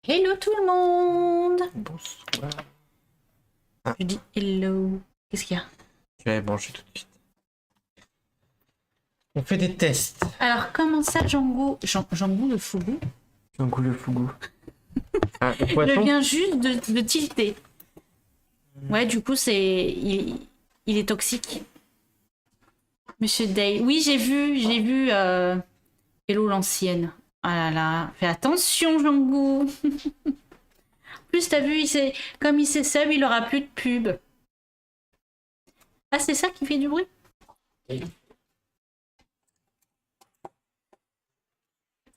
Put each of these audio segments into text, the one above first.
Hello tout le monde. Bonsoir. Je dis hello. Qu'est-ce qu'il y a? Je vais manger tout de suite. On fait des tests. Alors comment ça Django Django le fougou? Django le fougou. Ah, le Je poisson. viens juste de tilter. Ouais, du coup c'est... Il est toxique. Monsieur Day. Oui, j'ai vu Hello l'ancienne. Ah là là, fais attention Django. En plus t'as vu, comme il s'est sub, il aura plus de pub. Ah c'est ça qui fait du bruit?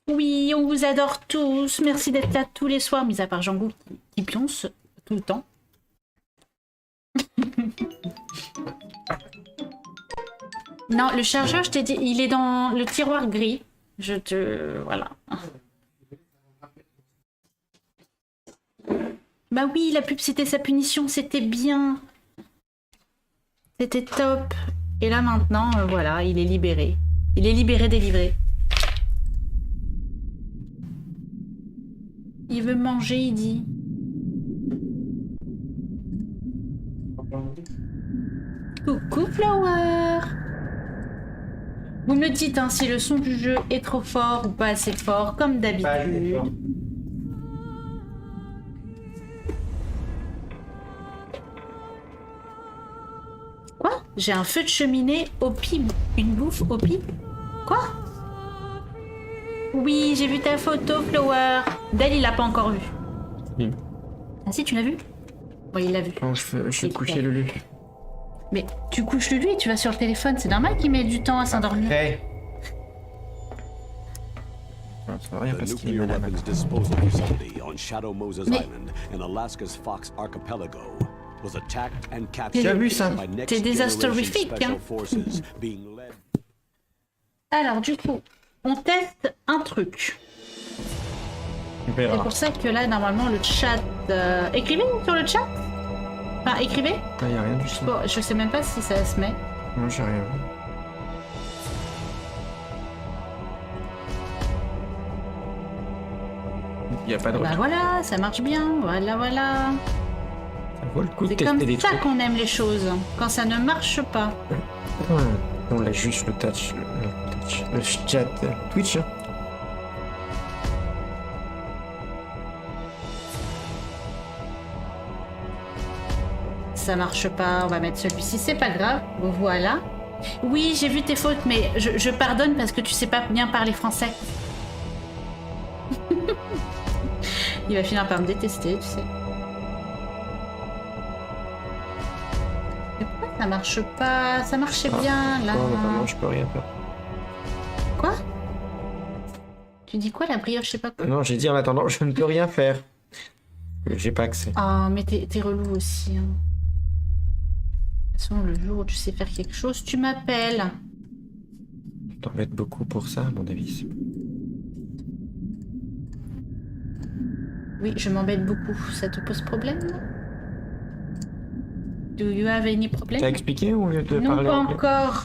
Oui, on vous adore tous. Merci d'être là tous les soirs, mis à part Django qui pionce tout le temps. Non, le chargeur, je t'ai dit, il est dans le tiroir gris. Je te... Voilà. Bah oui, la pub, c'était sa punition, c'était bien. C'était top. Et là, maintenant, voilà, il est libéré. Il est libéré, délivré. Il veut manger, il dit. Coucou Flower. Vous me dites hein, si le son du jeu est trop fort ou pas assez fort, comme d'habitude. Quoi? J'ai un feu de cheminée au pib. Une bouffe au pib? Quoi? Oui, j'ai vu ta photo, Flower. D'elle, il l'a pas encore vu. Oui. Ah si, tu l'as vu? Oui, il l'a vu. Non, je vais coucher Lulu. Mais tu couches Lulu et tu vas sur le téléphone. C'est normal qu'il met du temps à s'endormir. Hey. Non, ça va rien parce qu'il est malade. Tu as vu ça? T'es désastorifique, hein. Alors, du coup, on teste un truc. Tu C'est verras. pour ça que là, normalement, le chat... Écrivez sur le chat. Enfin, écrivez. Ah, y a rien du tout. Bon, je sais même pas si ça se met. Non, j'ai rien vu. Y a pas de Bah retour. voilà, ça marche bien. Voilà, voilà. Ça vaut le coup de C'est comme tester des ça trucs. qu'on aime les choses. Quand ça ne marche pas. On l'a juste le touch. Le chat Twitch. Hein. Ça marche pas, on va mettre celui-ci, c'est pas grave. Voilà. Oui, j'ai vu tes fautes, mais je pardonne parce que tu sais pas bien parler français. Il va finir par me détester, tu sais. Mais pourquoi ça marche pas? Ça marchait bien, là. Non, notamment, je peux rien faire. Quoi? Tu dis quoi, la brioche, je sais pas quoi? Non, j'ai dit en attendant, je ne peux rien faire. J'ai pas accès. Ah, mais t'es relou aussi. Hein. De toute façon, le jour où tu sais faire quelque chose, tu m'appelles. Tu t'embêtes beaucoup pour ça, à mon avis. Oui, je m'embête beaucoup. Ça te pose problème? Do you have any problem? T'as expliqué ou au lieu de Non, parler pas anglais? encore.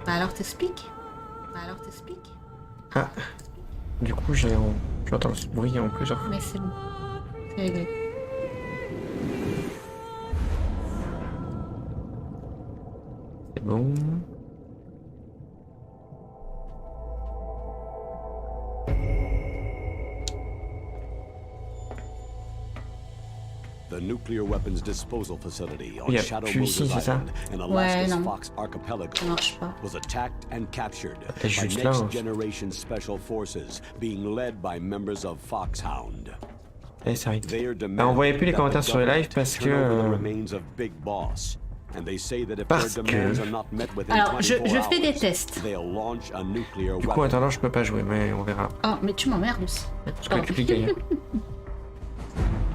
Bah alors t'expliques. Ah, du coup, j'entends ce bruit en plusieurs fois. Mais c'est bon. C'est réglé. C'est bon. The nuclear weapons disposal facility on Yeah, Shadow puis ici, Moses c'est ça. Island in Ouais, Alaska's non. Fox Archipelago Ça marche pas. was attacked and captured Et by juste là, next generation special forces being led by members of Foxhound. Eh, ça arrive. They are Ah, on voyait plus les demanding commentaires that the sur les lives government parce que... turn over the remains of Big Boss. And they say that if Parce their que- demands are not met within Alors, je 24 fais des hours, tests. they'll launch a nuclear Du coup, en weapon. attendant, je peux pas jouer, mais on verra. Oh, mais tu m'emmerdes aussi. Parce que tu gagnes.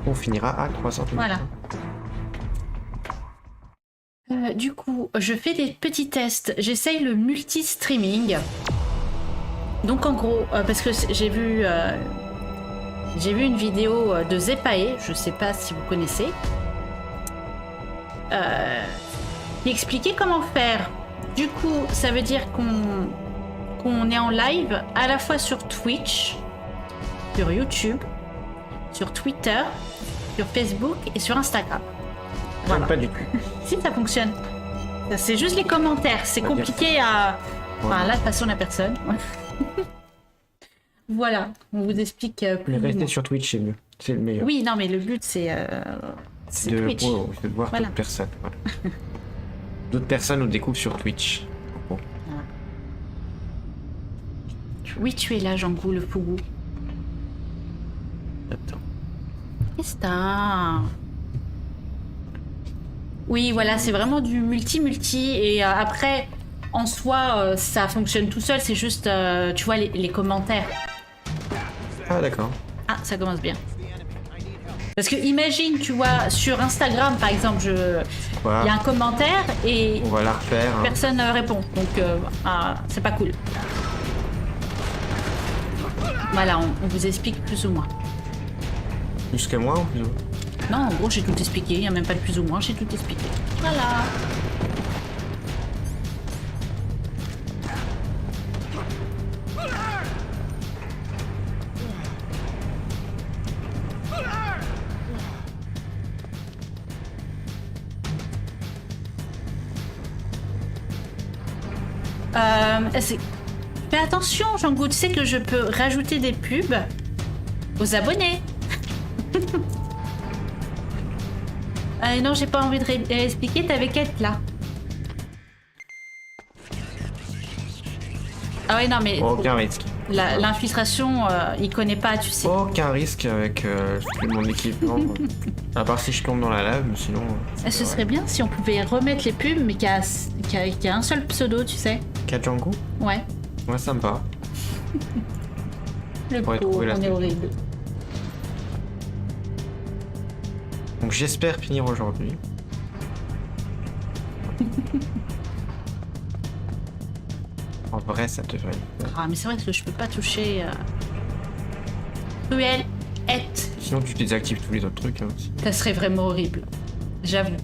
On finira à 300 minutes. Voilà. Du coup, je fais des petits tests. J'essaye le multi-streaming. Donc en gros, parce que j'ai vu une vidéo de Zepae, je sais pas si vous connaissez, qui expliquait comment faire. Du coup, ça veut dire qu'on est en live à la fois sur Twitch, sur YouTube, sur Twitter, sur Facebook et sur Instagram. Voilà. Pas du tout. Si ça fonctionne. C'est juste les commentaires. C'est compliqué à. Enfin, là, de toute façon, la personne. Voilà, on vous explique plus. Mais ou rester moins. sur Twitch, c'est mieux. C'est le meilleur. Oui, non, mais le but, c'est Twitch. De voir Voilà. d'autres personnes. Voilà. D'autres personnes nous découvrent sur Twitch. Bon. Oui, tu es là, Jean-Gou, le fougou. Attends. Qu'est-ce que t'as? Oui, voilà, c'est vraiment du multi-multi. Et après, en soi, ça fonctionne tout seul. C'est juste, tu vois, les commentaires. Ah, d'accord. Ah, ça commence bien. Parce que imagine, tu vois, sur Instagram, par exemple, il Quoi? y a un commentaire et On va la refaire. Hein. personne ne répond. Donc, c'est pas cool. Voilà, on vous explique plus ou moins. Plus que moi ou plus? Non, en gros, j'ai tout expliqué. Il n'y a même pas de plus ou moins, j'ai tout expliqué. Voilà. Fais attention, Jean-Gou, tu sais que je peux rajouter des pubs aux abonnés. Non, j'ai pas envie de expliquer, t'avais qu'à être là. Ah ouais, non, mais Aucun risque. l'infiltration, il connaît pas, tu sais. Aucun risque avec mon équipement. À part si je tombe dans la lave, mais sinon. Ce serait bien si on pouvait remettre les pubs, mais qu'il y a un seul pseudo, tu sais. Kajango? Ouais. Ouais, ça me va. Le pourrait pauvre, trouver la on est solution. horrible. Donc j'espère finir aujourd'hui. En vrai, ça devrait. Ah, mais c'est vrai que je peux pas toucher. Cruel, Sinon, tu désactives tous les autres trucs hein, aussi. ça serait vraiment horrible. J'avoue.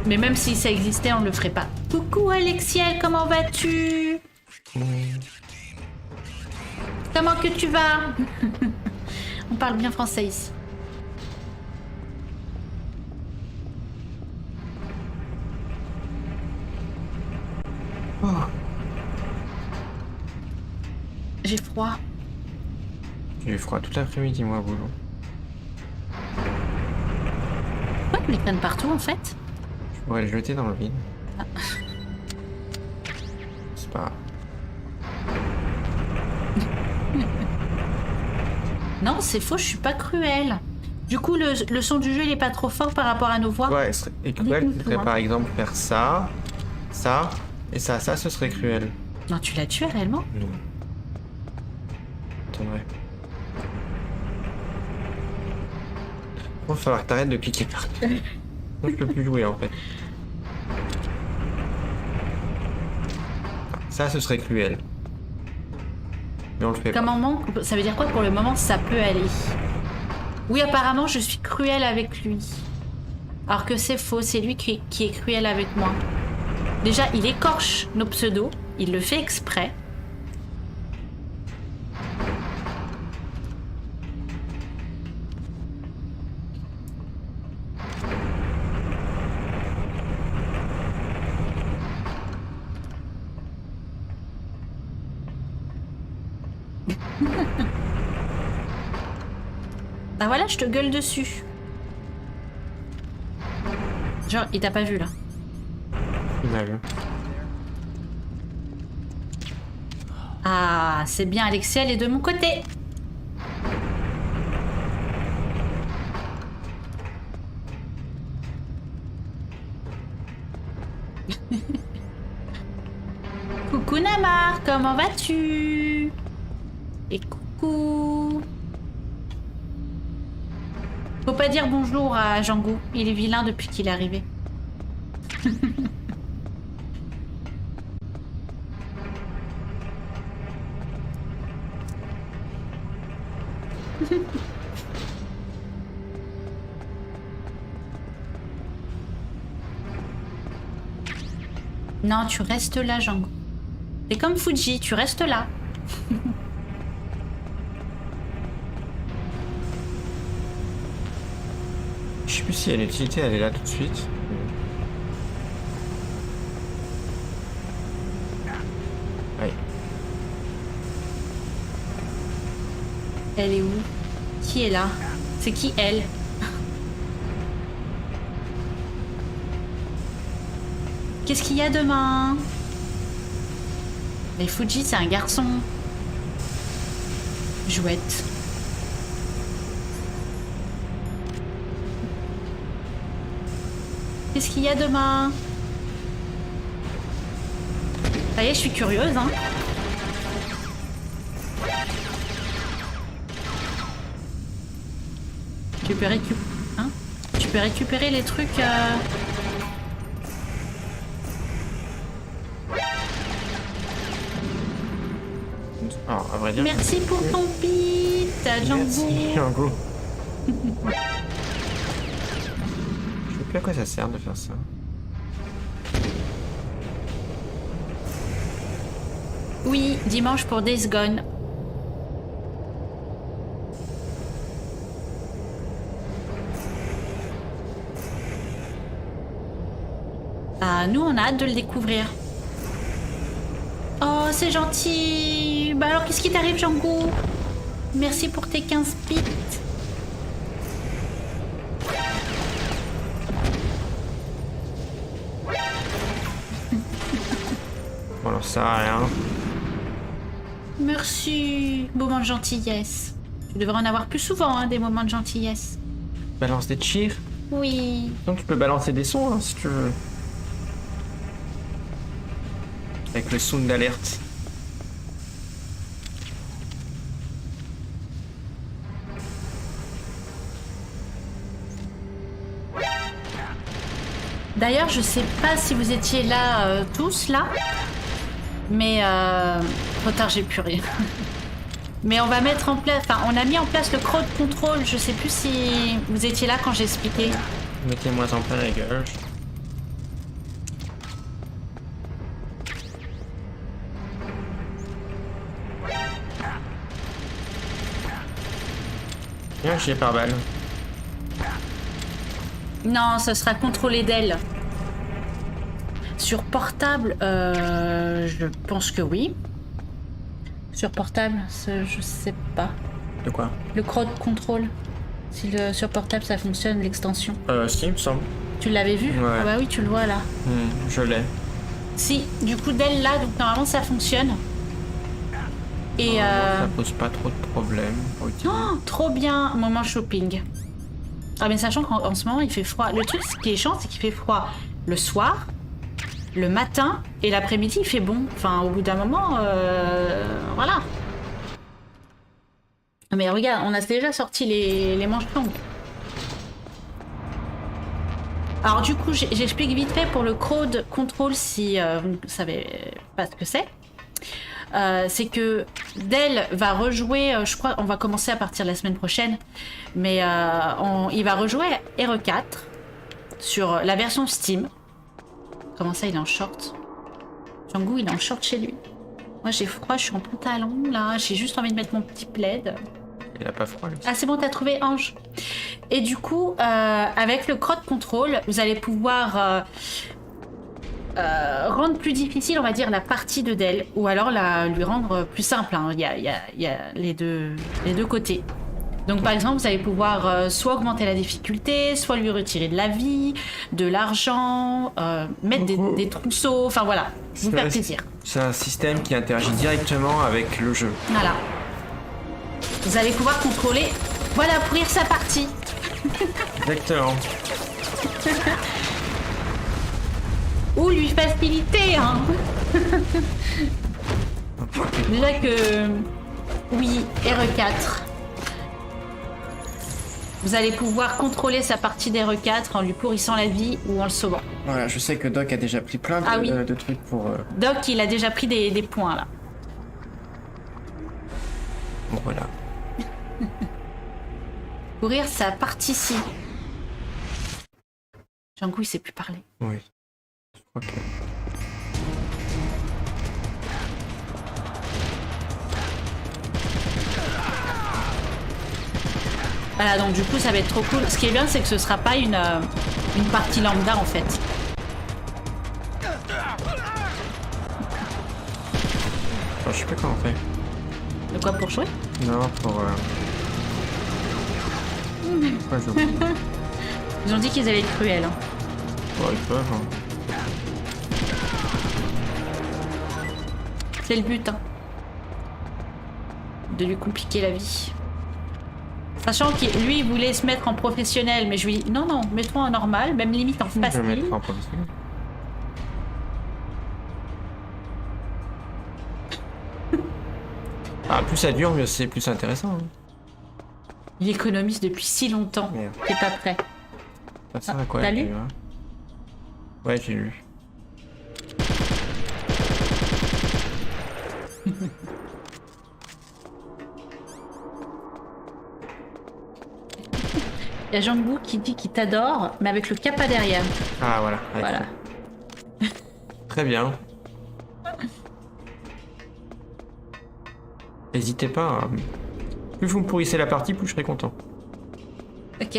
Mais même si ça existait, on le ferait pas. Coucou Alexiel, comment vas-tu? Comment que tu vas? On parle bien français ici. Oh. J'ai froid. J'ai eu froid toute l'après-midi, moi, au boulot. Pourquoi tu les traînes partout en fait? Je pourrais le jeter dans le vide. C'est pas grave. Non, c'est faux, je suis pas cruelle. Du coup, le son du jeu, il est pas trop fort par rapport à nos voix. Ouais, et cruel, Dites-nous ce serait tout, hein. par exemple faire ça, ça, et ça, ce serait cruel. Non, tu l'as tué réellement? Non. Attendrai. Il va falloir que t'arrêtes de cliquer partout. Sinon, je peux plus jouer en fait. Ça, ce serait cruel. Mais on le fait pas. Comment ça veut dire quoi pour le moment? Ça peut aller. Oui, apparemment, je suis cruelle avec lui. Alors que c'est faux, c'est lui qui est cruel avec moi. Déjà, il écorche nos pseudos. Il le fait exprès. Ah voilà, je te gueule dessus. Genre, il t'a pas vu là. Il m'a vu. Ah, c'est bien, Alexia, elle est de mon côté. Coucou Namar, comment vas-tu? Et coucou. Faut pas dire bonjour à Django, il est vilain depuis qu'il est arrivé. Non, tu restes là, Django. T'es comme Fuji, tu restes là. Je sais plus si elle a l'utilité, elle est là tout de suite. Ouais. Elle est où? Qui est là? C'est qui elle? Qu'est-ce qu'il y a demain? Mais Fuji, c'est un garçon. Jouette. Qu'est-ce qu'il y a demain? Ça y est, je suis curieuse, hein. Tu peux Tu peux récupérer les trucs. Ah, à vrai dire. Merci pour ton beat, Django. Merci, Django. Je sais plus à quoi ça sert de faire ça. Oui, dimanche pour Days Gone. Ah, nous, on a hâte de le découvrir. Oh, c'est gentil. Bah alors, qu'est-ce qui t'arrive, Django? Merci pour tes 15 bits. Bon, alors ça a rien. Merci. Moment de gentillesse. Tu devrais en avoir plus souvent, hein, des moments de gentillesse. Balance des cheers. Oui. Donc tu peux balancer des sons hein, si tu veux. Avec le sound d'alerte. D'ailleurs, je sais pas si vous étiez là tous là, mais trop tard, j'ai plus rien. Mais on va mettre en place, enfin, on a mis en place le crowd control. Je sais plus si vous étiez là quand j'ai expliqué. Mettez-moi en plein la gueule. Bien, j'ai par balle. Non, ce sera contrôlé d'elle. Sur portable, je pense que oui. Sur portable, je sais pas. De quoi? Le crowd control. Si sur portable ça fonctionne, l'extension. Si, il me semble. Tu l'avais vu? Ouais. Ah bah oui, tu le vois là. Je l'ai. Si, du coup d'elle là, donc normalement ça fonctionne. Et Ça pose pas trop de problèmes pour utiliser. oh, trop bien, moment shopping. Ah mais sachant qu'en ce moment il fait froid. Le truc ce qui est chiant, c'est qu'il fait froid le soir, le matin et l'après-midi il fait bon. Enfin au bout d'un moment, voilà. Mais regarde, on a déjà sorti les manches longues. Alors du coup, j'explique vite fait pour le crowd control si vous ne savez pas ce que c'est. C'est que Dell va rejouer, je crois, on va commencer à partir de la semaine prochaine, mais il va rejouer RE4 sur la version Steam. Comment ça, il est en short? Django, il est en short chez lui. Moi, j'ai froid, je suis en pantalon, là, j'ai juste envie de mettre mon petit plaid. Il a pas froid, lui. Ah, c'est bon, t'as trouvé Ange. Et du coup, avec le crowd control, vous allez pouvoir rendre plus difficile, on va dire, la partie de Dell, ou alors lui rendre plus simple. Hein. Il y a les deux côtés. Donc par exemple, vous allez pouvoir soit augmenter la difficulté, soit lui retirer de la vie, de l'argent, mettre des trousseaux, enfin voilà, vous faire plaisir. C'est un système qui interagit directement avec le jeu. Voilà. Vous allez pouvoir contrôler, voilà, pourrir sa partie. Exactement. Ou lui faciliter, hein. Déjà que... Oui, RE4. Vous allez pouvoir contrôler sa partie d'RE4 en lui pourrissant la vie ou en le sauvant. Voilà, je sais que Doc a déjà pris plein de trucs pour... Doc, il a déjà pris des points, là. Bon, voilà. Pourrir sa partie-ci. Django, il sait plus parler. Oui. Je crois que... Voilà, donc du coup, ça va être trop cool. Ce qui est bien, c'est que ce sera pas une partie lambda, en fait. Enfin, je sais pas comment on fait. De quoi, pour jouer? Non, pour... Ouais, je... Ils ont dit qu'ils allaient être cruels. Hein. Bon, ils peuvent, hein. C'est le but, hein. De lui compliquer la vie. Sachant que lui, il voulait se mettre en professionnel, mais je lui dis non, non, mets-toi en normal, même limite en Je vais facile. mettre en professionnel. Ah, plus ça dure, mieux c'est plus intéressant. Hein. Il économise depuis si longtemps. Merde. T'es pas prêt. Ça sert à quoi? T'as lu? Ouais, j'ai lu. Il y a Jean-Bou qui dit qu'il t'adore, mais avec le kappa derrière. Ah, voilà. Voilà. Très bien. N'hésitez pas. Hein. Plus vous me pourrissez la partie, plus je serai content. Ok.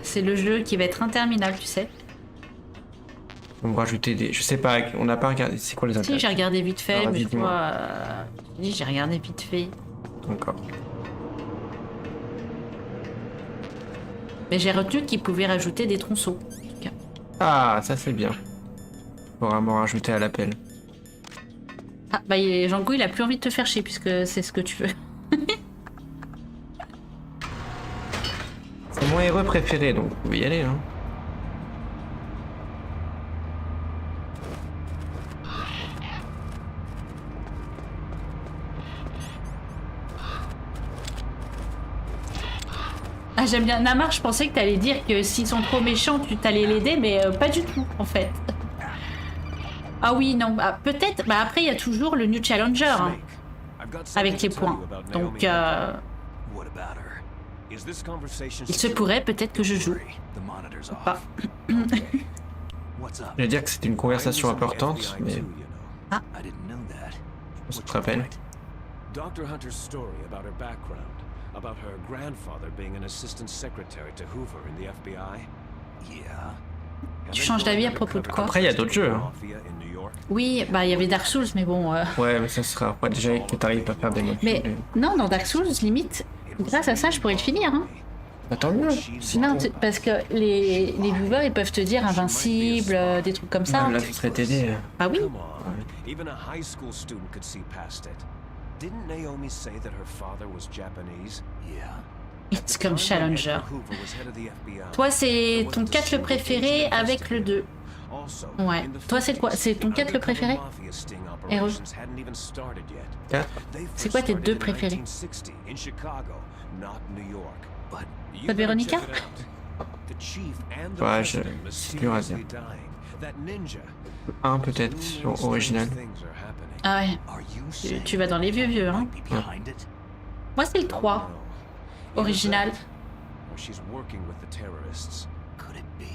C'est le jeu qui va être interminable, tu sais. On va rajouter des... Je sais pas, on n'a pas regardé... C'est quoi les intérêts? Si, j'ai regardé vite fait, Alors, mais je dis-moi. crois... Oui, j'ai regardé vite fait. Encore. Mais j'ai retenu qu'ils pouvaient rajouter des tronçons. En tout cas. Ah, ça c'est bien. Faudra m'en rajouter à l'appel. Ah, bah Jean-Gou, il a plus envie de te faire chier, puisque c'est ce que tu veux. C'est mon héros préféré, donc vous pouvez y aller. Hein. Ah, j'aime bien. Namar, je pensais que t'allais dire que s'ils sont trop méchants, tu t'allais l'aider, mais pas du tout, en fait. Ah oui, non, bah, peut-être. Bah après, il y a toujours le New Challenger, hein, avec les points. Donc, il se pourrait peut-être que je joue. Ou pas. Je vais dire que c'était une conversation importante, mais... Ah. On se rappelle. Dr. Hunter's story about her background, about her grandfather being an assistant secretary to Hoover in the FBI. Yeah. Tu changes d'avis à propos de quoi? Après, il y a d'autres jeux. Hein. Oui, bah il y avait Dark Souls, mais bon... Ouais, mais ça sera après déjà que t'arrives à faire des modes. Mais non, dans Dark Souls, limite, grâce à ça, je pourrais le finir. Hein. Bah, tant mieux. Non, parce que les viewers, ils peuvent te dire invincible, des trucs comme ça. Là, ce serait t'aider. Ah oui. Even a high school student could see past it. Didn't Naomi say that her father was Japanese? Yeah. It's comme Challenger. Hoover was head of the FBI. Toi, c'est ton 4 le préféré avec le 2. Ouais. Toi, c'est quoi? C'est ton 4 le préféré? Héros. 4. C'est quoi tes 2 préférés? Pas Véronica? Ouais, c'est dur à dire. Un peut-être, original. Ah ouais. Tu vas dans les vieux, hein. Ouais. Moi, c'est le 3. Original. She's working with the terrorists. Could it be?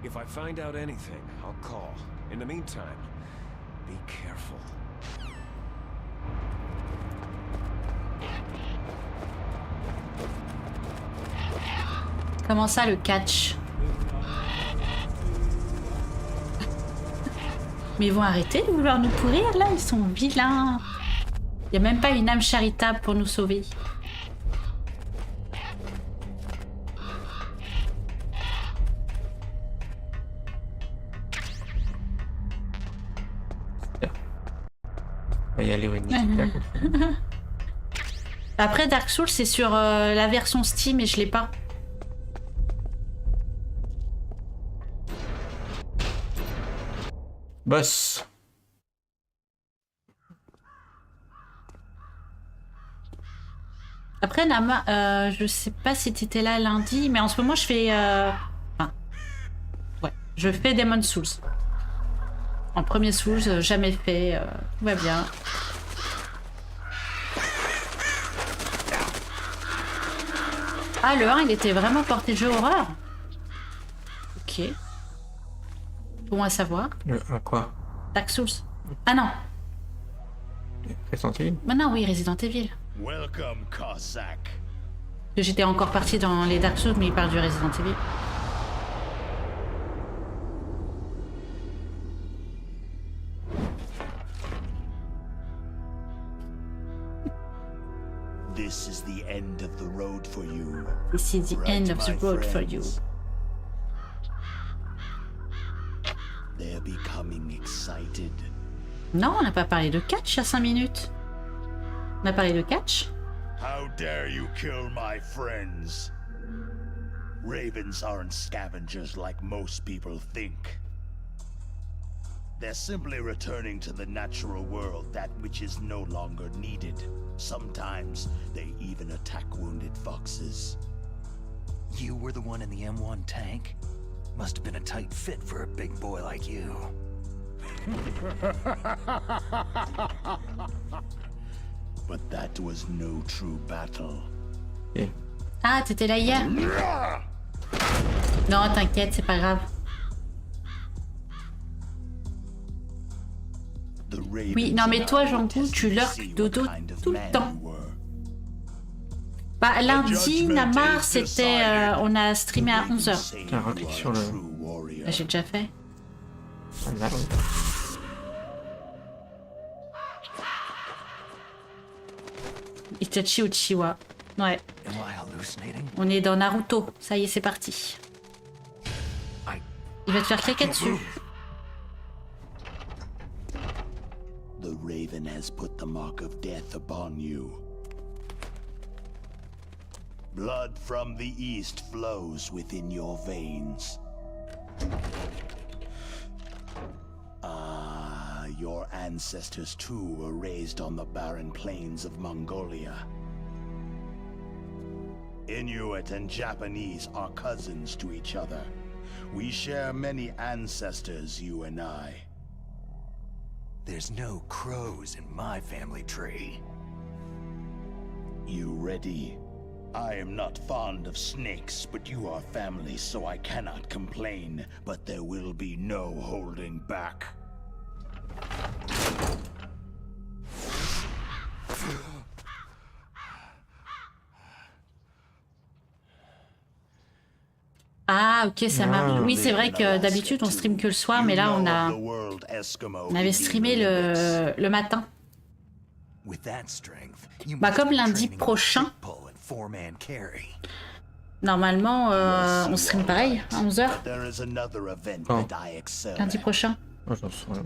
If I find out anything, I'll call. In the meantime, be careful. Comment ça, le catch? Mais ils vont arrêter de vouloir nous pourrir, là? Ils sont vilains. Il n'y a même pas une âme charitable pour nous sauver. On va y aller, ouais. Après, Dark Souls, c'est sur la version Steam et je l'ai pas. Boss. Après, Nama, je sais pas si t'étais là lundi, mais en ce moment, je fais... enfin, ouais, je fais Demon Souls. En premier Souls, jamais fait, tout va bien. Ah, le 1, il était vraiment porté jeu horreur? Ok. Bon à savoir. Le 1 quoi? Dark Souls. Ah non. Resident Evil? Maintenant, oui, Resident Evil. Welcome, Cossack. Que j'étais encore partie dans les Dark Souls, mais il parle du Resident Evil. This is the end of the road for you. This is the end of the road for you. They're becoming excited. Non, on n'a pas parlé de catch il y a 5 minutes. On a parlé de catch. How dare you kill my friends? Ravens aren't scavengers like most people think. They're simply returning to the natural world, that which is no longer needed. Sometimes they even attack wounded foxes. You were the one in the M1 tank? Must have been a tight fit for a big boy like you. But that was no true battle. Ok. Ah, t'étais là hier? Non, t'inquiète, c'est pas grave. Oui, non mais toi, Jean-Coup, tu lurques dodo tout le temps. Bah, lundi, Namar, c'était... on a streamé à 11h. Tiens, reclique sur le... Bah, j'ai déjà fait. Ah, là, oui. Itachi Uchiwa. Ouais. Am I hallucinating? On est dans Naruto. Ça y est, c'est parti. Il va te faire claquer dessus. The Raven has put the mark of death upon you. Blood from the east flows within your veins. Ah, your ancestors too were raised on the barren plains of Mongolia. Inuit and Japanese are cousins to each other. We share many ancestors, you and I. There's no crows in my family tree. You ready? I am not fond of snakes, but you are family, so I cannot complain. But there will be no holding back. Ah, ok, ça marche. Oui, c'est vrai que d'habitude, on stream que le soir, mais là, on avait streamé le matin. Bah, comme lundi prochain. Normalement, on stream pareil, à 11h. Oh. Lundi prochain. Oh, j'en sais rien.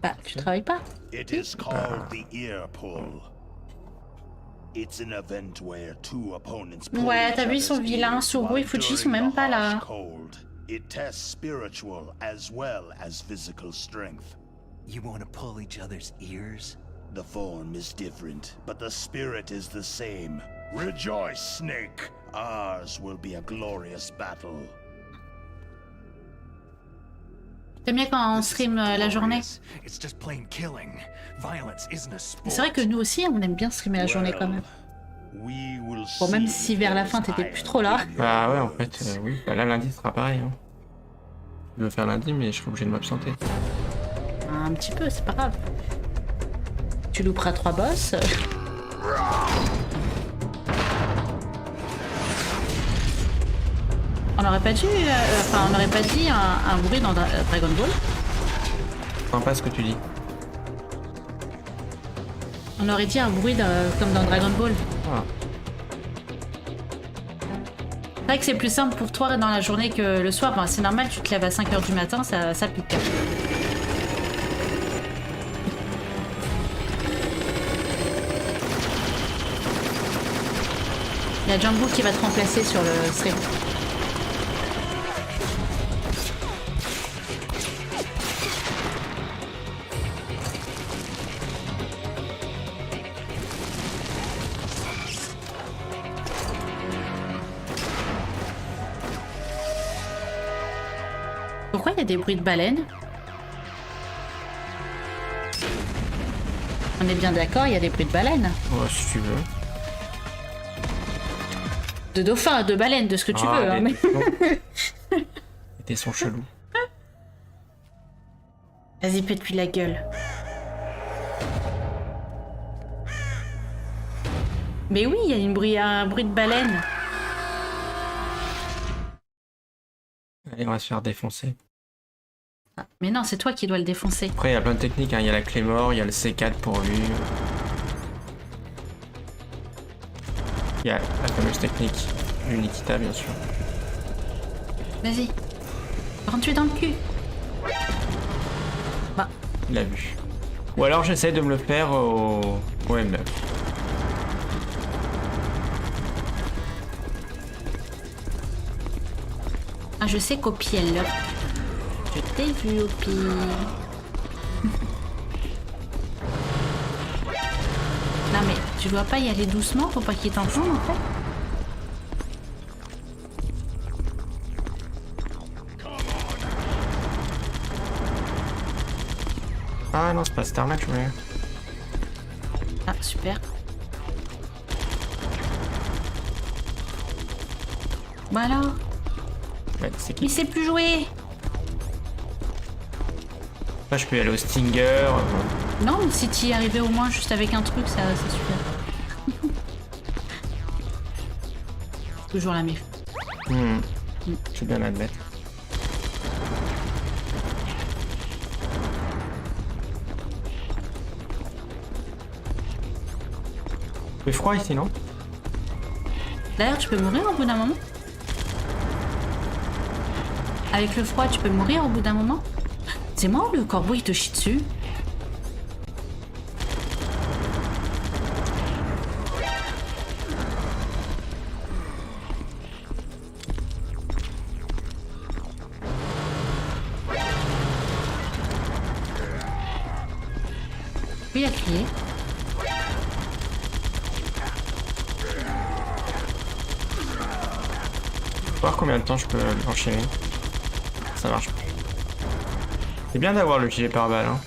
Bah, tu travailles pas. It is called the ear pull. It's an event where two opponents pull Ouais, t'as each vu, ils sont other's vilains. ears Suru et while Fuji sont during même the pas là. harsh cold. It tests spiritual as well as physical strength. You want to pull each other's ears? The form is different, but the spirit is the same. Rejoice, Snake. Ours will be a glorious battle. T'aimes bien quand on stream la journée? It's just plain killing. Violence isn't a sport. C'est vrai que nous aussi, on aime bien streamer la journée quand même. We will Bon, même see si vers la those fin, t'étais iron plus trop là. Bah ouais, en fait, oui. Bah, là, lundi, ce sera pareil. Hein. Je veux faire lundi, mais je serai obligé de m'absenter. Un petit peu, c'est pas grave. Tu louperas 3 boss. On n'aurait pas dû... Enfin, on n'aurait pas dit un bruit dans Dragon Ball. Sympa ce que tu dis. On aurait dit un bruit comme dans Dragon Ball. Voilà. C'est vrai que c'est plus simple pour toi dans la journée que le soir. Enfin, c'est normal, tu te lèves à 5h du matin, ça pique. Il y a Django qui va te remplacer sur le stream. Pourquoi il y a des bruits de baleines? On est bien d'accord, il y a des bruits de baleines. Ouais, si tu veux. De dauphins, de baleines, de ce que tu veux. Hein, mais... Des sons chelous. Vas-y, pète-lui la gueule. Mais oui, il y a un bruit de baleine. Allez, on va se faire défoncer. Ah, mais non, c'est toi qui dois le défoncer. Après, il y a plein de techniques, hein. Il y a la clé mort, il y a le C4 pour lui. Il y a la fameuse technique du Nikita, bien sûr. Vas-y. Rentre-tu dans le cul. Bah, Il l'a vu. Ou alors j'essaie de me le faire au M9. ah, je sais qu'au pied, là. Je t'ai vu au pied. Non mais, tu dois pas y aller doucement pour pas qu'il t'enfonce en fait. Ah non, c'est pas cette arme-là que je voulais. Ah, super. Bah alors, Ouais, c'est il qui? sait plus jouer. Là, je peux y aller au Stinger. Non, si tu y arrivais au moins juste avec un truc, ça suffit. Toujours la méf. Je vais bien l'admettre. Il fait froid ici, non? D'ailleurs, tu peux mourir au bout d'un moment. Avec le froid, tu peux mourir au bout d'un moment. C'est moi ou le corbeau il te chie dessus? Oui, il a crié. Voir combien de temps je peux enchaîner. Ça marche. C'est bien d'avoir le gilet pare-balles, hein.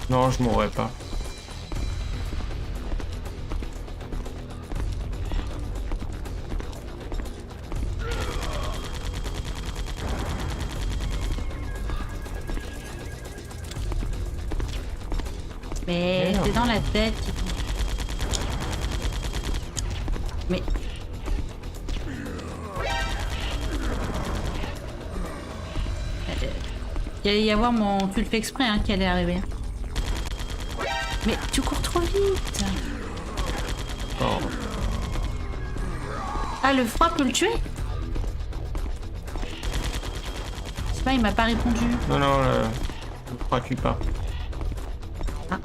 Non, je mourrai pas. Mais Merde. c'est dans la tête. Mais... Il allait y avoir mon... Tu le fais exprès hein, qui allait arriver. Mais tu cours trop vite. Oh. Ah, le froid peut le tuer? Je sais pas, il m'a pas répondu. Non, non, je crois tue pas. Ah.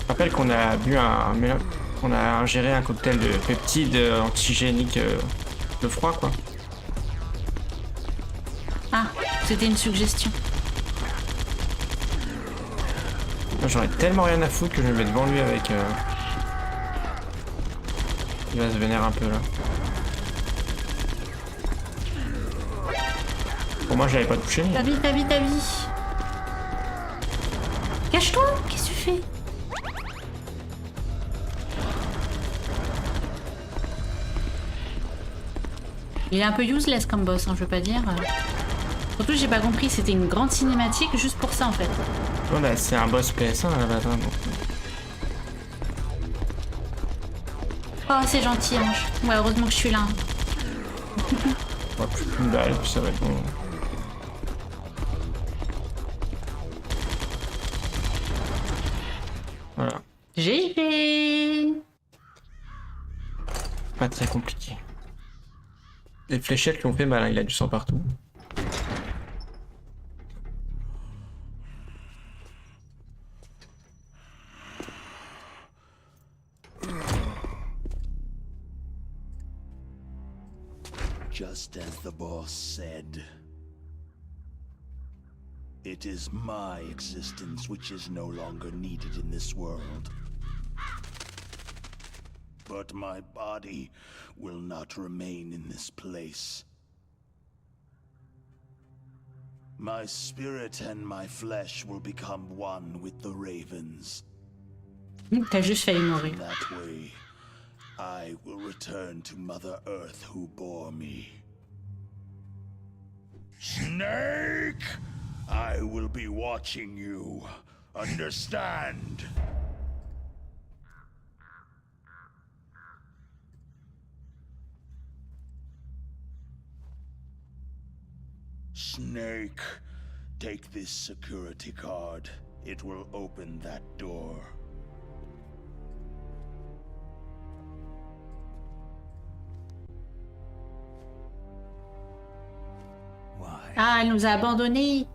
Je rappelle qu'on a bu qu'on a ingéré un cocktail de peptides antigéniques de froid, quoi. Ah, c'était une suggestion. Moi, j'aurais tellement rien à foutre que je me mets devant lui avec... Il va se vénérer un peu, là. Pour moi, je l'avais pas touché. Ta vie, ta vie, ta vie. Cache-toi, qu'est-ce que tu fais? Il est un peu useless comme boss, hein, je veux pas dire. Surtout, j'ai pas compris, c'était une grande cinématique juste pour ça en fait. Oh, bah, c'est un boss PS1 à la base, hein, donc... Oh, c'est gentil, Ange. Ouais, heureusement que je suis là. On va plus qu'une balle, puis ça va être bon. Voilà, GG. pas très compliqué. Les fléchettes lui ont fait mal, hein, il a du sang partout. Just as the boss said, it is my existence which is no longer needed in this world. But my body will not remain in this place. My spirit and my flesh will become one with the ravens. T'as juste failli mourir. In that way, I will return to Mother Earth who bore me. Snake! I will be watching you. Understand? Snake, take this security card. It will open that door. Why? Ah, elle nous a abandonnés.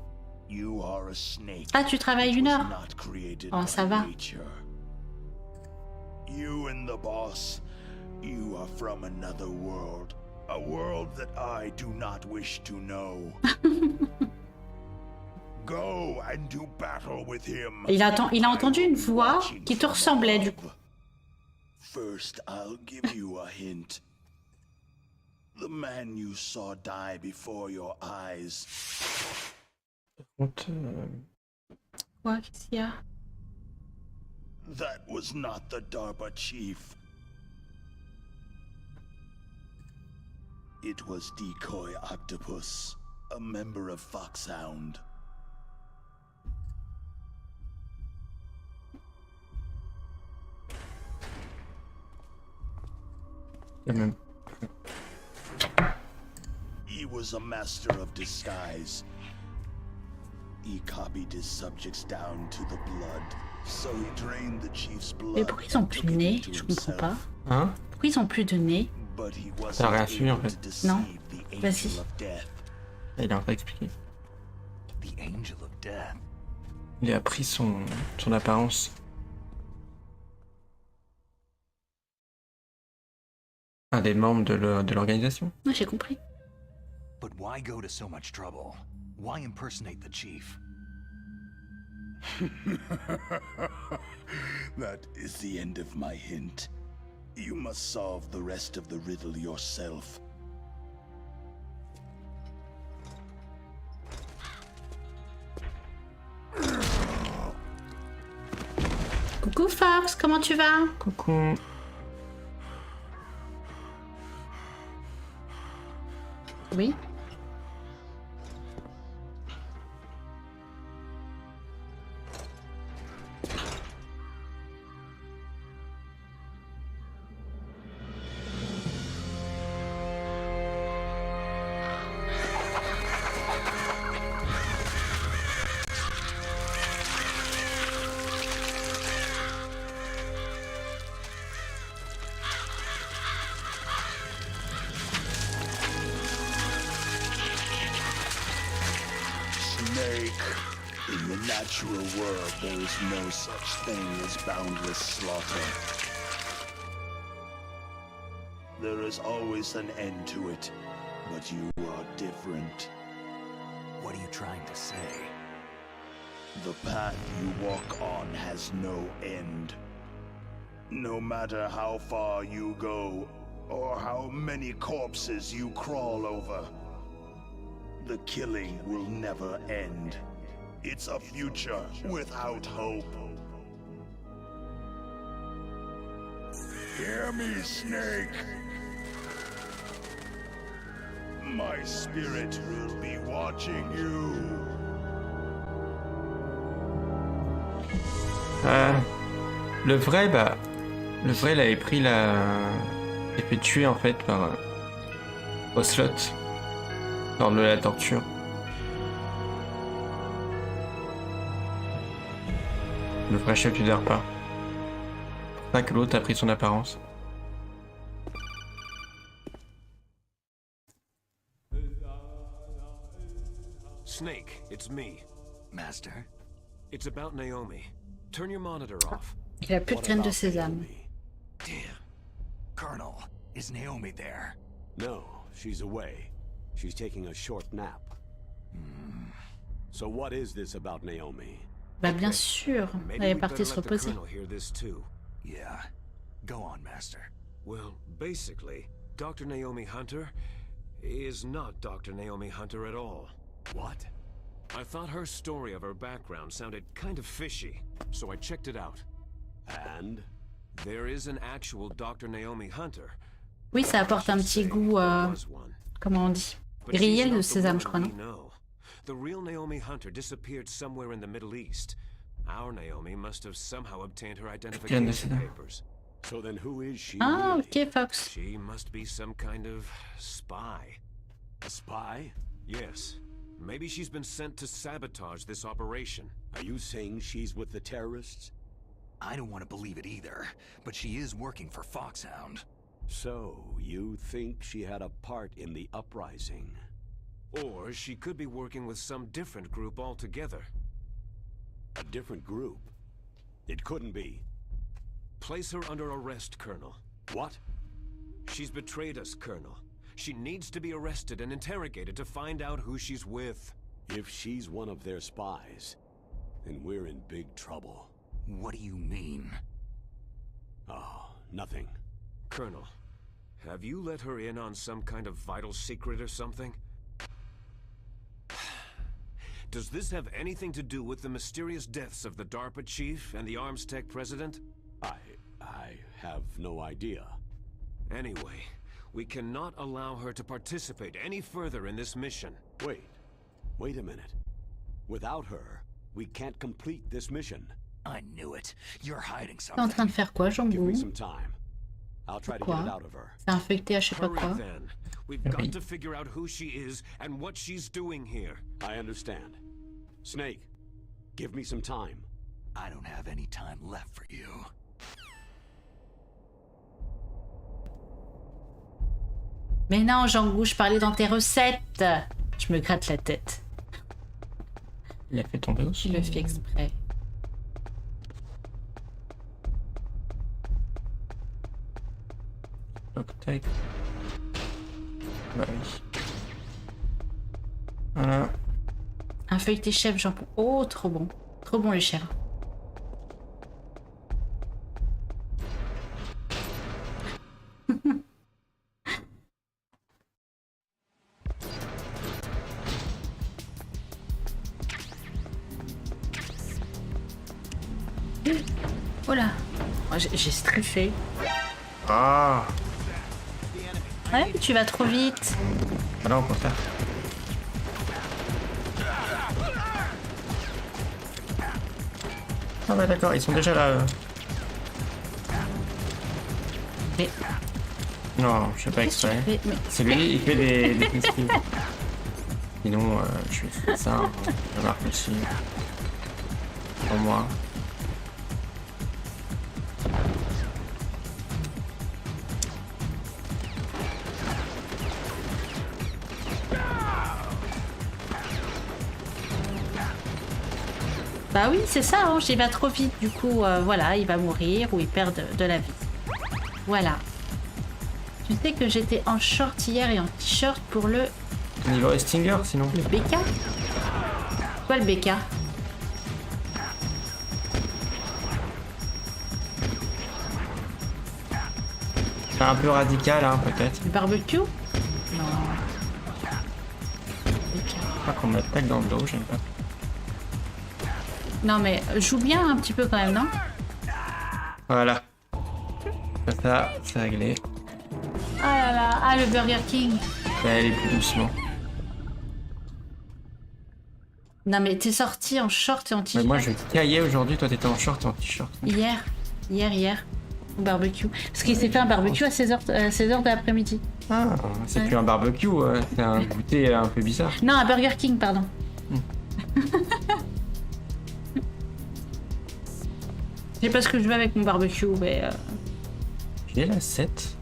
You are a snake. Ah, tu travailles which 1 was heure. not created Oh, by ça va. nature. You and the boss, you are from another world. A world that I do not wish to know. Go and do battle with him. Il a entendu I une will be voix watching qui te from ressemblait du above. coup. First, I'll give you a hint. The man you saw die before your eyes. Quoi, qu'est-ce qu'il y a? That was not the DARPA chief. It was Decoy Octopus, a member of Foxhound. He was a master of disguise. He copied his subjects down to the blood, so he drained the chief's blood. Mais pourquoi ils ont and plus took de it nez? into Je comprends pas. himself. Hein? Pourquoi ils ont plus de nez? But he T'as wasn't rien suivi en able fait. to deceive Non. the Vas-y. angel of death. Il est en train d'expliquer. The Angel of Death. Il a pris son apparence. Un des membres de l'organisation. Ah, j'ai compris. But why go to so much trouble? Why impersonate the chief? That is the end of my hint. You must solve the rest of the riddle yourself. Coucou Fox, comment tu vas? Coucou. Oui. Snake, in the natural world there is no such thing as boundless slaughter. There is always an end to it, but you are different. What are you trying to say? The path you walk on has no end. No matter how far you go, or how many corpses you crawl over, the killing will never end. It's a future without hope. Hear me, Snake. My spirit will be watching you. Le vrai, il avait pris il fait tuer en fait par Ocelot lors de la torture. Le vrai chef du DARPA. C'est pour ça que l'autre a pris son apparence. Snake, it's me. Master? It's about Naomi. Turn your monitor off. Il a plus de What graines de about sésame. Naomi? Damn. Colonel, is Naomi there? No, she's away. She's taking a short nap. So what is this about Naomi? Bah bien sûr, elle Maybe est we partie better se let the reposer. Colonel hear this too. Yeah. Go on, Master. Well, basically, Dr. Naomi Hunter is not Dr. Naomi Hunter at all. What? I thought her story of her background sounded kind of fishy, so I checked it out. And? There is an actual Dr. Naomi Hunter. Oui, ça apporte un petit goût, Was one. comment on dit? But she's Riel de not the sésame, je crois, woman non? we know. The real Naomi Hunter disappeared somewhere in the Middle East. Our Naomi must have somehow obtained her identification papers. So then who is she Ah, really? ok, Fox. She must be some kind of spy. A spy? Yes. Maybe she's been sent to sabotage this operation. Are you saying she's with the terrorists? I don't want to believe it either, but she is working for Foxhound. So, you think she had a part in the uprising? Or she could be working with some different group altogether. A different group? It couldn't be. Place her under arrest, Colonel. What? She's betrayed us, Colonel. She needs to be arrested and interrogated to find out who she's with. If she's one of their spies, then we're in big trouble. What do you mean? Oh, nothing. Colonel, have you let her in on some kind of vital secret or something? Does this have anything to do with the mysterious deaths of the DARPA chief and the Arms Tech president? I have no idea. Anyway, we cannot allow her to participate any further in this mission. Wait a minute. Without her, we can't complete this mission. I knew it. You're hiding T'es en train something. de faire quoi, Give me Jambou? some time. I'll try to Pourquoi? get it out of her. C'est infecté à je sais pas Hurry quoi. then. We've got to figure out who she is and what she's doing here. I understand. Snake, give me some time. I don't have any time left for you. Mais non, Jambou, je parlais dans tes recettes. Je me gratte la tête. Il a fait tomber aussi. Je le fais exprès. Octave. Bah oui. Voilà. Un feuilleté chef jambon. Oh, trop bon. Trop bon les chèvres. Oh là. Oh, j'ai stressé. Ah. Ouais, mais tu vas trop vite. Ah non, au contraire. Ah ouais, d'accord, ils sont déjà là. Mais Non, je sais pas qu'est-ce que tu exprès. fais? Mais- C'est lui, il fait des skills. Sinon, je fais ça, hein. Je marque aussi. Pour moi. Bah oui, c'est ça, hein, j'y vais trop vite. Du coup, voilà, il va mourir ou il perd de la vie. Voilà. Tu sais que j'étais en short hier et en t-shirt pour le Niveau Stinger, sinon. BK. Quoi le BK? C'est un peu radical, hein, peut-être. Le barbecue? Non. BK. Je crois qu'on m'attaque dans le dos, j'aime pas. Non mais joue bien un petit peu quand même, non? Voilà. Ça, c'est réglé. Ah là là, ah le Burger King. Je vais aller plus doucement. Non mais t'es sorti en short et en Mais t-shirt moi, je caillais aujourd'hui, toi, t'étais en short et en t-shirt. hier au barbecue. Parce qu'il s'est fait un barbecue à 16h de l'après-midi. Ah, c'est Ouais. plus un barbecue, c'est un goûter un peu bizarre. Non, un Burger King, pardon. Je sais pas ce que je veux avec mon barbecue, mais... J'ai la 7.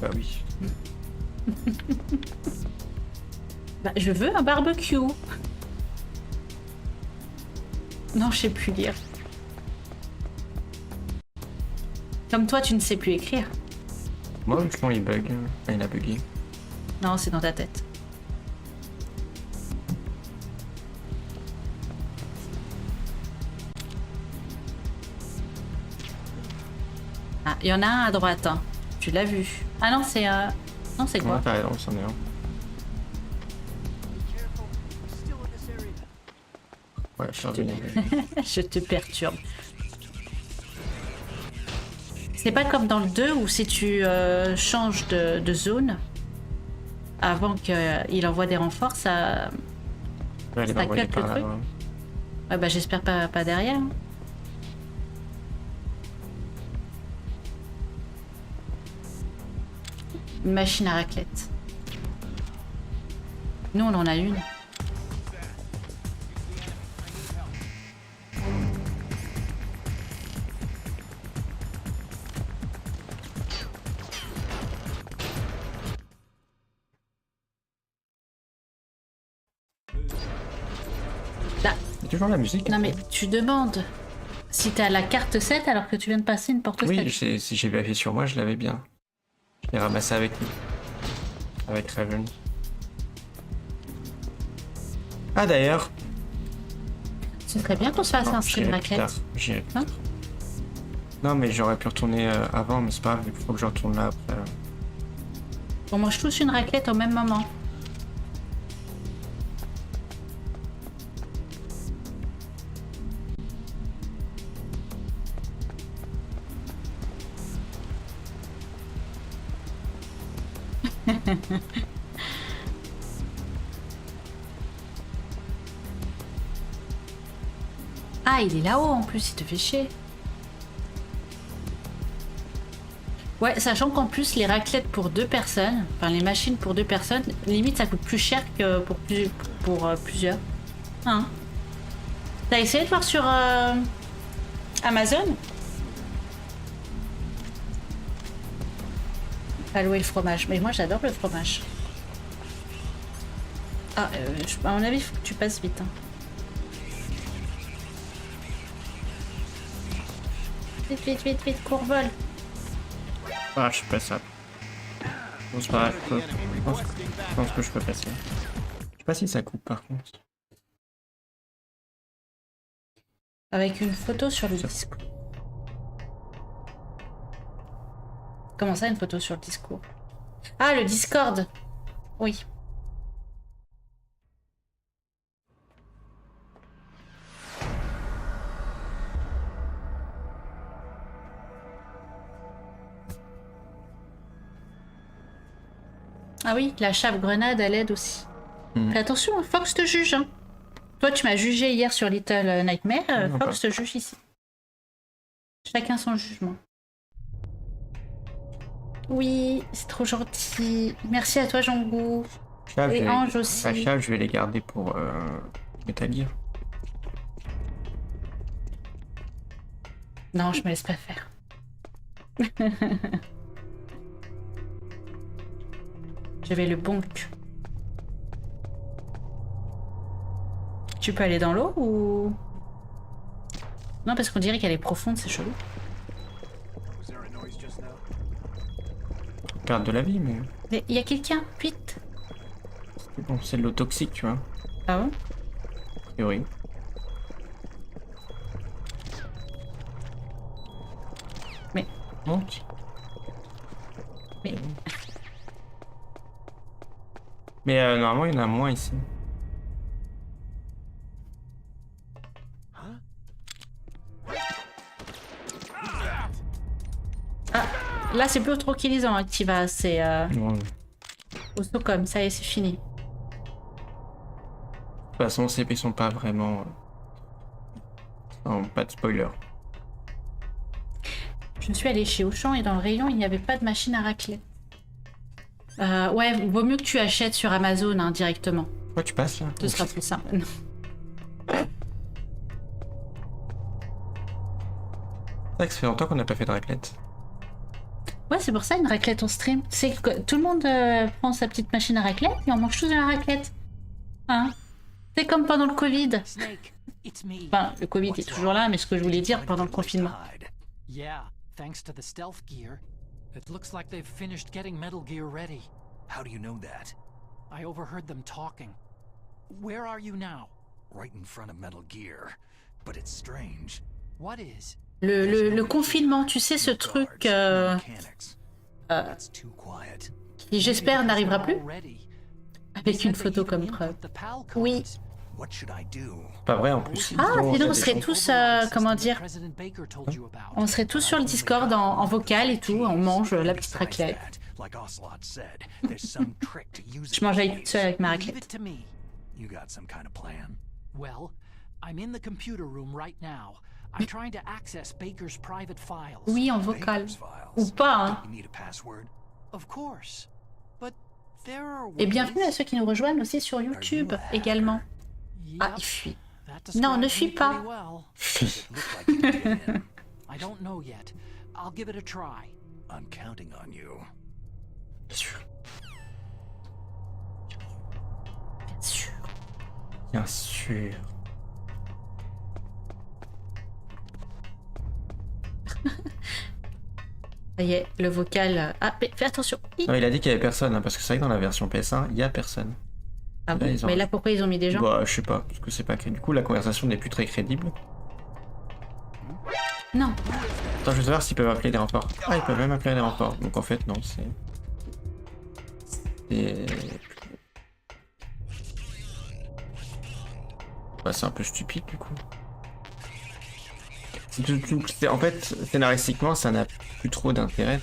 Bah oui. Bah, je veux un barbecue. Non, je sais plus lire. Comme toi, tu ne sais plus écrire. Moi, je pense qu'il bug. Enfin, il a bugué. Non, c'est dans ta tête. Ah, il y en a un à droite. Hein. Tu l'as vu. Ah non, c'est... Non, c'est quoi? Ouais, t'as raison, c'en est un. Ouais, je suis revenu. Je te perturbe. C'est pas comme dans le 2 où si tu changes de zone avant qu'il envoie des renforts, ça Ouais, elle Ça va envoyer cut par le là. truc. Ouais. Ouais, bah j'espère pas derrière. Hein. Une machine à raclette. Nous on en a une. Là. Il y a toujours la musique. Non mais tu demandes si t'as la carte 7 alors que tu viens de passer une porte 7. Oui, si j'ai vérifié sur moi, je l'avais bien. Je l'ai ramassé avec lui. Avec Raven. Ah d'ailleurs. Ce serait bien qu'on se fasse Non, un stream j'irai plus tard. raclette. J'irai plus Hein tard. Non mais j'aurais pu retourner avant, mais c'est pas grave, il faut que je retourne là après. On mange tous une raclette au même moment. Ah, il est là-haut en plus, il te fait chier. Ouais, sachant qu'en plus, les raclettes pour 2 personnes, enfin les machines pour 2 personnes, limite ça coûte plus cher que pour plusieurs. Hein? T'as essayé de voir sur Amazon? Pas louer le fromage, mais moi j'adore le fromage. Ah, à mon avis, il faut que tu passes vite. Hein. Vite, vite, vite, vite, cours, vol. Ah, je suis pas ça. Bon, c'est pas grave, je pense que je peux passer. Je sais pas si ça coupe par contre. Avec une photo sur le discours. Comment ça, une photo sur le discours? Ah, le Discord. Oui. Ah oui, la chape grenade, elle aide aussi. Fais attention, Fox te juge. Hein. Toi, tu m'as jugé hier sur Little Nightmare, Fox te juge ici. Chacun son jugement. Oui, c'est trop gentil. Merci à toi, Jambou. Et Ange aussi. La chape, je vais les garder pour Metal Gear. Non, je me laisse pas faire. Je vais le bonk. Tu peux aller dans l'eau ou... Non, parce qu'on dirait qu'elle est profonde, c'est chelou. Garde de la vie, mais... Mais il y a quelqu'un, vite. Bon, c'est de l'eau toxique, tu vois. Ah bon? A priori. Mais... Monte. Mais... Mais normalement, il y en a moins ici. Ah, là, c'est plus tranquillisant, Activa. C'est... Bon. Au Stockholm, ça y est, c'est fini. De toute façon, ces CP sont pas vraiment... Non, pas de spoiler. Je suis allée chez Auchan et dans le rayon, il n'y avait pas de machine à racler. Ouais, vaut mieux que tu achètes sur Amazon hein, directement. Pourquoi tu passes là? Ce sera plus simple. Non. C'est vrai que ça fait longtemps qu'on n'a pas fait de raclette. Ouais, c'est pour ça une raclette en stream. C'est que tout le monde prend sa petite machine à raclette et on mange tous de la raclette. Hein? C'est comme pendant le Covid. Enfin, le Covid est toujours là, mais ce que je voulais dire pendant le confinement. Yeah, thanks to the stealth gear. It looks like they've finished getting Metal Gear ready. How do you know that? I overheard them talking. Where are you now? Right in front of Metal Gear. But it's strange. What is? Le confinement, tu sais, ce truc It's too quiet. qui, j'espère, n'arrivera plus. Already. Avec une photo comme preuve. The PAL Oui. codes. What should I do? Pas vrai en plus. Ah, Ils ont- dis donc, on des serait gens- tous, comment dire, President Baker told you about. on serait tous sur le Discord en vocal et tout, on mange la petite Besides raclette. that, like Ocelot said, there's some trick to using Je mange avec these. toute seule avec ma Leave raclette. it to me. You got some kind of plan? Well, I'm in the computer room right now. I'm trying to access Baker's private files. Oui, en vocal. Baker's files. Ou pas, hein. You need a password? Of course. But there are Et ways. bienvenue à ceux qui nous rejoignent aussi sur YouTube également. Ah, il fuit. That Non, ne describes fuis me pas. pretty well. It looked like you could get in. I don't know yet. I'll give it a try. I'm counting on you. Bien sûr. Bien sûr. Bien sûr. Ça y est, le vocal. Ah, mais fais attention. Non, il a dit qu'il y avait personne, hein, parce que c'est vrai que dans la version PS1, il y a personne. Ah bon, ils ont- mais là, pourquoi ils ont mis des gens? Bah, je sais pas, parce que c'est pas crédible. Du coup, la conversation n'est plus très crédible. Non. Attends, je veux savoir s'ils peuvent appeler des renforts. Ah, ils peuvent même appeler des renforts. Donc en fait, non, c'est. Bah, c'est un peu stupide du coup. En fait, scénaristiquement, ça n'a plus trop d'intérêt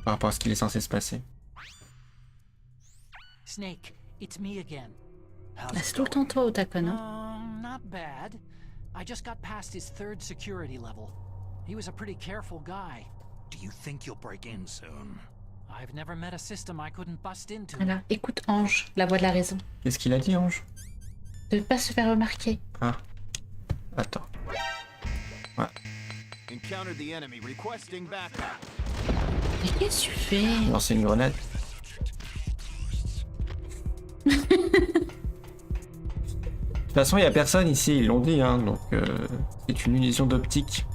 par rapport à ce qu'il est censé se passer. Snake, it's me again. Ah, c'est tout le temps toi, Otakon. Hein. Not bad. I just got past his 3rd security level. He was a pretty careful guy. Do you think you'll break in soon? I've never met a system I couldn't bust into. Voilà, écoute Ange, la voix de la raison. Qu'est-ce qu'il a dit, Ange? De ne pas se faire remarquer. Ah. Attends. Ouais. Encountered the enemy requesting backup. Mais qu'est-ce que tu fais? Lancer une grenade. De toute façon, il n'y a personne ici, ils l'ont dit, hein, donc c'est une illusion d'optique.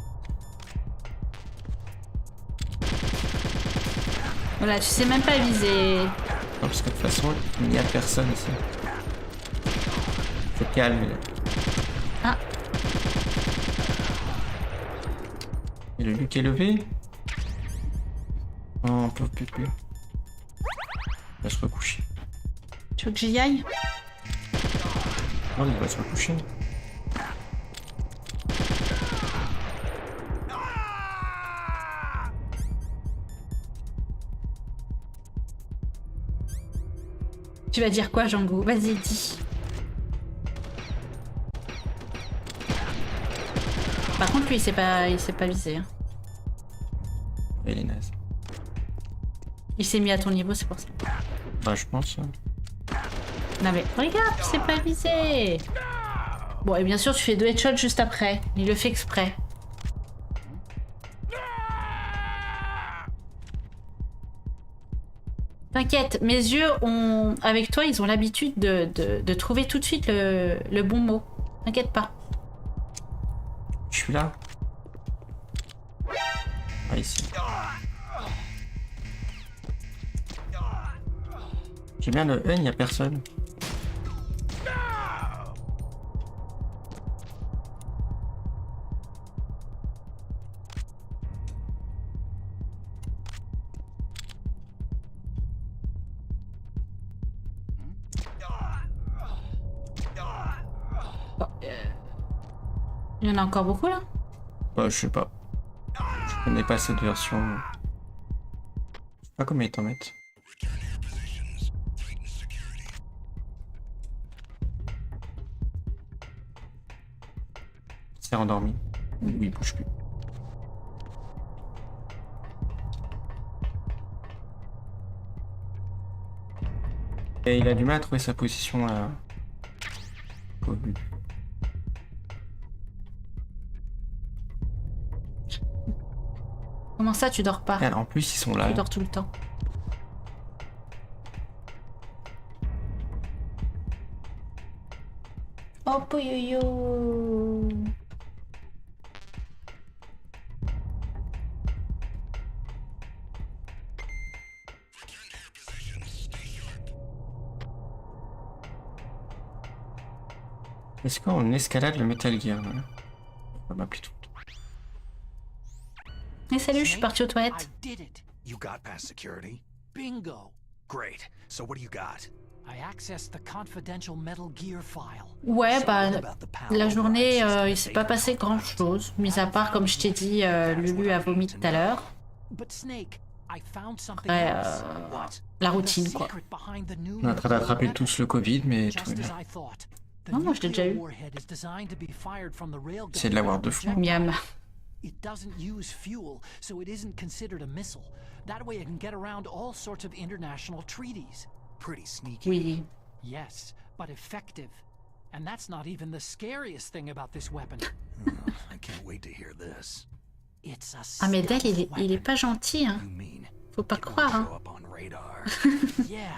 Voilà, tu sais même pas viser. Non, parce que de toute façon, il n'y a personne ici. C'est calme. Là. Ah, Et le Luc est levé. Oh, pauvre pépé. Il va se recoucher. tu veux que j'y aille? Non, il va se recoucher. Tu vas dire quoi, Django? Vas-y, dis. Par contre, lui, il sait pas viser. Hein. Il est naze. Il s'est mis à ton niveau, c'est pour ça. Bah, je pense. Hein. Non mais regarde, tu sais pas viser. Bon, et bien sûr, tu fais 2 headshots juste après. Il le fait exprès. T'inquiète, mes yeux ont, avec toi, ils ont l'habitude de trouver tout de suite le bon mot. T'inquiète pas. Je suis là. Ah, ici. J'ai bien le E, il n'y a personne. Bon, il y en a encore beaucoup là? Bah, je sais pas. Je connais pas cette version. Je sais pas combien ils t'en mettent. Il s'est endormi. Oui, il bouge plus. Et il a du mal à trouver sa position là. Au but. Comment ça, tu dors pas? Regarde, en plus, ils sont là. Tu dors tout le temps. Oh, pouyoyo. Est-ce qu'on escalade le Metal Gear là? On va m'appeler tout. Et salut, je suis partie aux I toilettes. did it. You got past security? Bingo. Great. So what do you got? I accessed the confidential Metal Gear file. Ouais, bah, About the power la journée, override il system s'est pas they passé talk about. grand-chose, mis à part, comme je t'ai dit, Lulu a vomi tout à l'heure. But Snake, I found something Après, else. la The routine, quoi. secret behind the new On est en train d'attraper tous le Covid, mais tout va Just bien. as I thought. The Non, moi, je l'ai déjà nuclear eu. warhead is designed to be fired from the railgun C'est de l'avoir deux fois. projectile. Miam. It doesn't use fuel, so it isn't considered a missile. That way it can get around all sorts of international treaties. Pretty sneaky. Oui. Yes, but effective. And that's not even the scariest thing about this weapon. I can't wait to hear this. It's a Ah, mais Dell, stealth il est weapon. pas gentil, hein. You mean Faut pas it won't croire, hein. show up on radar? Yeah.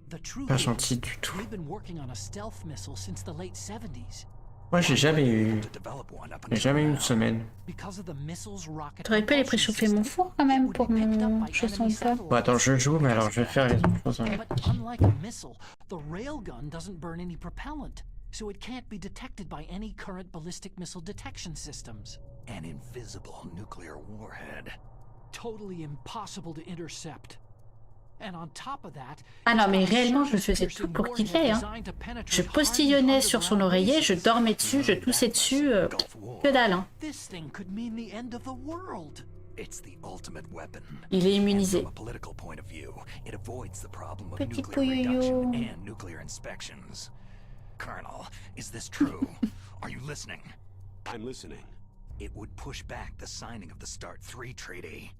The truth Pas is, gentil du tout. we've been working on a stealth missile since the late 70s. Moi, j'ai jamais eu. To develop one up J'ai until jamais eu une now. semaine. Because of the missile's rocket T'aurais pu aller propulsion préchauffer mon system, four quand même it would pour be picked up mon by chausson enemy de plat. Bon, attends, je joue, mais alors je vais faire les autres choses en même. But unlike a missile, the railgun doesn't burn any propellant, so it can't be detected by any current ballistic missile detection systems. An invisible nuclear warhead. Totally impossible to intercept. And on top of that, Ah non, it's mais got a réellement, je surface faisais tout piercing pour qu'il warhead ait, hein. designed to penetrate Je hardened postillonnais sur son underground oreiller, je bases. dormais dessus, je toussais dessus, Gulf War. que dalle, hein. This thing could mean the end of the world. It's the ultimate weapon. Il est And immunisé. from a political point of view, it avoids the problem of Petit nuclear pouyoyo. reduction and nuclear inspections. Colonel, is this true? Are you listening? I'm listening. It would push back the signing of the START 3 treaty.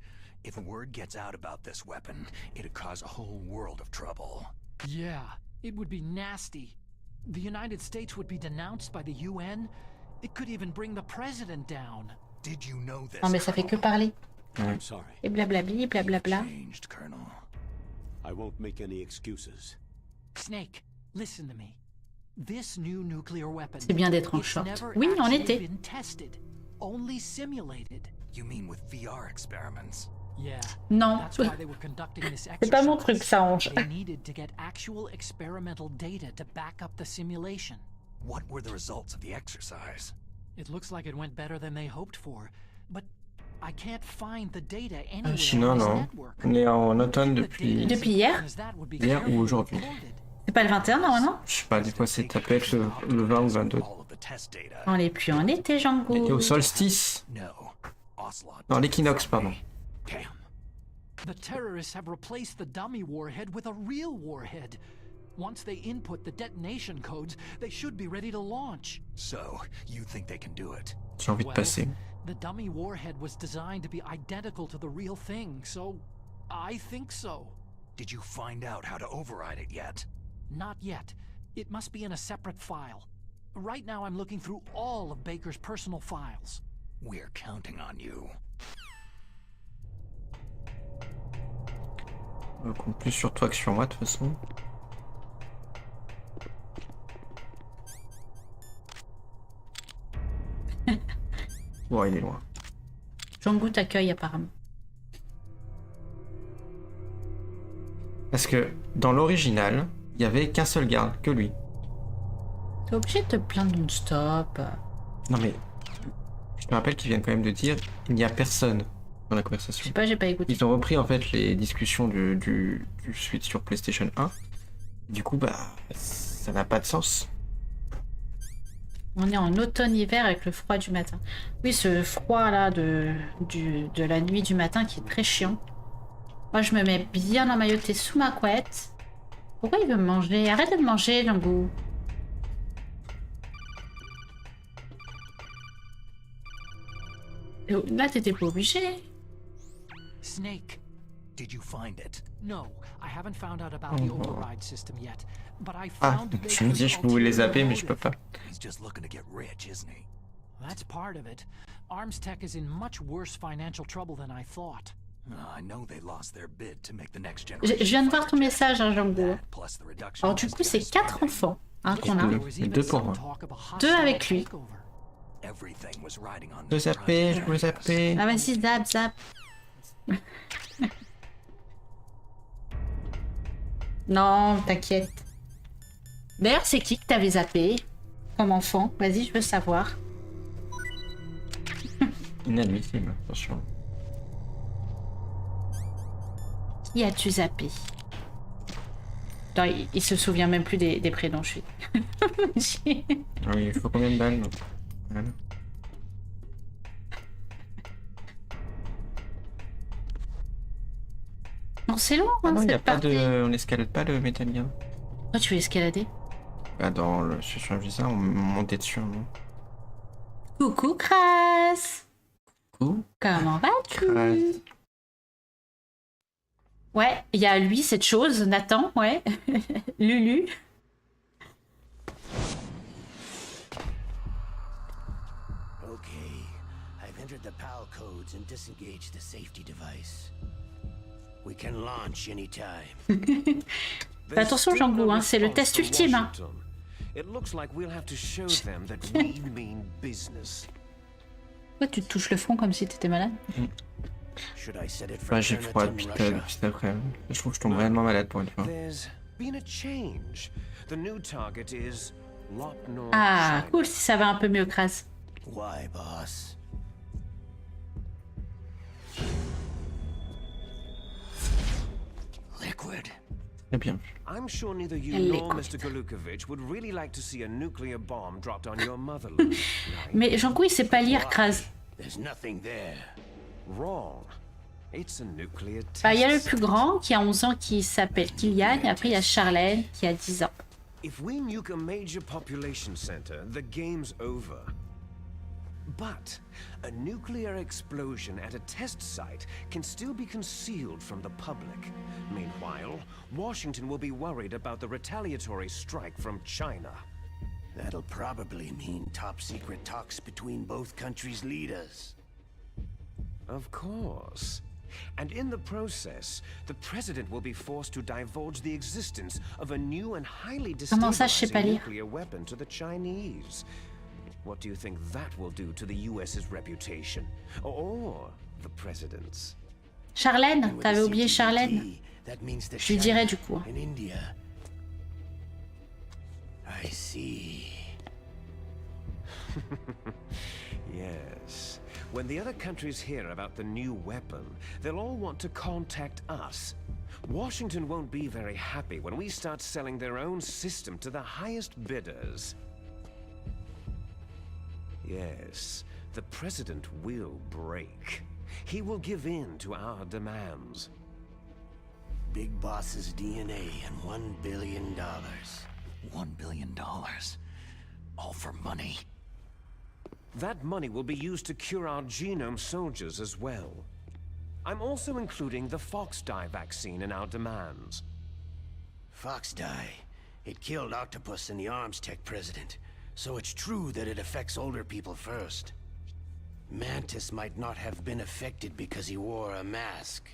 If word gets out about this weapon, it'd cause a whole world of trouble. Yeah, it would be nasty. The United States would be denounced by the UN. It could even bring the president down. Did you know this? Non, mais ça fait que Colonel? parler. I'm sorry. Et blablabli, blablabla. Changed, Colonel. I won't make any excuses. Snake, listen to me. This new nuclear weapon. C'est bien d'être en it's short. never Oui, en actually été. been tested, only simulated. You mean with VR experiments? Yeah. Non. That's why they were conducting this exercise. C'est pas mon truc, ça, Ange. They needed to get actual experimental data to back up the simulation. What were the results of the exercise? It looks like it went better than they hoped for, but I can't find the data anywhere Sinon, on this non. network. On est en automne The depuis. data Depuis hier? as that would be Hier ou carefully aujourd'hui. recorded. C'est pas le 21 normalement? Je sais pas, des fois c'est tapé être le 20 ou 22. All of the test data. On est plus en été, Et Django. au solstice. No. Ocelot. Non, l'équinoxe, pardon. Damn. The terrorists have replaced the dummy warhead with a real warhead. Once they input the detonation codes, they should be ready to launch. So, you think they can do it? J'ai envie de passer. The dummy warhead was designed to be identical to the real thing, so I think so. Did you find out how to override it yet? Not yet. It must be in a separate file. Right now I'm looking through all of Baker's personal files. We're counting on you. On compte plus sur toi que sur moi de toute façon. Bon, il est loin. Django t'accueille apparemment. Parce que dans l'original, il y avait qu'un seul garde, que lui. T'es obligé de te plaindre non-stop. Non mais, je te rappelle qu'ils viennent quand même de dire il n'y a personne dans la Je conversation. sais pas, j'ai pas écouté. Ils ont repris en fait les discussions du suite sur PlayStation 1. Du coup, bah, ça n'a pas de sens. On est en automne-hiver avec le froid du matin. Oui, ce froid là de la nuit du matin qui est très chiant. Moi, je me mets bien emmaillotée sous ma couette. Pourquoi il veut me manger? Arrête de me manger, Django. Là, t'étais pas obligé. Snake. Did you find it? No, I haven't found out about the override system yet, but I Ah, found je me dis je pouvais les zapper mais je peux pas. He's just looking to get rich, isn't he? That's part of it. Arms Tech is in much worse financial trouble than I thought. I know they lost their bid to make the next Je generation. viens de voir ton fighter message, hein, Django. jet, plus the reduction Alors in du coup, c'est estimated 4 spending. enfants hein, qu'on a. Deux. There was even Deux pour some moi. talk of a Deux hostile avec lui. takeover. Everything was riding on Je this zappé, je project, peux I guess. zapper. Ah vas-y, zap, zap. Non, t'inquiète. D'ailleurs, c'est qui que t'avais zappé comme enfant? Vas-y, je veux savoir. Inadmissible, attention. Qui as-tu zappé? Non, il se souvient même plus des prénoms, je suis. Ah oui, il faut combien de balles donc? Voilà. Non, c'est long, Ah hein, non, il y a cette pas partie. de... On n'escalade pas le Metal Gear. Pourquoi tu veux escalader? Bah dans le... Sur un visa, on montait dessus, non? Coucou, Crasse. Coucou. Comment vas-tu? Crasse. Ouais, il y a lui, cette chose, Nathan, ouais. Lulu. Okay, I've entered the PAL codes and disengaged the safety device. We can launch anytime. Fais attention, Django, hein, c'est le test ultime. Hein. It looks like we'll have to show them that we mean business. Pourquoi tu te touches le front comme si t'étais malade? Should I set it for Bah j'ai froid Turnitin, depuis Russia? cet après. Je trouve que je tombe réellement malade pour une fois. There's been a change. The new target is Lot North Ah, China. cool, si ça va un peu mieux, Kraz. Why, boss? Liquid. Très bien. I'm sure neither you Elle nor l'écoute. Mr. Galukovich would really like to see a nuclear bomb dropped on your motherland, right? Mais Django, il sait pas lire, Kraz. There's nothing there. Wrong. It's a nuclear test. Bah, il y a le site. plus grand qui a 11 ans qui s'appelle Kylian, et après il y a Charlène qui a 10 ans. If we nuke a major population center, the game's over. But a nuclear explosion at a test site can still be concealed from the public. Meanwhile, Washington will be worried about the retaliatory strike from China. That'll probably mean top secret talks between both countries' leaders. Of course. And in the process, the president will be forced to divulge the existence of a new and highly Comment ça, je sais pas destabilizing lire? nuclear weapon to the Chinese. What do you think that will do to the US's reputation? Or the president's? Charlène, With t'avais the oublié Charlène. CTBT, that means the Je lui dirai China du coup. and India. I see. Yes. When the other countries hear about the new weapon, they'll all want to contact us. Washington won't be very happy when we start selling their own system to the highest bidders. Yes, the president will break. He will give in to our demands. Big Boss's DNA and $1 billion. $1 billion. All for money. That money will be used to cure our genome soldiers as well. I'm also including the Fox dye vaccine in our demands. Fox dye. It killed Octopus and the Arms Tech president. So it's true that it affects older people first. Mantis might not have been affected because he wore a mask.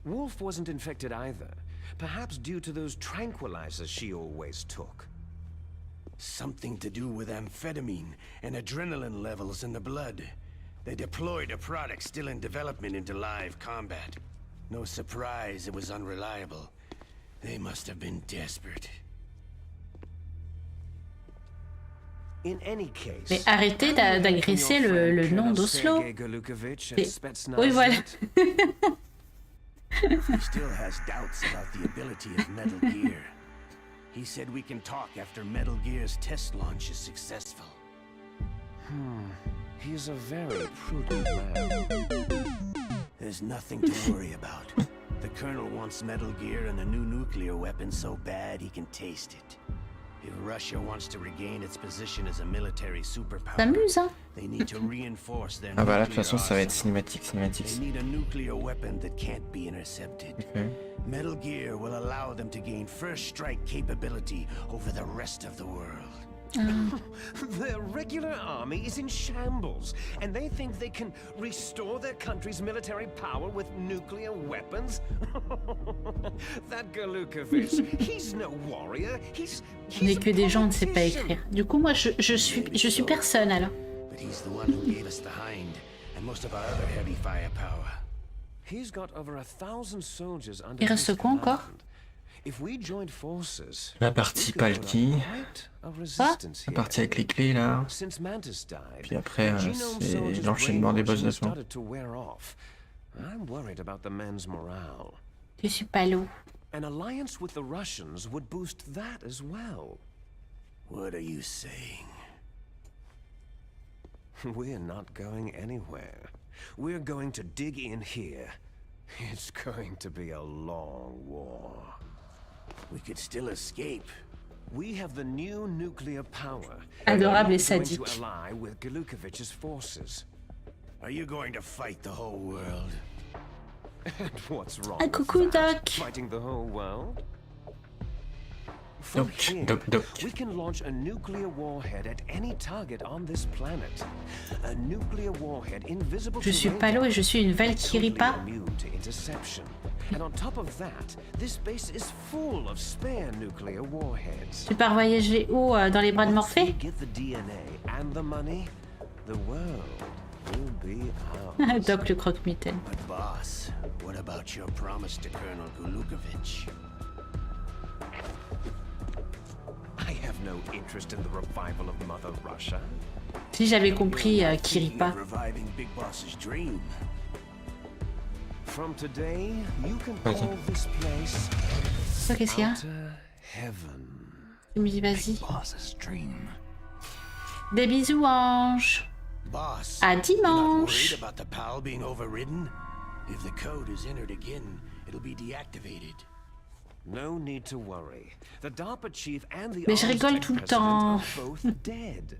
Wolf wasn't infected either. Perhaps due to those tranquilizers she always took. Something to do with amphetamine and adrenaline levels in the blood. They deployed a product still in development into live combat. No surprise it was unreliable. They must have been desperate. In any case, Mais arrêtez d'agresser le nom d'Oslo. Oui, voilà. He still has doubts about the ability of Metal Gear. He said we can talk after Metal Gear's test launch is successful. He's a very prudent man. There's nothing to worry about. The Colonel wants Metal Gear and a new nuclear weapon so bad he can taste it. If Russia wants to regain its position as a military superpower, T'amuses, hein? they need to reinforce their Ah bah là de toute nuclear façon ça va être arsenal. cinématique. They need a nuclear weapon that can't be intercepted. Ok. Metal Gear will allow them to gain first strike capability over the rest of the world. Their regular army is in shambles, and they think they can restore their country's military power with nuclear weapons? That Galukovich, he's no warrior. On n'est que des gens, on ne sait pas écrire. Du coup, moi, je suis personne, alors. But he's the one who gave us the Hind and most of our other heavy firepower. He's got over 1,000 soldiers under Il reste his quoi encore? command. If we joined forces, La partie we could put Palki. up quite a resistance La here. partie avec les clés là. Since Mantis died, Puis après, genome c'est soldiers' l'enchaînement des boss de brainwashing fin. started to wear off. I'm worried about the men's morale. Je suis pas l'eau. An alliance with the Russians would boost that as well. What are you saying? We're not going anywhere. We're going to dig in here. It's going to be a long war. We could still escape. We have the new nuclear power. Adorable et We're going to sadique. ally with Galukovich's forces. Are you going to fight the whole world? And what's wrong Ah, with coucou, that? Doc. Fighting the whole world? From here, Doc. we can launch a nuclear warhead at any target on this planet. A nuclear warhead invisible Je to suis radar, Palo et je suis une Valkyrie totally pas. immune to interception. And on top of that, this base is full of spare nuclear warheads. Tu pars voyager où dans les bras de Once we Morphée? get the DNA and the money, the world will be ours. Doc le croque-mitaine. But boss, what about your promise to Colonel Galukovich? I have no interest in the revival of Mother Russia. Si j'avais compris Thinking Kiripa. of reviving Big Boss's dream. From today, you can Vas-y. call this place Toi, qu'est-ce qu'il y a? Outer Heaven. Tu me dis vas-y. Boss's dream. Des bisous, ange. Boss, À you're not dimanche. worried about the PAL being overridden? If the code is entered again, it'll be deactivated. No need to worry. The DARPA chief and the Mais je rigole Aztec tout le president temps. are both dead.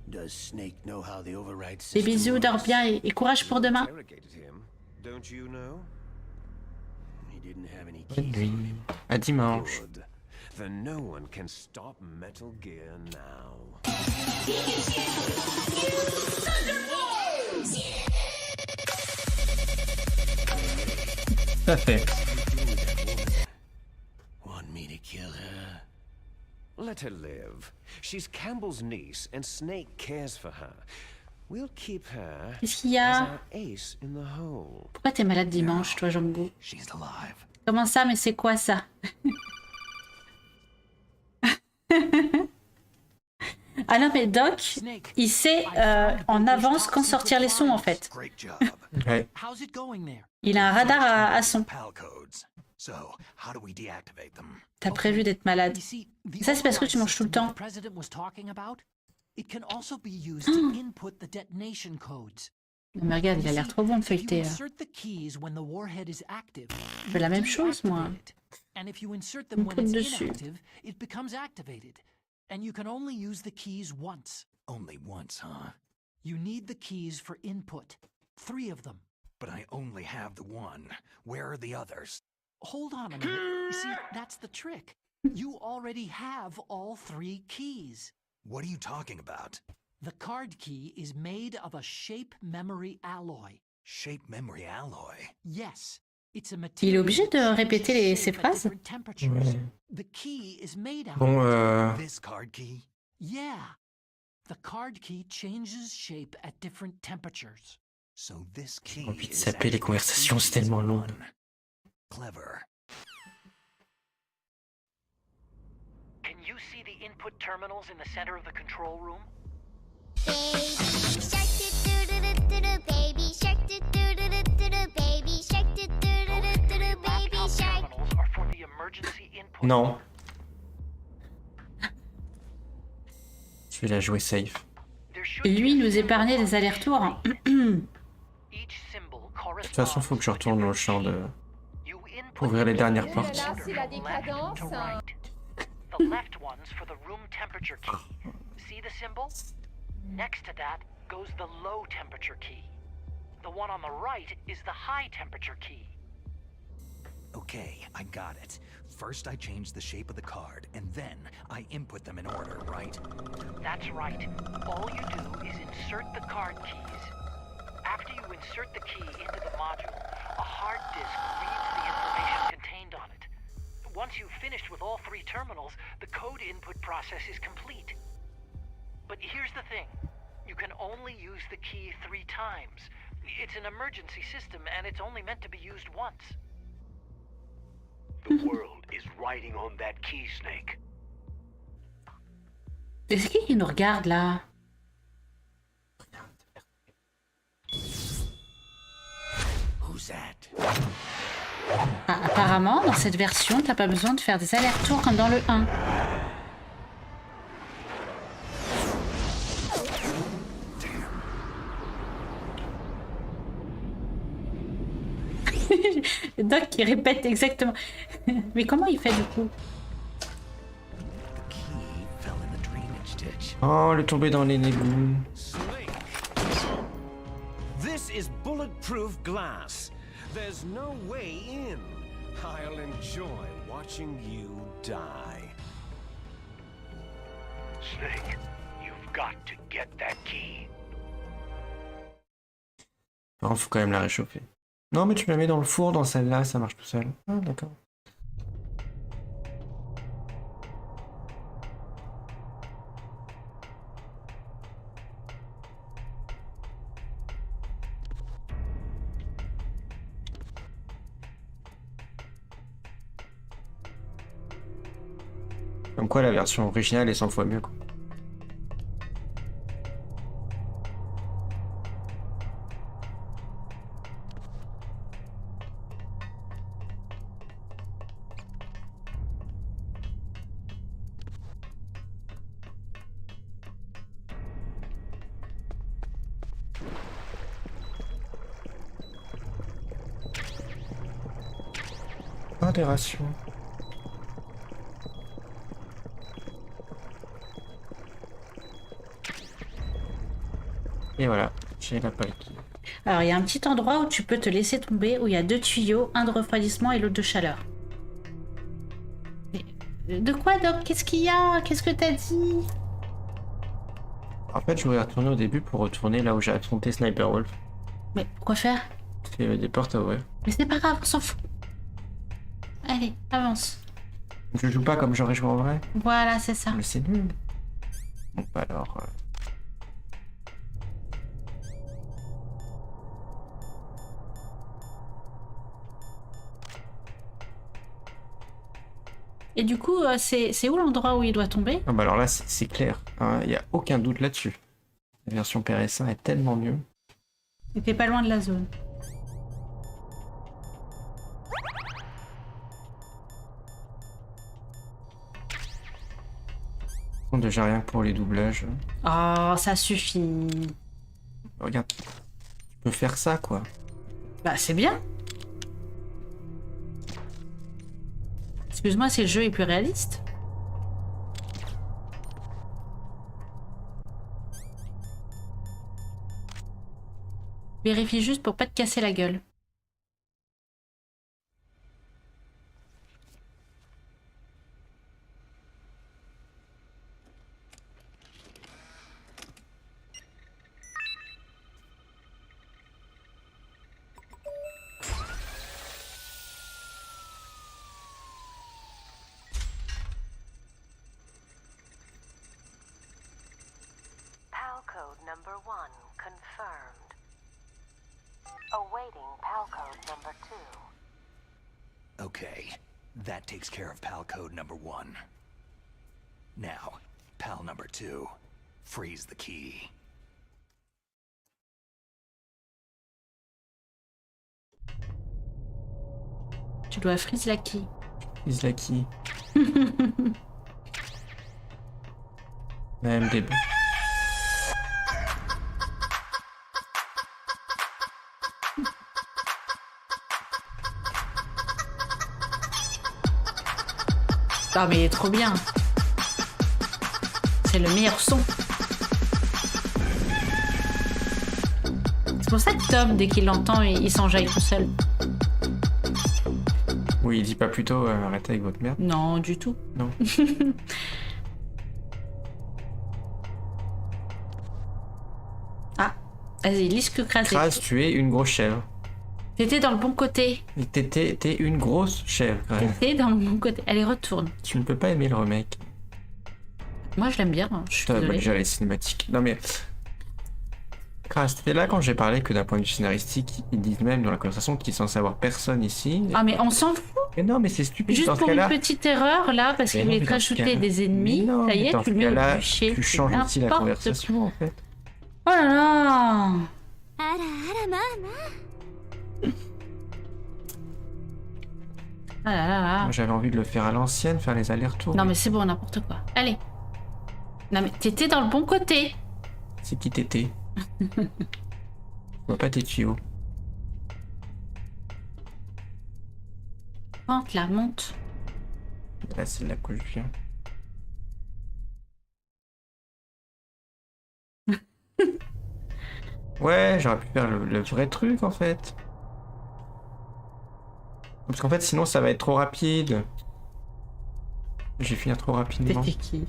Does Snake know how the override Des system bisous, dors works? bien et courage pour demain. Interrogated him. Don't you know? He didn't have any Bonne keys. nuit. À dimanche. Good. Then no one can stop Metal Gear now. Tout à fait. Want me to kill her? Let her live. She's Campbell's niece, and Snake cares for her. We'll keep her Qu'est-ce qu'il y as a? our ace in the hole. Pourquoi t'es malade dimanche, toi, Django? She's alive. Comment ça? Mais c'est quoi ça? Ah non, mais Doc, il sait en avance quand sortir les sons, en fait. Great job. Ouais. How's it going there? Il a un radar à son. PAL codes. So, how do we deactivate them? T'as prévu d'être malade. You see, the Ça, c'est parce que tu manges tout le override temps. system that the president was talking about, it can also be used to input the detonation codes. Mais regarde, il a l'air trop bon de If you feuilleter. insert the keys when the warhead is active, Je fais la même chose, moi. deactivate it. And if you insert them Me when prends it's dessus. inactive, it becomes activated. And you can only use the keys once. Only once, huh? You need the keys for input. 3 of them. But I only have the one. Where are the others? Hold on a minute. You see, that's the trick. You already have all 3 keys. What are you talking about? The card key is made of a shape memory alloy. Shape memory alloy. Yes, it's a Il est material obligé de that répéter changes ses shape at phrases. different temperatures. Ouais. The key is made out Bon, of This card key? Yeah. The card key changes shape at different temperatures. So this key J'ai envie de is saper les actually conversations, c'est tellement long. one. Clever. Can you see the input terminals in the center of the control room? Terminals are for the emergency input. Non. Je vais la jouer safe. There should Et be lui, a il nous symbol épargnait on des allers-retours. Each symbol De toute façon, faut que je retourne dans le champ de... You input pour ouvrir les dernières là portes. là, c'est la décadence. to right. The left one's for the room temperature key. See the symbol? Next to that goes the low temperature key. The one on the right is the high temperature key. Okay, I got it. First I change the shape of the card, and then I input them in order, right? That's right. All you do is insert the card keys. After you insert the key into the module, a hard disk reads the information contained on it. Once you've finished with all 3 terminals, the code input process is complete. But here's the thing. You can only use the key 3 times. It's an emergency system, and it's only meant to be used once. The world is riding on that key, Snake. Est-ce qu'il nous regarde là? Who's that? Ah, apparemment, dans cette version, t'as pas besoin de faire des allers-retours comme dans le 1. Doc qui répète exactement. Mais comment il fait du coup? Oh, le tomber dans les égouts. This is bulletproof glass. There's no way in. I'll enjoy watching you die. Snake, you've got to get that key. Oh, faut quand même la réchauffer. Non, mais tu la mets dans le four, dans celle-là, ça marche tout seul. Ah, d'accord. Comme quoi la version originale est 100 fois mieux, quoi. Ah, des rations. Et voilà, j'ai la palette. Alors, il y a un petit endroit où tu peux te laisser tomber, où il y a 2 tuyaux, un de refroidissement et l'autre de chaleur. Mais, de quoi, Doc? Qu'est-ce qu'il y a? Qu'est-ce que t'as dit? En fait, je voulais retourner au début pour retourner là où j'ai affronté Sniper Wolf. Mais pourquoi faire? Il y avait des portes à ouvrir. Mais c'est pas grave, on s'en fout. Allez, avance. Je joue pas comme j'aurais joué en vrai. Voilà, c'est ça. Mais c'est nul. Bon, bah alors... Et du coup, c'est où l'endroit où il doit tomber? Ah bah alors là, c'est clair. Il n'y a aucun doute là-dessus. La version PS1 est tellement mieux. Et t'es pas loin de la zone. Bon, déjà rien que pour les doublages. Oh, ça suffit. Regarde, tu peux faire ça, quoi. Bah, c'est bien. Excuse-moi si le jeu est plus réaliste. Vérifie juste pour pas te casser la gueule. PAL code number 1 confirmed. Awaiting PAL code number 2. Okay, that takes care of PAL code number 1. Now, PAL number 2, freeze the key. Tu dois freeze la key. Freeze la key. La MDB. Non mais il est trop bien. C'est le meilleur son. C'est pour ça que Tom, dès qu'il l'entend, il s'enjaille tout seul. Oui, il dit pas plutôt arrêtez avec votre merde. Non, du tout. Non. Ah, vas-y, lis ce que Kraz dit. Kraz, tu es une grosse chèvre. T'étais dans le bon côté. Et t'es une grosse chèvre, quand même. T'étais dans le bon côté. Allez, retourne. Tu ne peux pas aimer le remake. Moi, je l'aime bien, hein. Je suis Bah, désolée. déjà les cinématiques. Non mais... Kraz, t'étais là quand j'ai parlé que d'un point de vue scénaristique, ils disent même dans la conversation qu'ils sont censés avoir personne ici. Ah, mais on s'en fout. Mais non, mais c'est stupide Juste dans ce pour une cas-là. petite erreur, là, parce Mais qu'il non, voulait mais te dans ce rajouter cas-là- des ennemis. Mais non, Ça y mais est, dans tu ce le mets au cas-là, bûcher. tu C'est changes aussi la n'importe conversation, en fait. quoi. Oh là là. Ah là là là. Moi j'avais envie de le faire à l'ancienne, faire les allers-retours. Non mais c'est bon, n'importe quoi. Allez. Non mais t'étais dans le bon côté. C'est qui t'étais? Je vois pas tes tuyaux. Monte là, monte. Là c'est là que je viens. Ouais, j'aurais pu faire le vrai truc en fait. Parce qu'en fait sinon ça va être trop rapide. Je vais finir trop rapidement. T'étais qui?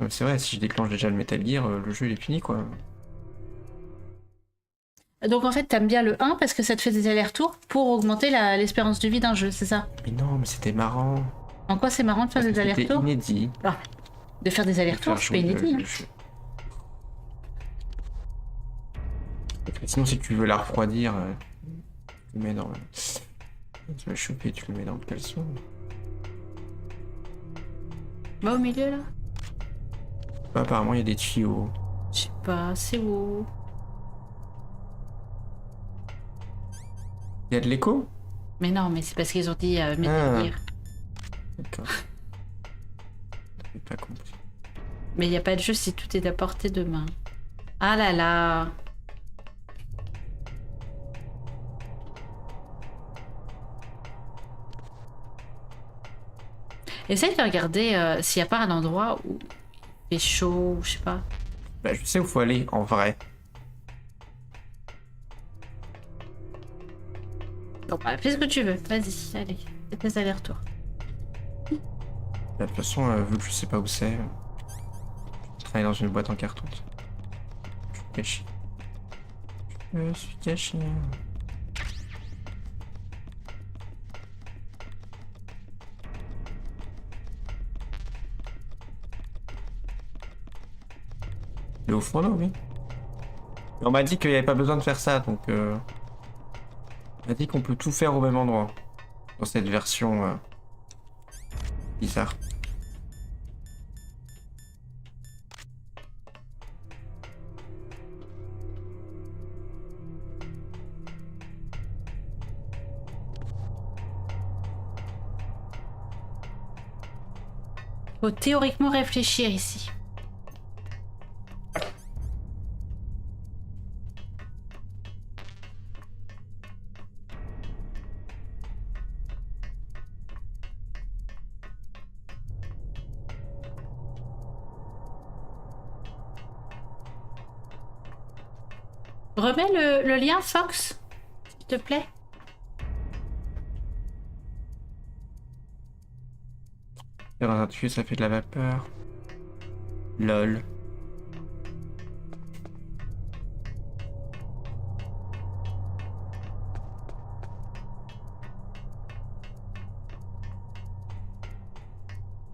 C'est vrai, si je déclenche déjà le Metal Gear, le jeu il est fini quoi. Donc en fait, t'aimes bien le 1 parce que ça te fait des allers-retours pour augmenter l'espérance de vie d'un jeu, c'est ça? Mais non, mais c'était marrant. En quoi c'est marrant de faire Parce des que c'était allers-retours? inédit. Ah, de faire des allers-retours, c'est pas inédit. Hein. Sinon, si tu veux la refroidir, tu le mets dans. Tu vas choper, tu le mets dans le caleçon. Va au milieu là? Bah, apparemment, il y a des tuyaux. Je sais pas, c'est où? Il y a de l'écho? Mais non, mais c'est parce qu'ils ont dit Metal Gear. D'accord. J'avais pas compris. Mais il n'y a pas de jeu si tout est à portée de main. Ah là là. Essaye de regarder s'il n'y a pas un endroit où il fait chaud, ou je sais pas. Bah, je sais où faut aller, en vrai. Bon, bah, fais ce que tu veux. Vas-y, allez. Fais tes allers-retours. Bah, de toute façon, vu que je sais pas où c'est, je travaille dans une boîte en carton. Je suis caché. Je suis caché. Il est au fourneau, oui. Mais on m'a dit qu'il n'y avait pas besoin de faire ça, donc on m'a dit qu'on peut tout faire au même endroit. Dans cette version bizarre. Faut théoriquement réfléchir ici. Remets le lien, Fox, s'il te plaît. Dans un tuyau, ça fait de la vapeur. LOL.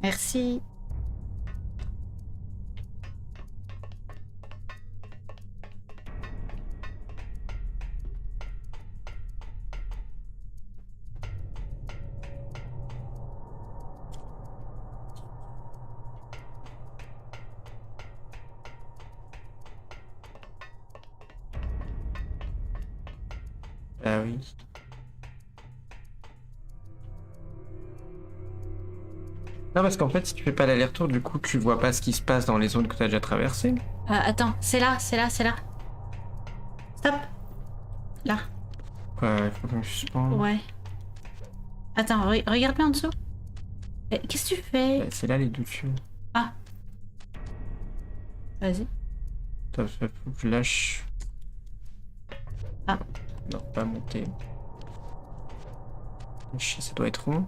Merci. Ah oui. Non, parce qu'en fait, si tu fais pas l'aller-retour, du coup, tu vois pas ce qui se passe dans les zones que tu as déjà traversées. Attends, c'est là, c'est là, c'est là. Stop. Là. Ouais, il faut que je suspende. Ouais. Attends, regarde-moi en dessous. Qu'est-ce que tu fais? C'est là les deux tuyaux. Ah. Vas-y. Attends, faut que je lâche. Ah. Non, pas monter. Ça doit être rond.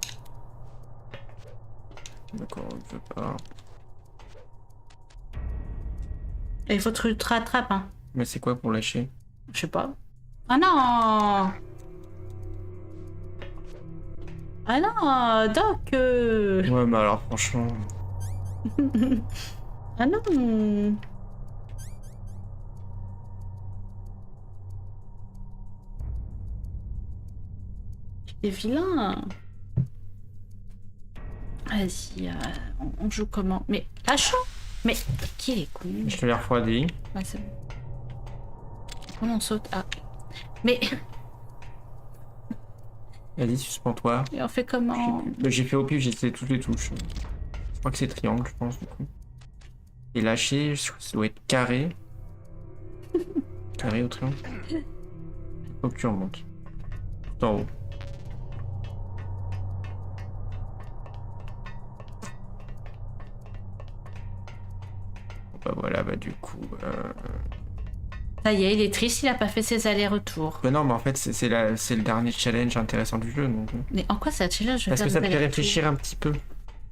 D'accord, on ne veut pas. Et il faut que tu te rattrapes, hein. Mais c'est quoi pour lâcher? Je sais pas. Ah non! Ah non, Doc Ouais, mais alors franchement... Ah non! Tu es vilain! Vas-y, on joue comment? Mais lâche! Mais qui est con? Je te l'ai refroidi. Ouais, c'est bon. Comment on saute? Ah. Mais... Vas-y, suspends-toi. Et on fait comment? J'ai fait au pif, j'ai essayé toutes les touches. Je crois que c'est triangle, je pense, du coup. Et lâcher, ça doit être carré. Carré ou triangle. Faut que tu remontes. Tout en haut. Bah voilà, bah du coup... Ça y est, il est triste, il a pas fait ses allers-retours. Bah non, mais en fait, c'est le dernier challenge intéressant du jeu, donc... Mais en quoi ça challenge? Parce que ça te fait réfléchir un petit peu.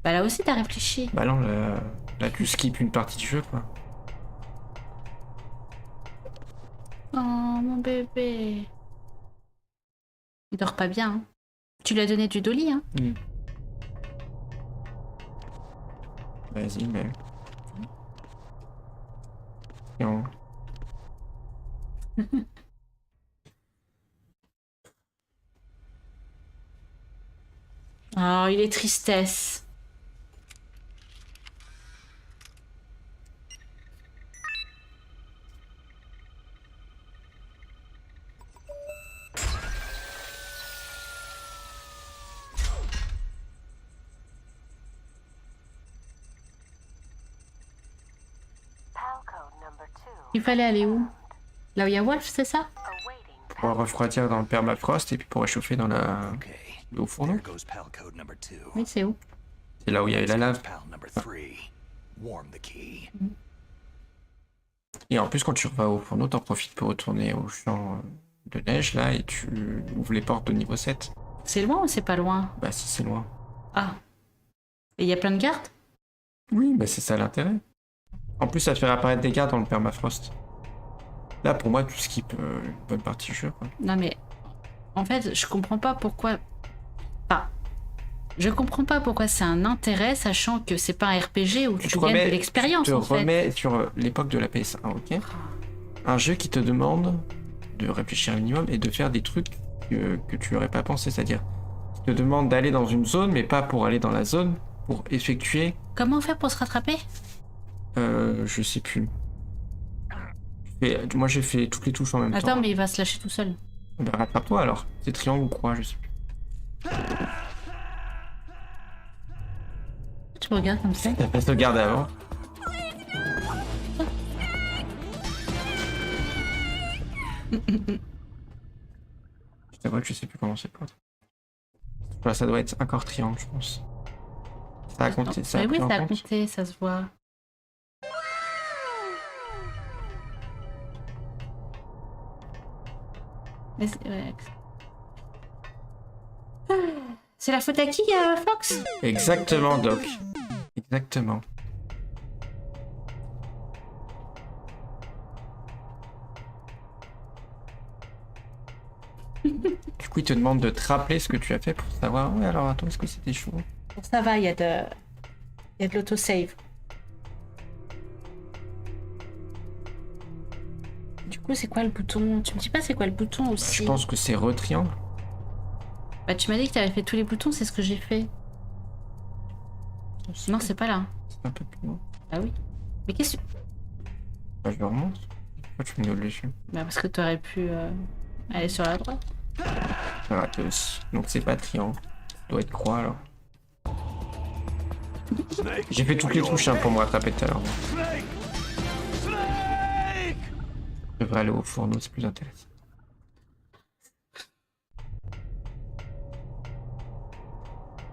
Bah là aussi, t'as réfléchi. Bah non, là tu skippes une partie du jeu, quoi. Oh, mon bébé. Il dort pas bien. Hein. Tu lui as donné du Dolly, hein? Vas-y, mais... Non. Oh, il est tristesse. Il fallait aller où? Là où il y a Wolf, c'est ça? Pour refroidir dans le permafrost et puis pour réchauffer dans le haut fourneau. There goes pal code number 2. Oui, c'est où? C'est là où il y avait la lave. Pal number 3. Warm the key. Et en plus, quand tu vas au fourneau, t'en profites pour retourner au champ de neige là et tu ouvres les portes de niveau 7. C'est loin ou c'est pas loin? Bah si, c'est loin. Ah. Et il y a plein de gardes? Oui, bah c'est ça l'intérêt. En plus, ça te fait apparaître des gardes dans le permafrost. Là, pour moi, tu skippes une bonne partie du jeu, quoi. Non mais... En fait, je comprends pas pourquoi... Enfin... Je comprends pas pourquoi c'est un intérêt, sachant que c'est pas un RPG où tu gagnes de l'expérience, en fait. Je te remets sur l'époque de la PS1, ok? Un jeu qui te demande de réfléchir un minimum et de faire des trucs que tu aurais pas pensé, c'est-à-dire... Qui te demande d'aller dans une zone, mais pas pour aller dans la zone, pour effectuer... Comment faire pour se rattraper? Je sais plus. Moi, j'ai fait toutes les touches en même temps. Attends, mais il va se lâcher tout seul. Bah, rattrape-toi alors. C'est triangle ou croix, je sais plus. Tu me regardes comme ça. T'as pas sauvegardé avant. Je t'avoue que je sais plus comment c'est quoi. Voilà, ça doit être encore triangle, je pense. Ça a compté, ça a oui, pris en ça a compte. compté, ça se voit. Mais ouais. C'est la faute à qui, Fox? Exactement, Doc. Exactement. Du coup, il te demande de te rappeler ce que tu as fait pour savoir. Ouais, alors attends, est-ce que c'était chaud? Bon, ça va, il y a de l'autosave. Du coup, c'est quoi le bouton? Tu me dis pas c'est quoi le bouton aussi? Je pense que c'est re-triangle. Bah, tu m'as dit que tu avais fait tous les boutons, c'est ce que j'ai fait. Non, c'est pas là. C'est un peu plus loin. Ah oui. Mais qu'est-ce que... Bah, je le remonte. Pourquoi tu me gueules dessus? Bah, parce que tu aurais pu aller sur la droite. J'ai raté aussi. Donc c'est pas triangle. Ça doit être croix alors. J'ai fait toutes les touches hein, pour me rattraper tout à l'heure. Je devrais aller au fourneau, c'est plus intéressant.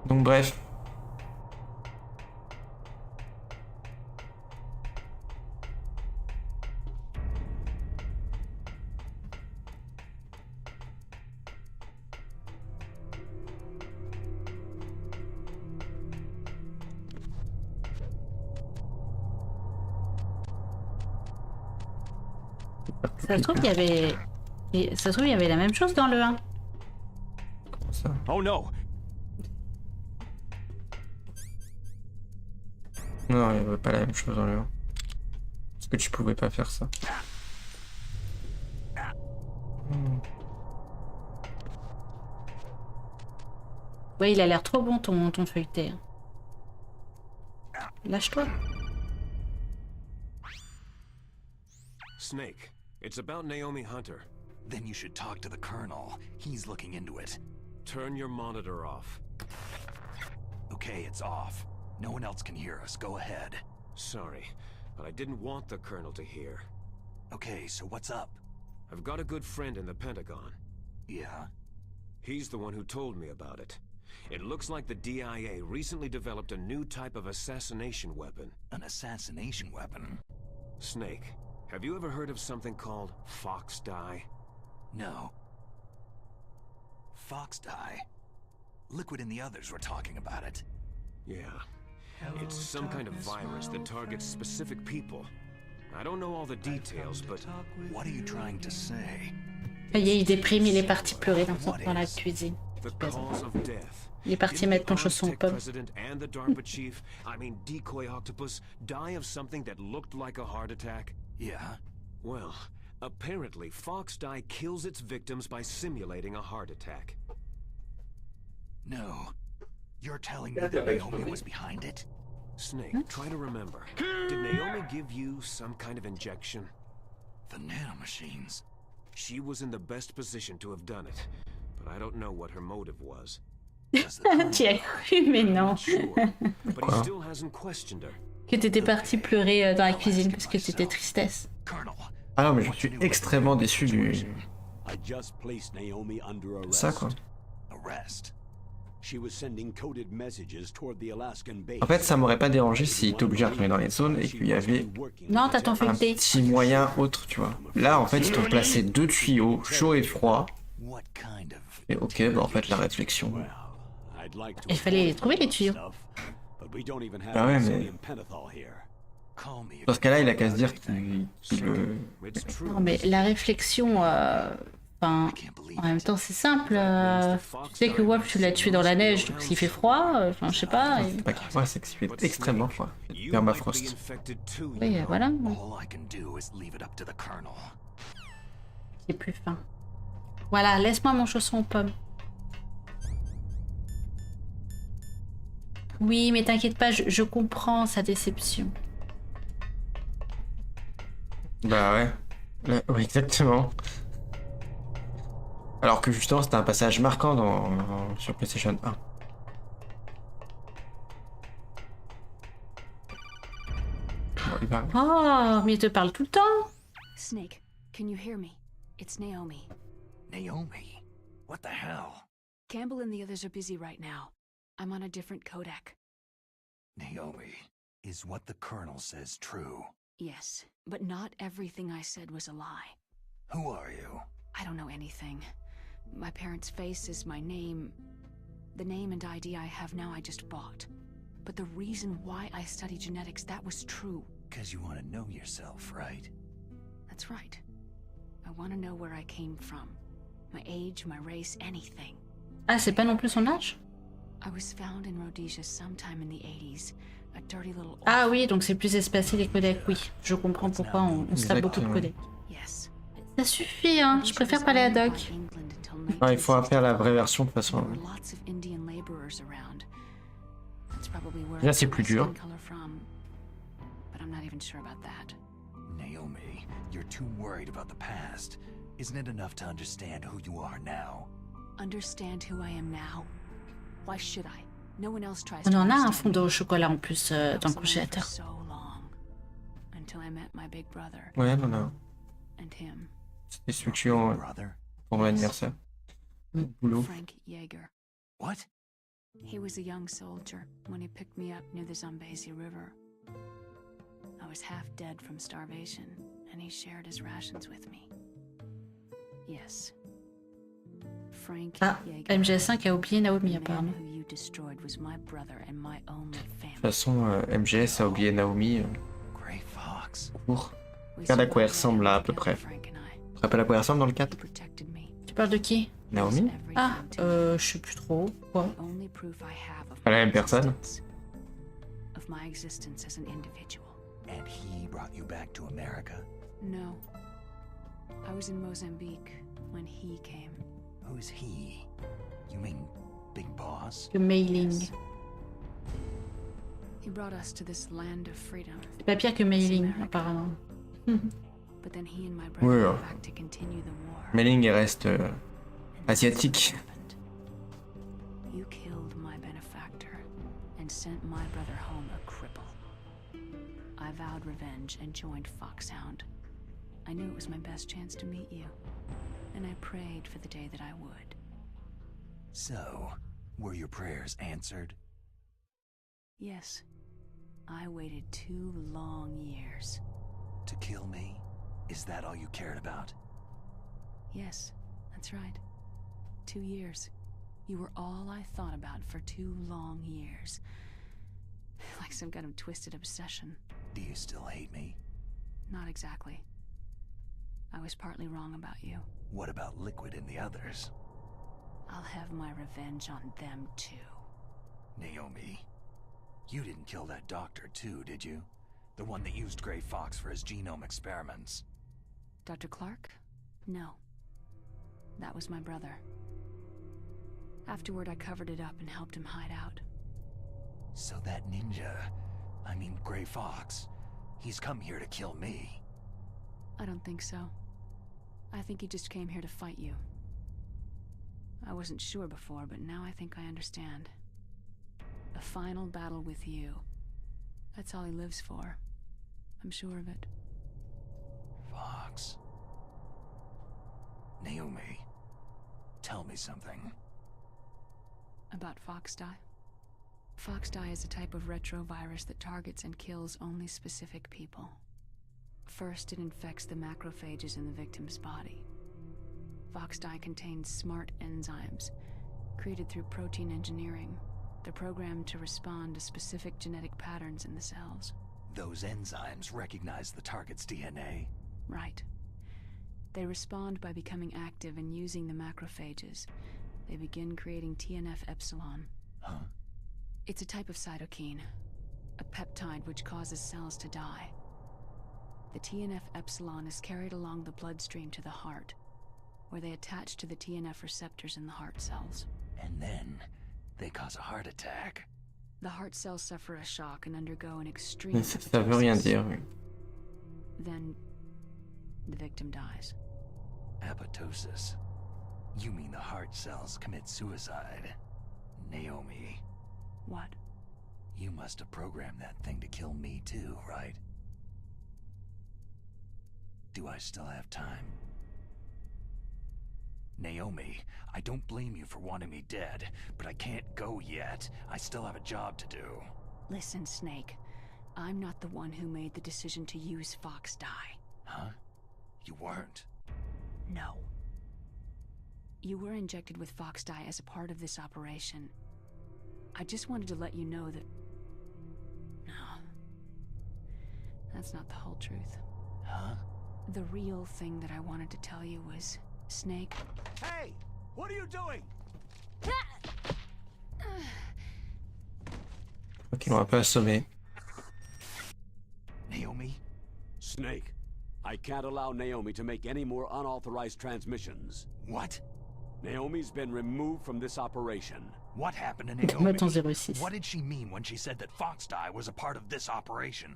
Donc bref. Ça se trouve, il y avait... Ça se trouve, il y avait la même chose dans le 1. Comment ça? Oh no! Non, il n'y avait pas la même chose dans le 1. Parce que tu pouvais pas faire ça. Ouais, il a l'air trop bon ton feuilleté. Lâche-toi. Snake, it's about Naomi Hunter. Then you should talk to the Colonel. He's looking into it. Turn your monitor off. Okay, it's off. No one else can hear us. Go ahead. Sorry, but I didn't want the Colonel to hear. Okay, so what's up? I've got a good friend in the Pentagon. Yeah? He's the one who told me about it. It looks like the DIA recently developed a new type of assassination weapon. An assassination weapon? Snake, have you ever heard of something called fox dye? No. Fox dye? Liquid and the others were talking about it. Yeah. It's some kind of virus that targets specific people. I don't know all the details, but... What are you trying to say? Ça y est, il déprime, il est parti pleurer dans la cuisine. The cause of death. Il est parti mettre ton chausson aux pommes. President and the DARPA chief, I mean Decoy Octopus, die of something that looked like a heart attack? Yeah? Well, apparently fox dye kills its victims by simulating a heart attack. No. You're telling me that Naomi was behind it? Snake, try to remember. Did Naomi give you some kind of injection? The nanomachines. She was in the best position to have done it, but I don't know what her motive was. Tu as cru, mais non. Sure, but he still hasn't questioned her. Que t'étais parti pleurer dans la cuisine parce que t'étais tristesse. Ah non, mais je suis extrêmement déçu du... I just placed Naomi under arrest. Ça, quoi. Arrest? She was sending coded messages toward the Alaskan base. En fait, ça m'aurait pas dérangé s'il t'obligeait à retourner dans les zones et qu'il y avait Non, t'as ton un feuilleté. petit moyen autre, tu vois. Là, en fait, ils t'ont placé 2 tuyaux, chaud et froid. What kind of... Et ok, bah en fait, la réflexion... Well, I'd like to Il fallait les trouver, les tuyaux. stuff, but we don't even have Ah ouais, mais... sodium pentothal here. Call me if Dans ce cas-là, il a qu'à se dire qu'il le... It's true. Non, mais la réflexion... Enfin, en même temps, c'est simple. Tu sais que Wolf, tu l'as tué dans la neige, donc s'il fait froid, enfin, je sais pas. C'est pas qu'il fait, c'est qu'il fait extrêmement froid. You Permafrost. might be infected too, you Oui, know. voilà. all I can do is leave it up to the Colonel. J'ai plus faim. Voilà, laisse-moi mon chausson aux pommes. Oui, mais t'inquiète pas, je comprends sa déception. Bah ouais. Ouais, exactement. Alors que justement, c'était un passage marquant sur PlayStation 1. Bon, il va... Oh, mais il te parle tout le temps. Snake, can you hear me? It's Naomi. Naomi? What the hell? Campbell and the others are busy right now. I'm on a different codec. Naomi, is what the Colonel says true? Yes, but not everything I said was a lie. Who are you? I don't know anything. My parents' face is my name. The name and ID I have now I just bought. But the reason why I study genetics, that was true. Because you want to know yourself, right? That's right. I want to know where I came from. My age, my race, anything. Ah, c'est pas non plus son âge? I was found in Rhodesia sometime in the 80s. A dirty little Ah oui, donc c'est plus espacé les codecs, oui. Je comprends pourquoi on se tape beaucoup de codecs. Yes. Ça suffit, hein. Je préfère parler à Doc. Ah, il faut appeler à la vraie version de toute façon. There were lots of Indian laborers around. That's probably where Là, I c'est got plus my dur. skin color from. But I'm not even sure about that. Naomi, you're too worried about the past. Isn't it enough to understand who you are now? Understand who I am now? Why should I? No one else tries On to en a un understand fondant me. au chocolat en plus dans I le was alone for congélateur. so long, until I met my big brother Ouais, non, non. and him, C'était celui tuyau Brother? pour mon anniversaire. Boulot. Frank Yeager. What? He was a young soldier when he picked me up near the Zambezi River. I was half dead from starvation, and he shared his rations with me. Yes. Frank Ah, Yeager. MGS5 a oublié Naomi The man apparemment. who you destroyed was my brother and my only De toute family. façon, MGS a oublié Naomi Grey Fox. pour... We Regarde à quoi elle survived ressemble là, à peu together, près. Frank and I. Tu te rappelles à quoi elle ressemble dans le 4? He protected me. Tu parles de qui? Naomi? Ah, je sais plus trop. Quoi? The only proof I have of À la my même personne? existence. Of my existence as an individual. And he brought you back to America? No. I was in Mozambique when he came. Who's he? You mean Big Boss? Le mailing. Yes. He brought us to this land of freedom. C'est pas pire que mailing apparemment. But then he and my brother Ouais. went back to continue the war. Mailing, il reste And this asiatique. happened. You killed my benefactor and sent my brother home a cripple. I vowed revenge and joined Foxhound. I knew it was my best chance to meet you, and I prayed for the day that I would. So, were your prayers answered? Yes. I waited 2 long years. To kill me? Is that all you cared about? Yes, that's right. 2 years. You were all I thought about for 2 long years. Like some kind of twisted obsession. Do you still hate me? Not exactly. I was partly wrong about you. What about Liquid and the others? I'll have my revenge on them too. Naomi, you didn't kill that doctor too, did you? The one that used Grey Fox for his genome experiments. Dr. Clark? No. That was my brother. Afterward, I covered it up and helped him hide out. So that ninja, I mean Grey Fox, he's come here to kill me. I don't think so. I think he just came here to fight you. I wasn't sure before, but now I think I understand. A final battle with you. That's all he lives for. I'm sure of it. Fox. Naomi, tell me something. About Foxdie? Foxdie is a type of retrovirus that targets and kills only specific people. First, it infects the macrophages in the victim's body. Foxdie contains smart enzymes, created through protein engineering. They're programmed to respond to specific genetic patterns in the cells. Those enzymes recognize the target's DNA? Right. They respond by becoming active and using the macrophages. They begin creating TNF-epsilon. Huh? It's a type of cytokine, a peptide which causes cells to die. The TNF-epsilon is carried along the bloodstream to the heart, where they attach to the TNF receptors in the heart cells. And then, they cause a heart attack. The heart cells suffer a shock and undergo an extreme Ça veut rien dire. Oui. Then, the victim dies. Apoptosis. You mean the heart cells commit suicide? Naomi, What? you must have programmed that thing to kill me too, right? Do I still have time? Naomi, I don't blame you for wanting me dead, but I can't go yet. I still have a job to do. Listen, Snake. I'm not the one who made the decision to use Foxdie. Huh? You weren't? No. You were injected with Foxdie as a part of this operation. I just wanted to let you know that... No. That's not the whole truth. Huh? The real thing that I wanted to tell you was... Snake... Hey! What are you doing? Ok, on va pas assommer. Naomi? Snake, I can't allow Naomi to make any more unauthorized transmissions. What? Naomi's been removed from this operation. What happened to Naomi? Mettons 06. What did she mean when she said that Foxdie was a part of this operation?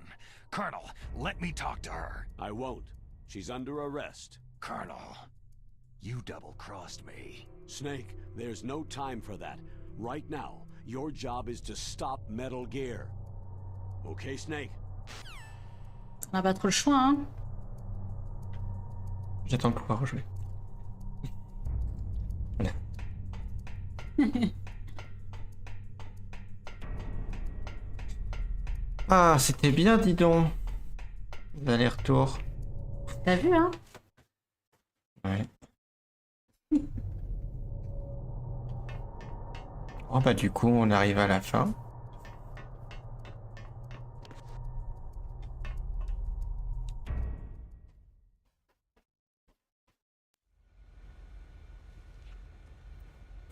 Colonel, let me talk to her. I won't. She's under arrest. Colonel, you double-crossed me. Snake, there's no time for that. Right now, your job is to stop Metal Gear. Okay, Snake? On n'a pas trop le choix, hein. J'attends de pouvoir rejouer. Voilà. Ah, c'était bien, dis donc. L'aller-retour. T'as vu, hein? Ouais. Oh bah du coup, on arrive à la fin.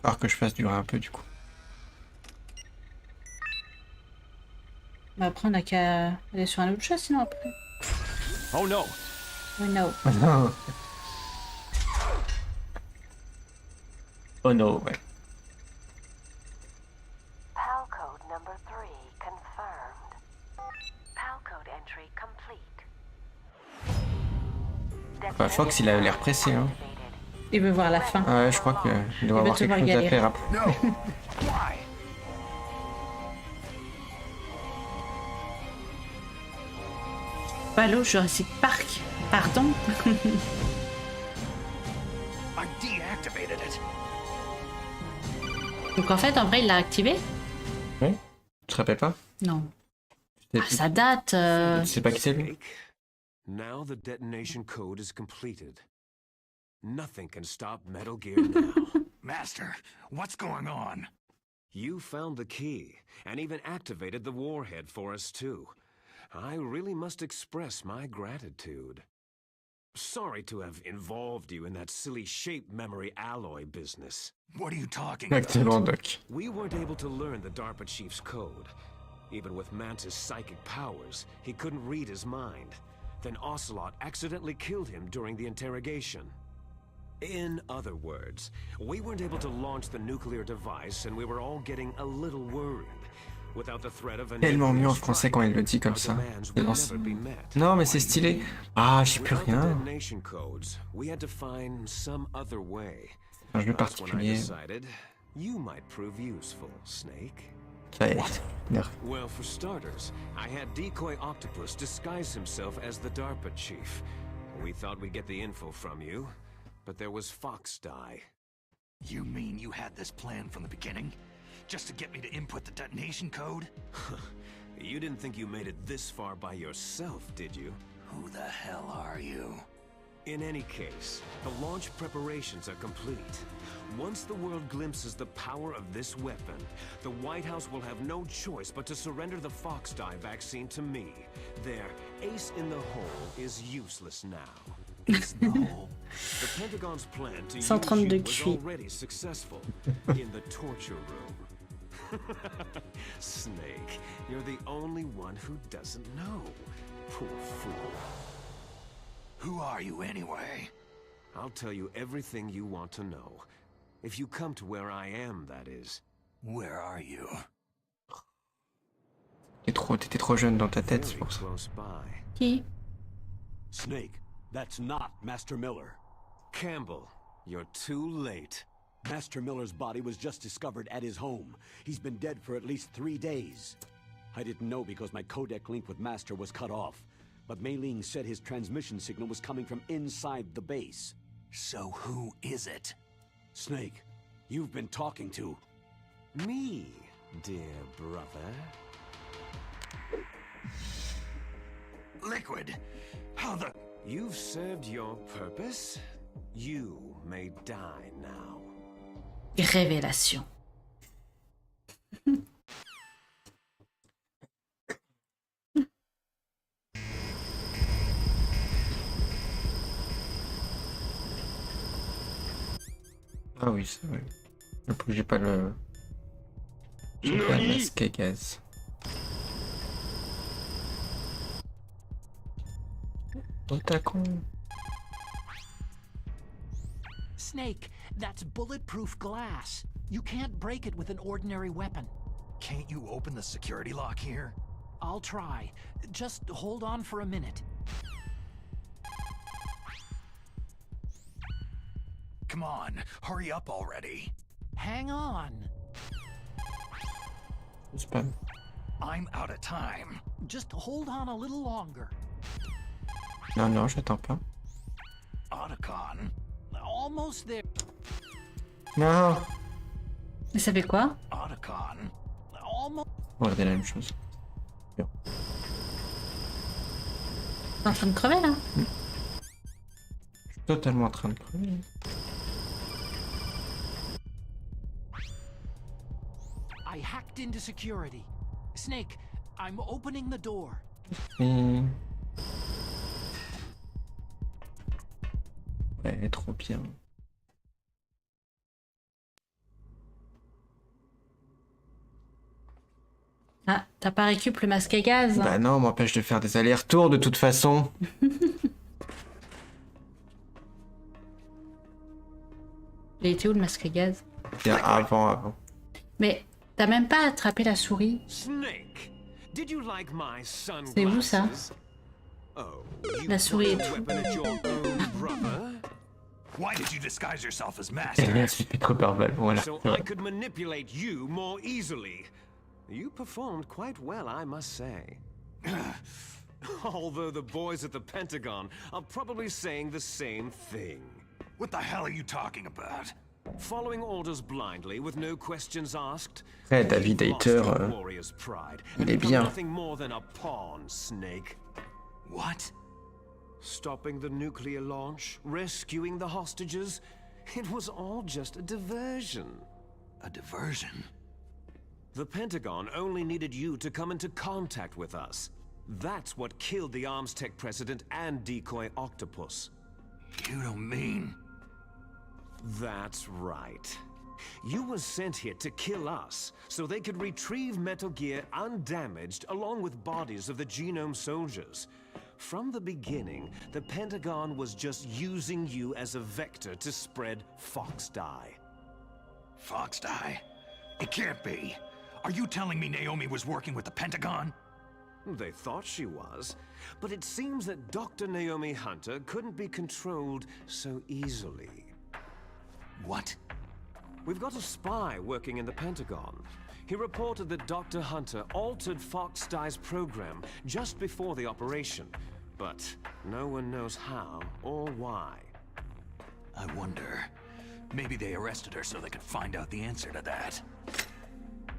Alors que je fasse durer un peu du coup. Mais après, on n'a qu'à aller sur un autre chose, sinon après. Oh no! We know. Oh no, ouais. PAL code number 3 confirmed. PAL code entry complete. Bah, Fox, il a l'air pressé, hein. Il veut voir la fin. Ah ouais, je crois qu'il doit Il veut avoir te quelque voir chose à galérer. faire après. No! Why? Ballot Jurassic Park. Pardon. I deactivated it. Donc en fait, en vrai, il l'a activé? Oui. Tu te rappelles pas? Non. Tu Ah, ça date. sais pas qui c'est lui? Snake, now the detonation code is completed. Nothing can stop Metal Gear now. Master, what's going on? You found the key, and even activated the warhead for us too. I really must express my gratitude. Sorry to have involved you in that silly shape memory alloy business. What are you talking about? Excellent, Doc. We weren't able to learn the DARPA chief's code. Even with Mantis' psychic powers, he couldn't read his mind. Then Ocelot accidentally killed him during the interrogation. In other words, we weren't able to launch the nuclear device and we were all getting a little worried. Without the threat of a Tellement mieux en français quand il le dit comme ça. Non, mais c'est stylé. Ah, j'y peux rien. Un jeu particulier. Ça y est. Nerf. Well, for starters, I had Decoy Octopus disguise himself as the DARPA chief. We thought we'd get the info from you, but there was Fox Die. You mean you had this plan from the beginning? Just to get me to input the detonation code? You didn't think you made it this far by yourself, did you? Who the hell are you? In any case, the launch preparations are complete. Once the world glimpses the power of this weapon, the White House will have no choice but to surrender the Fox Die vaccine to me. Their ace in the hole is useless now. Ace in the hole? The Pentagon's plan to use 132 you was cuits. already successful in the torture room. Snake, you're the only one who doesn't know. Poor fool. Who are you anyway? I'll tell you everything you want to know. If you come to where I am, that is. Where are you? T'étais trop jeune dans ta tête, c'est Very pour ça. close by. Qui? Snake, that's not Master Miller. Campbell, you're too late. Master Miller's body was just discovered at his home. He's been dead for at least 3 days. I didn't know because my codec link with Master was cut off. But Mei Ling said his transmission signal was coming from inside the base. So who is it? Snake, you've been talking to... Me, dear brother. Liquid! How the... You've served your purpose. You may die now. Révélation. Ah oui, c'est vrai. J'ai pas le... J'ai pas le masque à gaz. Oh, t'as con. Snake, that's bulletproof glass. You can't break it with an ordinary weapon. Can't you open the security lock here? I'll try. Just hold on for a minute. Come on, hurry up already. Hang on. Spam. I'm out of time. Just hold on a little longer. Non, non, j'attends pas. Otacon. Almost there. Non. Mais ça fait quoi? Otacon. Almost. Regardez la même chose. Bien. T'es en train de crever là? Je suis totalement en train de crever. I hacked into security. Snake, I'm opening the door. Ouais, trop bien. Ah, t'as pas récup le masque à gaz? Bah non, m'empêche de faire des allers-retours de toute façon. Il a été où le masque à gaz? Bien avant. Mais t'as même pas attrapé la souris. Snake, did you like my sunglasses? C'est où ça? Oh, La souris et tout. weapon at your own brother? Why did you disguise yourself as Et master? bien, c'était trop verbal, voilà. So I could manipulate you more easily. You performed quite well, I must say. Although the boys at the Pentagon are probably saying the same thing. What the hell are you talking about? Following orders blindly with no questions asked. Ouais, David Hayter, Warrior's pride il est and become bien. nothing more than a pawn, Snake. What? Stopping the nuclear launch, rescuing the hostages, it was all just a diversion. A diversion? The Pentagon only needed you to come into contact with us. That's what killed the Arms Tech president and decoy octopus. You don't mean... That's right. You were sent here to kill us, so they could retrieve Metal Gear undamaged along with bodies of the Genome soldiers. From the beginning, the Pentagon was just using you as a vector to spread Fox Die. Fox Die? It can't be. Are you telling me Naomi was working with the Pentagon? They thought she was, but it seems that Dr. Naomi Hunter couldn't be controlled so easily. What? We've got a spy working in the Pentagon. He reported that Dr. Hunter altered Fox Die's program just before the operation, but no one knows how or why. I wonder. Maybe they arrested her so they could find out the answer to that.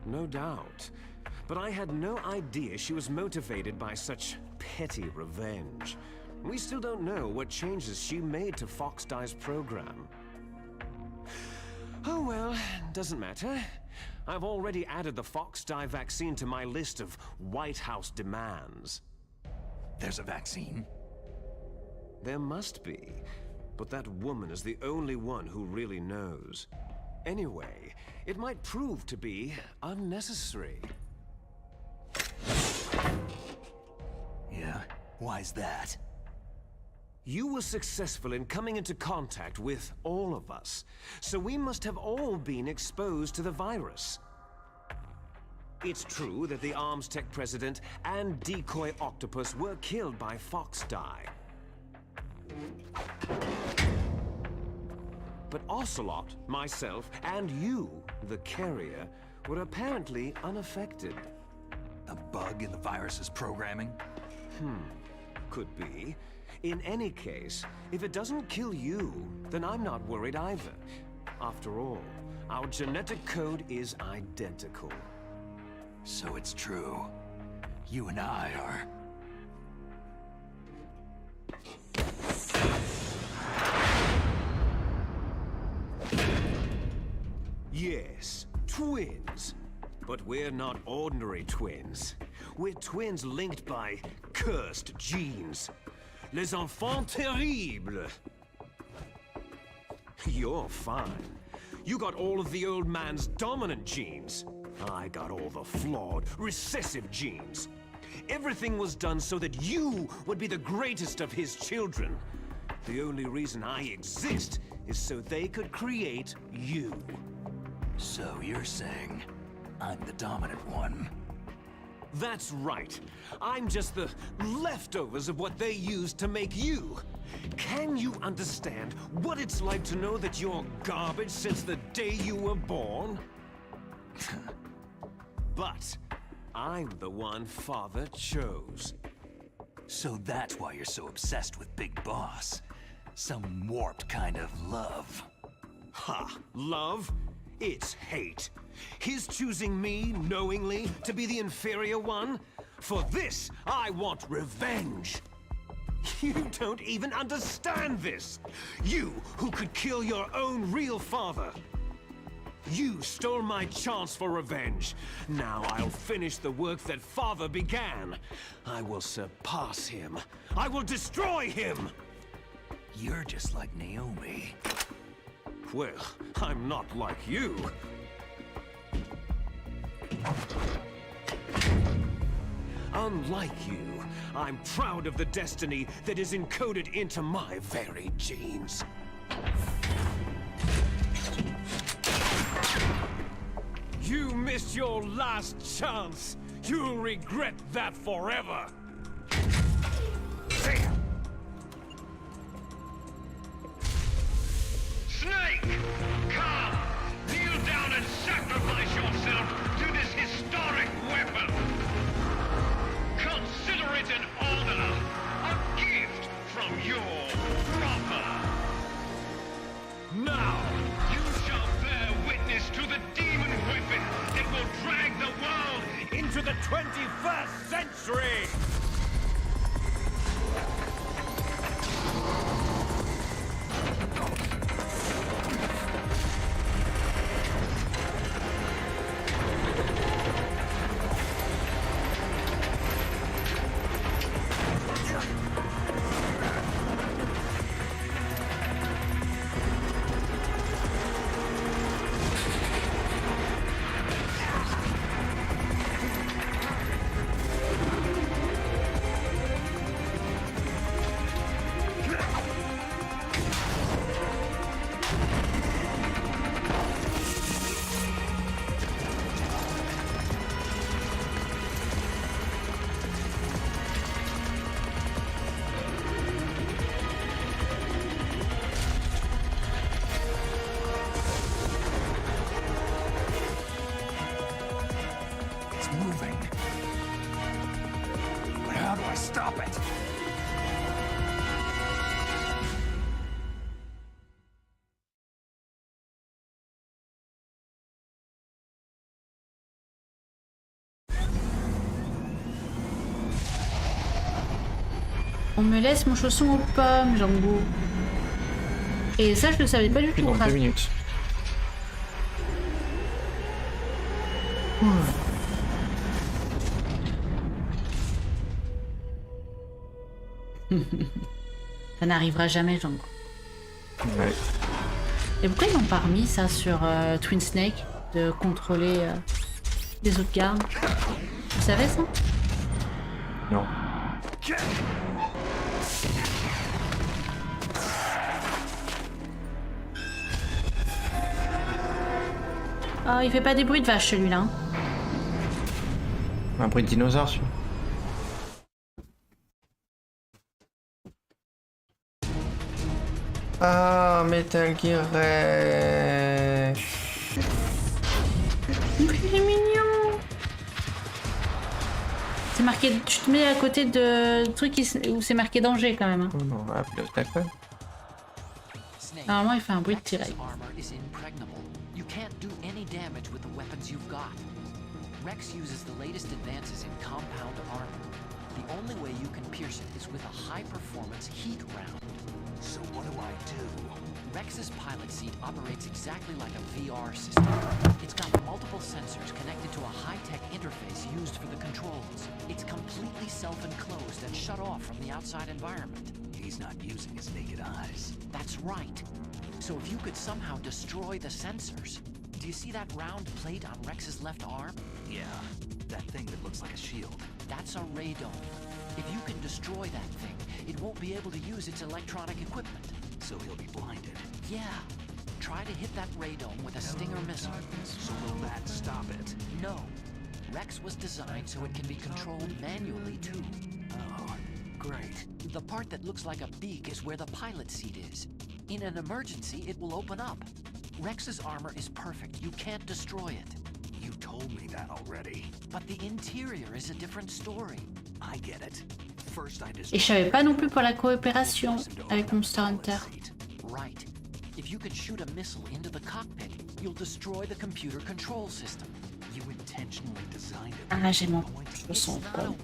No doubt. But I had no idea she was motivated by such petty revenge. We still don't know what changes she made to Fox Die's program. Oh well, doesn't matter. I've already added the Fox Die vaccine to my list of White House demands. There's a vaccine? There must be, but that woman is the only one who really knows. Anyway, it might prove to be unnecessary. Yeah? Why's that? You were successful in coming into contact with all of us, so we must have all been exposed to the virus. It's true that the Arms Tech president and decoy octopus were killed by Fox Die. But Ocelot, myself, and you, the carrier, were apparently unaffected. A bug in the virus's programming? Could be. In any case, if it doesn't kill you, then I'm not worried either. After all, our genetic code is identical. So it's true. You and I are... Yes, twins. But we're not ordinary twins. We're twins linked by cursed genes. Les enfants terribles. You're fine. You got all of the old man's dominant genes. I got all the flawed, recessive genes. Everything was done so that you would be the greatest of his children. The only reason I exist is so they could create you. So you're saying I'm the dominant one? That's right. I'm just the leftovers of what they used to make you. Can you understand what it's like to know that you're garbage since the day you were born? But I'm the one Father chose. So that's why you're so obsessed with Big Boss. Some warped kind of love. Ha! Love? It's hate. His choosing me, knowingly, to be the inferior one? For this, I want revenge. You don't even understand this. You, who could kill your own real father. You stole my chance for revenge. Now I'll finish the work that Father began. I will surpass him. I will destroy him. You're just like Naomi. Well, I'm not like you. Unlike you, I'm proud of the destiny that is encoded into my very genes. You missed your last chance. You'll regret that forever. Snake! Come! Kneel down and sacrifice yourself to this historic weapon! Consider it an honor! Stop it! On me laisse mon chausson aux pommes, Django. Et ça, je le savais pas du tout. Dans 2 minutes. Ça n'arrivera jamais, Django. Ouais. Et pourquoi ils n'ont pas remis ça sur Twin Snake, de contrôler les autres gardes? Vous savez ça? Non. Oh, il fait pas des bruits de vache celui-là. Hein. Un bruit de dinosaure, celui-là. Ah, Metal Gear Rex. Il est mignon. C'est marqué. Tu te mets à côté de trucs où c'est marqué danger quand même. Hein. Oh non, on va appeler au tacle. Normalement, il fait un bruit de tiraille. You can't do any damage with the weapons you've got. Rex uses the latest advances in compound armor. The only way you can pierce it is with a high-performance heat round. So what do I do? Rex's pilot seat operates exactly like a VR system. It's got multiple sensors connected to a high-tech interface used for the controls. It's completely self-enclosed and shut off from the outside environment. He's not using his naked eyes. That's right. So if you could somehow destroy the sensors... Do you see that round plate on Rex's left arm? Yeah, that thing that looks like a shield. That's a radome. If you can destroy that thing, it won't be able to use its electronic equipment. So he'll be blinded. Yeah. Try to hit that radome with a Stinger missile. So will that stop it? No. Rex was designed so it can be controlled manually, too. Oh, great. The part that looks like a beak is where the pilot seat is. In an emergency, it will open up. Rex's armor is perfect. You can't destroy it. You told me that already. But the interior is a different story. I get it. First I Et je savais pas non plus pour la coopération avec Monster Hunter. Right. If you can shoot a missile into the cockpit, you'll destroy the computer control system. You intentionally designed it. Ah, j'ai mon chausson aux pommes.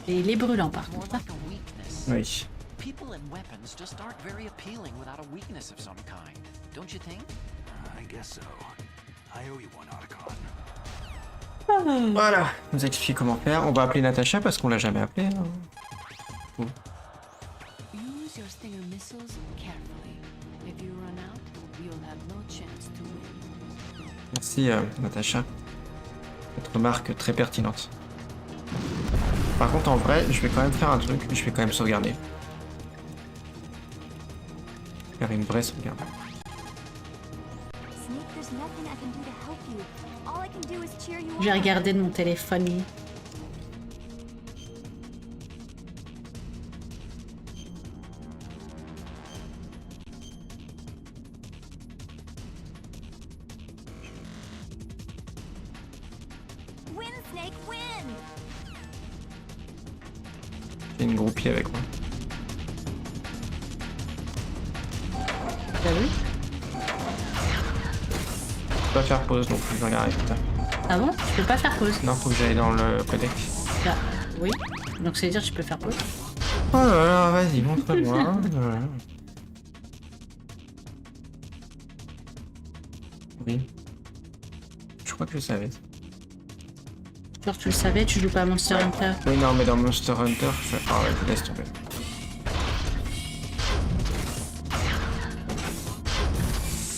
Et il est brûlant par contre. Hein. Oui. People and weapons just aren't very appealing without a weakness of some kind. Don't you think? I guess so. I owe you one, Otacon. Voilà, nous explique comment faire. On va appeler Natacha parce qu'on l'a jamais appelée. Hein. Use your Stinger missiles carefully. If you run out, you'll have no chance to win. Merci Natacha. Votre remarque très pertinente. Par contre en vrai, je vais quand même faire un truc, je vais quand même sauvegarder. Faire une vraie sauvegarde. Je vais regarder de mon téléphone. J'ai une groupie avec moi. T'as vu? Je peux pas faire pause donc je vais regarder tout à l'heure. Ah bon? Tu peux pas faire pause? Non, faut que j'aille dans le codec. Bah, oui. Donc ça veut dire que je peux faire pause. Oh là là, vas-y, montre-moi. Oui. Je crois que je savais. Genre tu le savais, tu joues pas à Monster Hunter. Oui, non, mais dans Monster Hunter, je fais... Ah ouais, laisse tomber.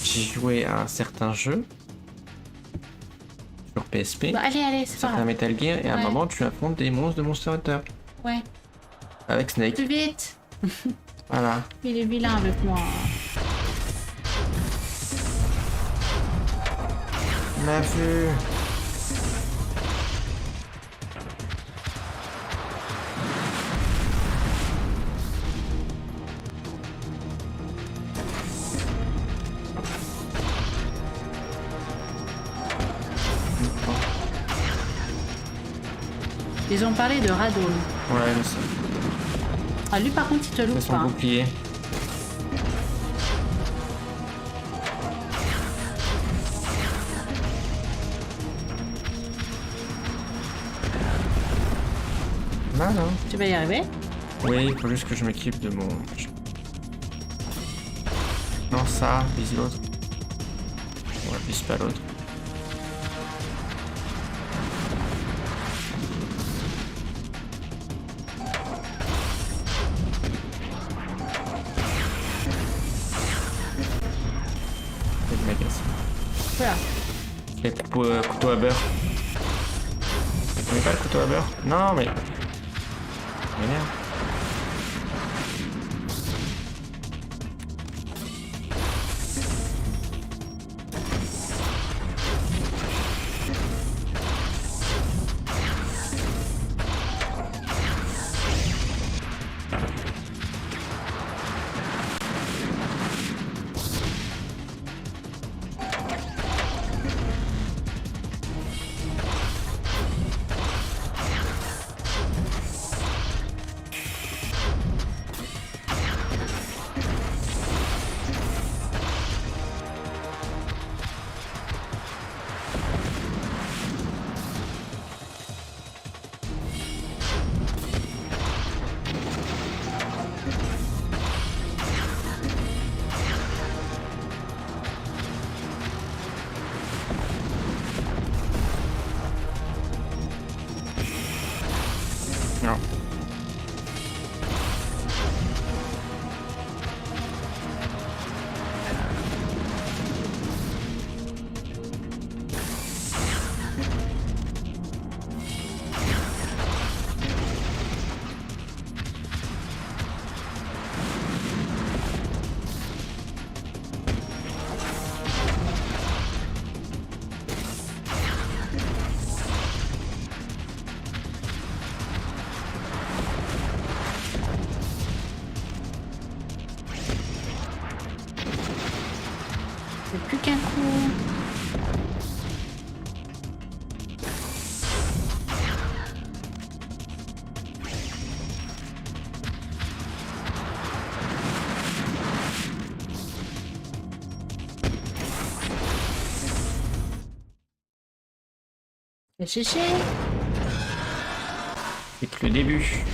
J'ai joué à un certain jeu sur PSP, Bah allez, c'est pas certain grave. Metal Gear, et à un Ouais. moment tu affrontes des monstres de Monster Hunter Ouais. avec Snake. Plus vite. Voilà. Il est vilain avec moi. On l'a vu. Ils ont parlé de radome. Ouais, je sais. Ah, lui par contre, il te loupe C'est son pas. Hein. bouclier. Voilà. Tu vas y arriver? Oui, il faut juste que je m'équipe de mon... Non, ça, vise l'autre. Ouais, vise pas l'autre. Voilà. Les couteaux à beurre. Tu connais pas le couteau à beurre? Non, mais... Mais merde. Non. C'est plus qu'un coup. C'est chiché. C'est que le début.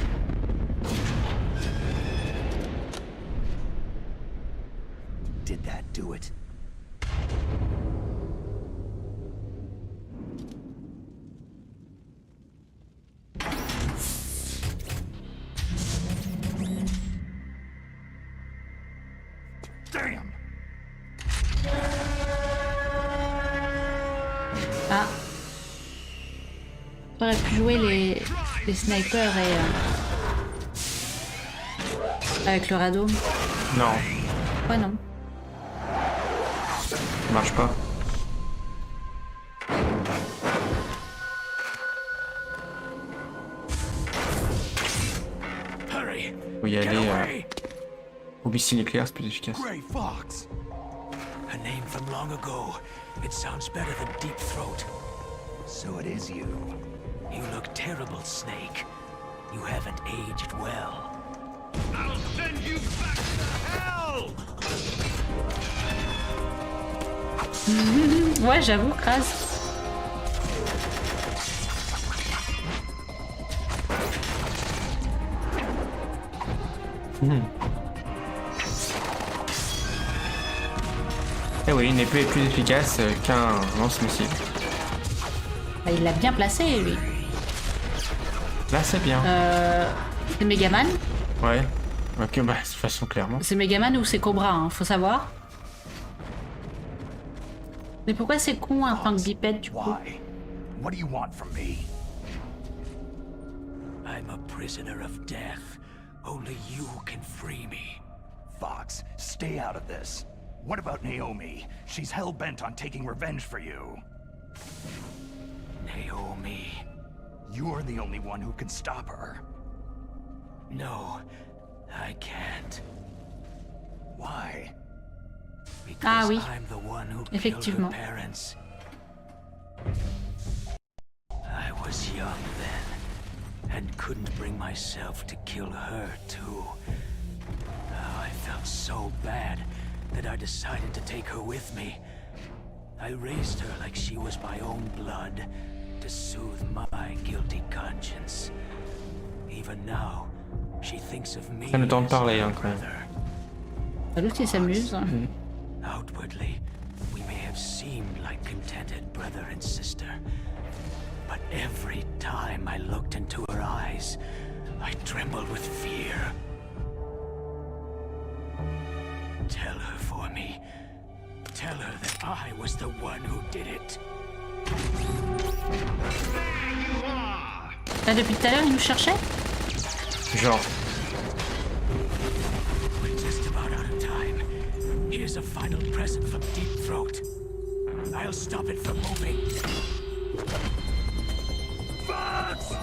Did that do it? Damn! Ah. J'aurais pu jouer les snipers et... avec le radeau. Non, Ouais, non. ça marche pas. Hurry! Faut y Get aller away! au missile nucléaire, c'est plus efficace. Grey Fox! A name from long ago. It sounds better than Deep Throat. So it is you. You look terrible, Snake. You haven't aged well. I'll send you back to hell! Ouais, j'avoue, Kraz. Eh oui, une épée est plus efficace qu'un lance-missile. Bah, il l'a bien placé, lui. Là, c'est bien. C'est Megaman. Ouais. Ok, bah, de toute façon, clairement. C'est Megaman ou c'est Cobra, hein, faut savoir. Mais pourquoi c'est con un tank bipède, du coup? Why? What do you want from me? I'm a prisoner of death. Only you can free me. Fox, stay out of this. What about Naomi? She's hell-bent on taking revenge for you. Naomi. You're the only one who can stop her. No, I can't. Why? Because Ah oui, I'm the one who killed her effectivement. parents. I was young then. and couldn't bring myself to kill her, too. I felt so bad that I decided to take her with me. I raised her like she was my own blood, to soothe my guilty conscience. Even now, she thinks of me Ça nous tente de as parler, her hein, quand même. brother. L'autre il s'amuse. Outwardly, we may have seemed like contented brother and sister. But every time I looked into her eyes, I trembled with fear. Tell her for me. Tell her that I was the one who did it. Là, depuis tout à l'heure, il nous cherchait? Genre. We're just about out of time. Here's a final present from Deep Throat. I'll stop it from moving. Fox!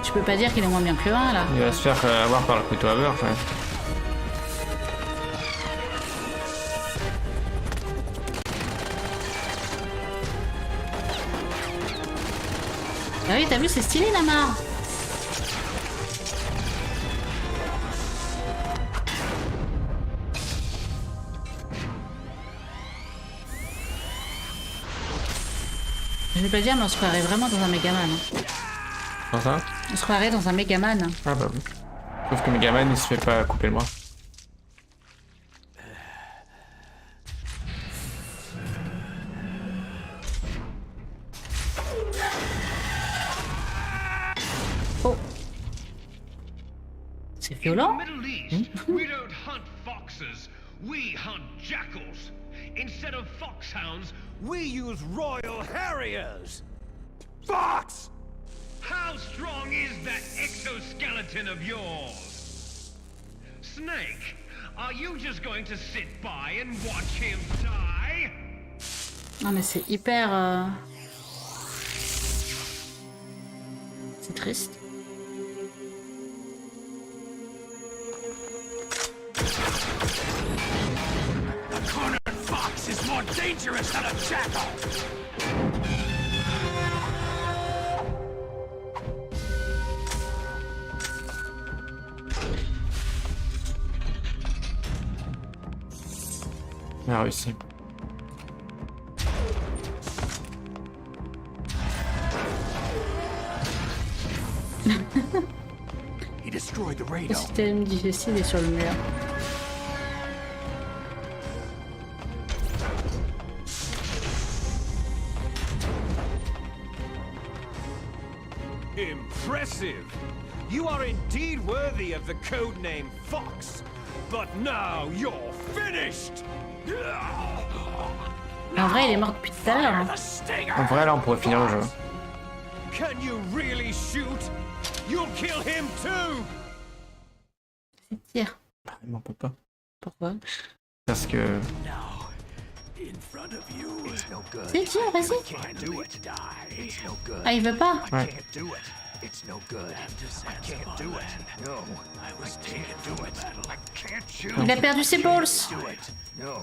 Tu peux pas dire qu'il est moins bien que le 1 là. Il va se faire avoir par le couteau à beurre, ouais. Ah oui, t'as vu, c'est stylé la mare. Je vais pas dire, mais on se croirait vraiment dans un Megaman. Hein. Comment ça? On se croirait dans un Megaman. Ah bah oui. Sauf que Megaman il se fait pas couper le bras. Oh. C'est violent. Middle East, we don't hunt foxes, we hunt jackals. Instead of foxhounds, We use Royal Harriers! Fox! how strong is that exoskeleton of yours? Snake, are you just going to sit by and watch him die? Non mais c'est hyper... C'est triste. The cornered fox is more dangerous than a jackal! Il a réussi. He destroyed the Le radar. système digestif est sur le mur. Impressive! You are indeed worthy of the codename Fox. But now you're finished! En vrai, il est mort depuis tout à l'heure. Hein. En vrai là on pourrait finir le jeu. Can you really shoot? You'll kill him too! C'est tir. Bah, mais on peut pas. Pourquoi? Parce que... Now, in front of you, It's no good. C'est tir, vas-y. Can't do it. It's no good. Ah, il veut pas? Ouais. Can't do it. It's no good. I can't do it. No. I can't do it. I can't shoot. Il a perdu ses balls. Do it. No.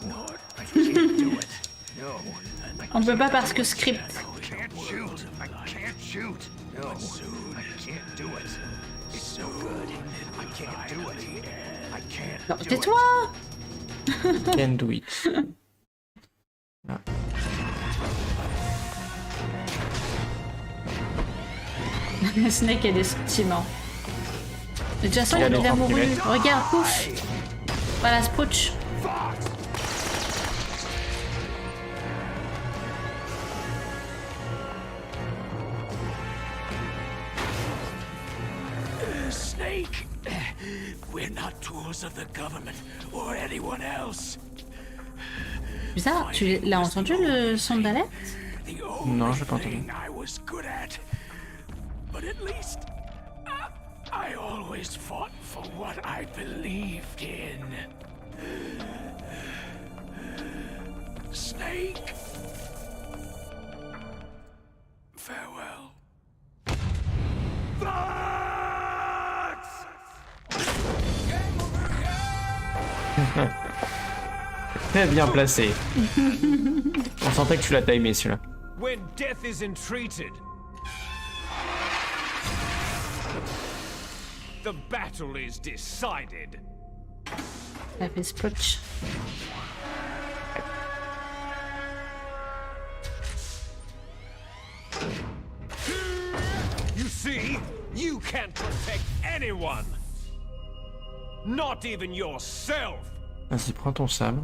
I can't do it. No. On peut pas parce que script. I can't shoot. I can't shoot. No. I can't do it. It's no good. I can't do it. I can't Non, do it. tais-toi. Can do it. Ah. Snake a des sentiments. De toute façon, Il y a il est des amoureux. centimètres. Regarde, pouf. Voilà, Sprouch. Snake, we're not tools of the government or anyone else. Bizarre, tu l'as entendu le son de l'alerte? The Non, only j'ai pas entendu. thing I was good at. But at least I always fought for what I believed in. Snake. Farewell. Très bien placé. On sentait que tu l'as timé celui-là. When death is entreated, the battle is decided. La fait splotch. You see, you can't protect anyone. Not even yourself. Vas-y, prends ton sabre.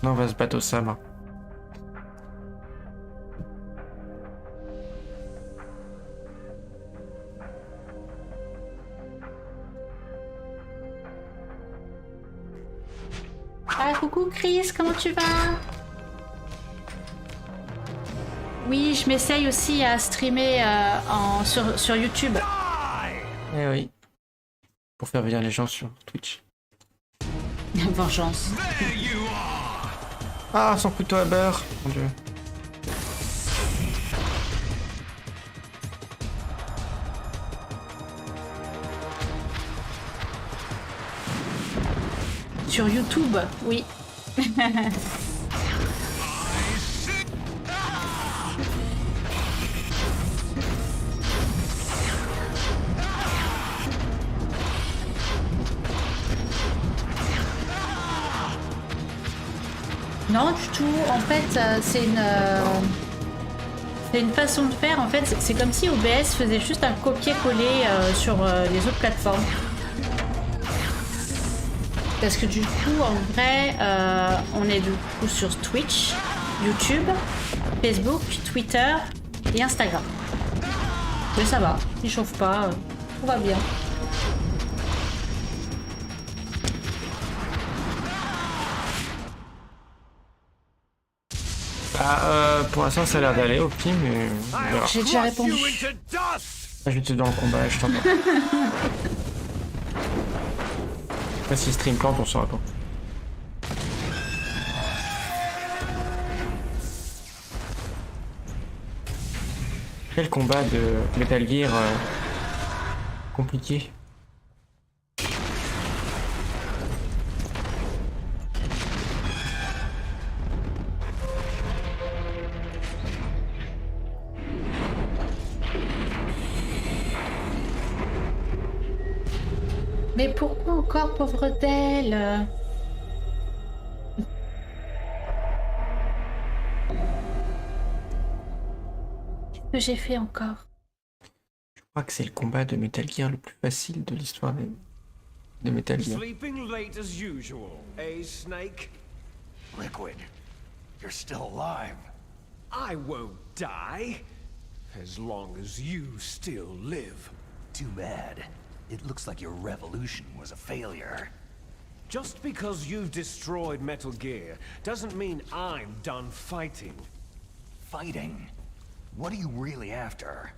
Non, on va se battre au sabre. Ah, coucou Chris, comment tu vas? Oui, je m'essaye aussi à streamer sur YouTube. Eh oui. Pour faire venir les gens sur Twitch. Vengeance. Ah, son couteau à beurre, mon dieu. Sur YouTube, oui. Non, du tout. En fait, c'est une façon de faire. En fait, c'est comme si OBS faisait juste un copier-coller sur les autres plateformes. Parce que du coup, en vrai, on est du coup sur Twitch, YouTube, Facebook, Twitter et Instagram. Mais ça va, il chauffe pas, tout va bien. Pour l'instant, ça a l'air d'aller au petit, mais on verra. J'ai déjà répondu. Ah, je te dans le combat, je t'entends. Si stream plante, on saura pas. Quel combat de Metal Gear compliqué. Mais pourquoi encore, pauvre d'elle? Qu'est-ce que j'ai fait encore? Je crois que c'est le combat de Metal Gear le plus facile de l'histoire de Metal Gear. Sleeping late as usual, eh, Snake? Liquid, you're still alive. I won't die. As long as you still live. Too bad. It looks like your revolution was a failure. Just because you've destroyed Metal Gear doesn't mean I'm done fighting. Fighting? What are you really after?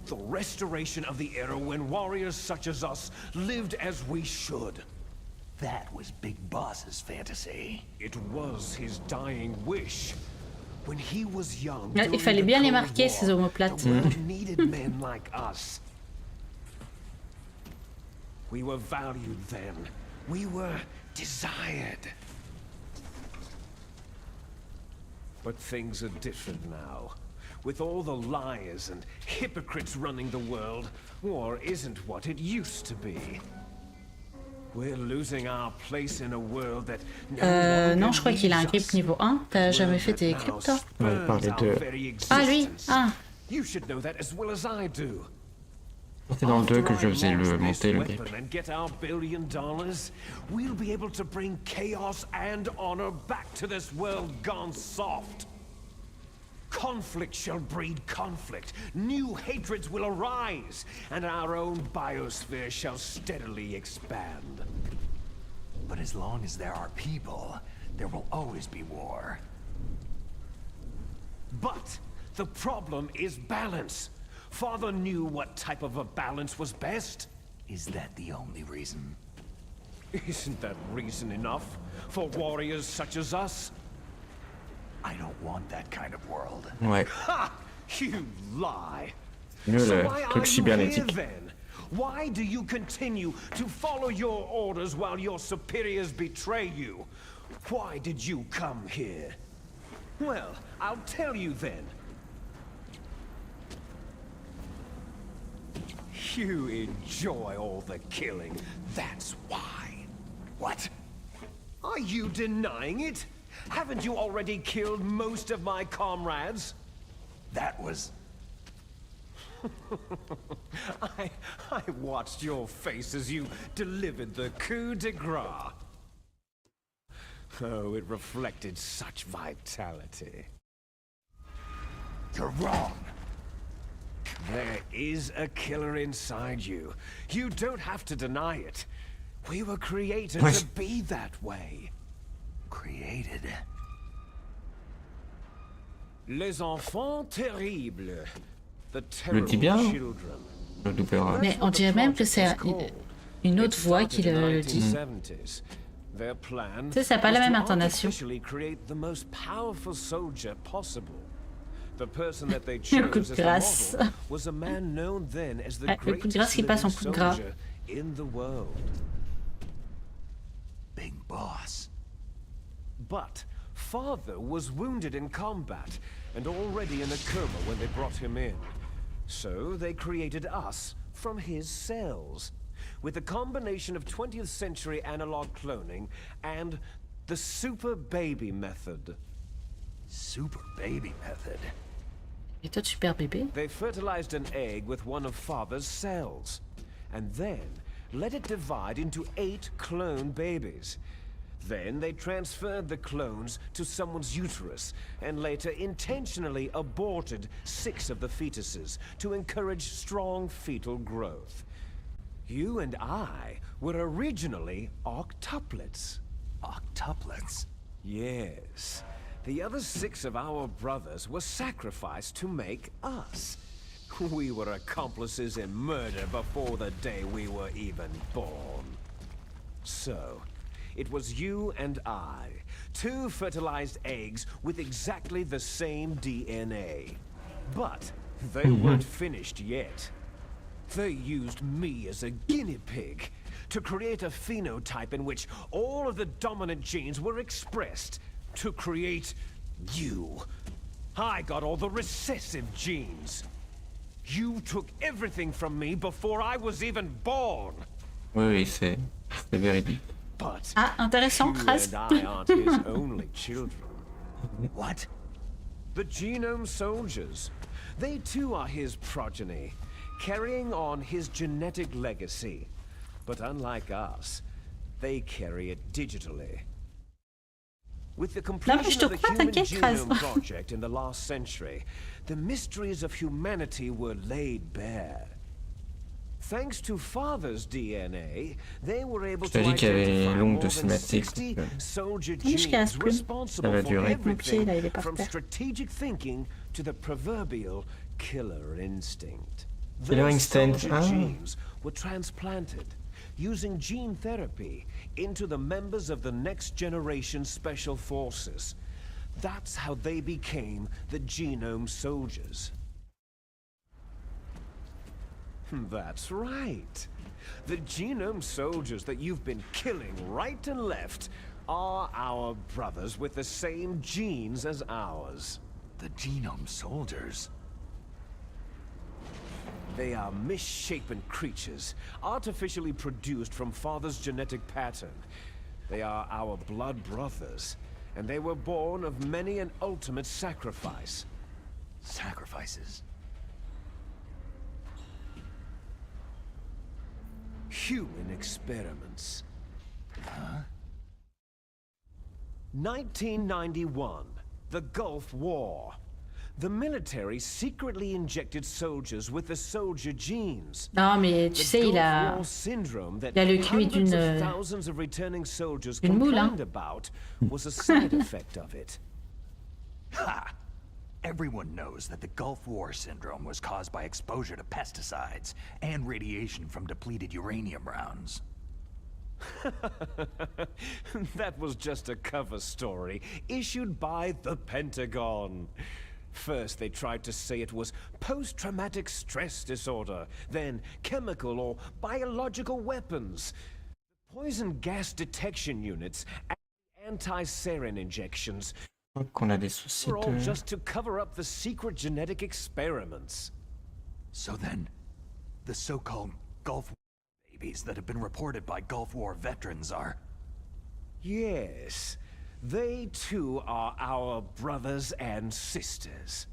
The restoration of the era when warriors such as us lived as we should. That was Big Boss's fantasy. It was his dying wish. When he was young, Il fallait bien les marquer, ces omoplates. the world needed men like us. We were valued then. We were desired. But things are different now. With all the liars and hypocrites running the world, war isn't what it used to be. We're losing our place in a world that non, je crois qu'il a un grip niveau 1. T'as jamais fait tes cryptes, toi? Ouais, il parlait de... Ah, lui? Ah. You should know that as well as I do. C'est dans le 2 que je faisais le monter le grip. And get our $1 billion, we'll be able to bring chaos and honor back to this world gone soft. Conflict shall breed conflict, new hatreds will arise, and our own biosphere shall steadily expand. But as long as there are people, there will always be war. But the problem is balance. Father knew what type of a balance was best. Is that the only reason? Isn't that reason enough for warriors such as us? I don't want that kind of world. Ouais. Ha! You lie! Mieux So le why truc are you here cybernétique. then? Why do you continue to follow your orders while your superiors betray you? Why did you come here? Well, I'll tell you then. You enjoy all the killing, that's why. What? Are you denying it? Haven't you already killed most of my comrades? That was... I watched your face as you delivered the coup de grace. Oh, it reflected such vitality. You're wrong. There is a killer inside you. You don't have to deny it. We were created to be that way. Created? Les enfants terribles. The Le dit terrible bien, children. le doublera. Mais on dirait même que c'est une autre voix qui le dit. Their plan Tu sais, ça n'a pas la was même to intonation. artificially create the most powerful soldier possible. The person that they Le coup chose de as the grâce. model was a man known then as the Ah, le coup de grâce greatest qui passe en living coup de gras. soldier in the world. Big boss. But father was wounded in combat and already in a coma when they brought him in. So they created us from his cells, with a combination of 20th century analog cloning and the super baby method. Super baby method. Méthode super bébé. They fertilized an egg with one of father's cells, and then let it divide into 8 clone babies. Then they transferred the clones to someone's uterus, and later intentionally aborted 6 of the fetuses to encourage strong fetal growth. You and I were originally octuplets. Octuplets? Yes. The other 6 of our brothers were sacrificed to make us. We were accomplices in murder before the day we were even born. So, it was you and I, 2 fertilized eggs with exactly the same DNA. But they weren't finished yet. They used me as a guinea pig to create a phenotype in which all of the dominant genes were expressed to create you. I got all the recessive genes. You took everything from me before I was even born. Oui, oui, c'est véridique. But Ah, intéressant, you phrase. and I aren't his only children. What? The genome soldiers. They too are his progeny, carrying on his genetic legacy. But unlike us, they carry it digitally. With the completion of the Human Genome Project in the last century, the mysteries of humanity were laid bare. Thanks to Father's DNA, they were able to identify more than 60 soldier genes responsible for everything from strategic thinking to the proverbial killer instinct. Those soldier genes were transplanted using gene therapy into the members of the next generation special forces. That's how they became the genome soldiers. That's right. The genome soldiers that you've been killing right and left are our brothers with the same genes as ours. The genome soldiers? They are misshapen creatures, artificially produced from Father's genetic pattern. They are our blood brothers, and they were born of many an ultimate sacrifice. Sacrifices? Human experiments. Huh? 1991, the Gulf War. The military secretly injected soldiers with the soldier genes. Non, mais tu sais, il a le QI d'une moule, hein. Was a side effect of it. Ha! Everyone knows that the Gulf War syndrome was caused by exposure to pesticides and radiation from depleted uranium rounds. That was just a cover story issued by the Pentagon. First, they tried to say it was post-traumatic stress disorder, then chemical or biological weapons, poison gas detection units, and anti-sarin injections. Qu'on a des soucis Were all de... just to cover up the secret genetic experiments. So then, the so-called Gulf War babies that have been reported by Gulf War veterans are... Yes, they too are our brothers and sisters.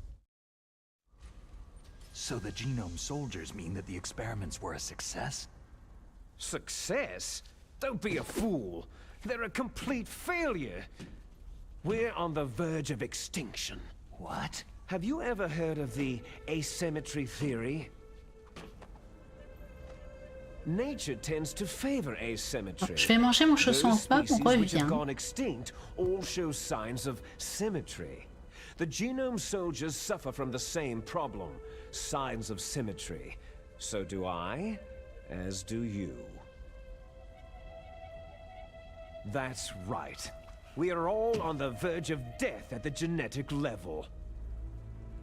So the genome soldiers mean that the experiments were a success? Success? Don't be a fool. They're a complete failure. We're on the verge of extinction. What? Have you ever heard of the asymmetry theory? Nature tends to favor asymmetry. Je vais manger mon chausson en pas, pourquoi il Those species which have vient? gone extinct all show signs of symmetry. The genome soldiers suffer from the same problem, signs of symmetry. So do I, as do you. That's right. We are all on the verge of death at the genetic level.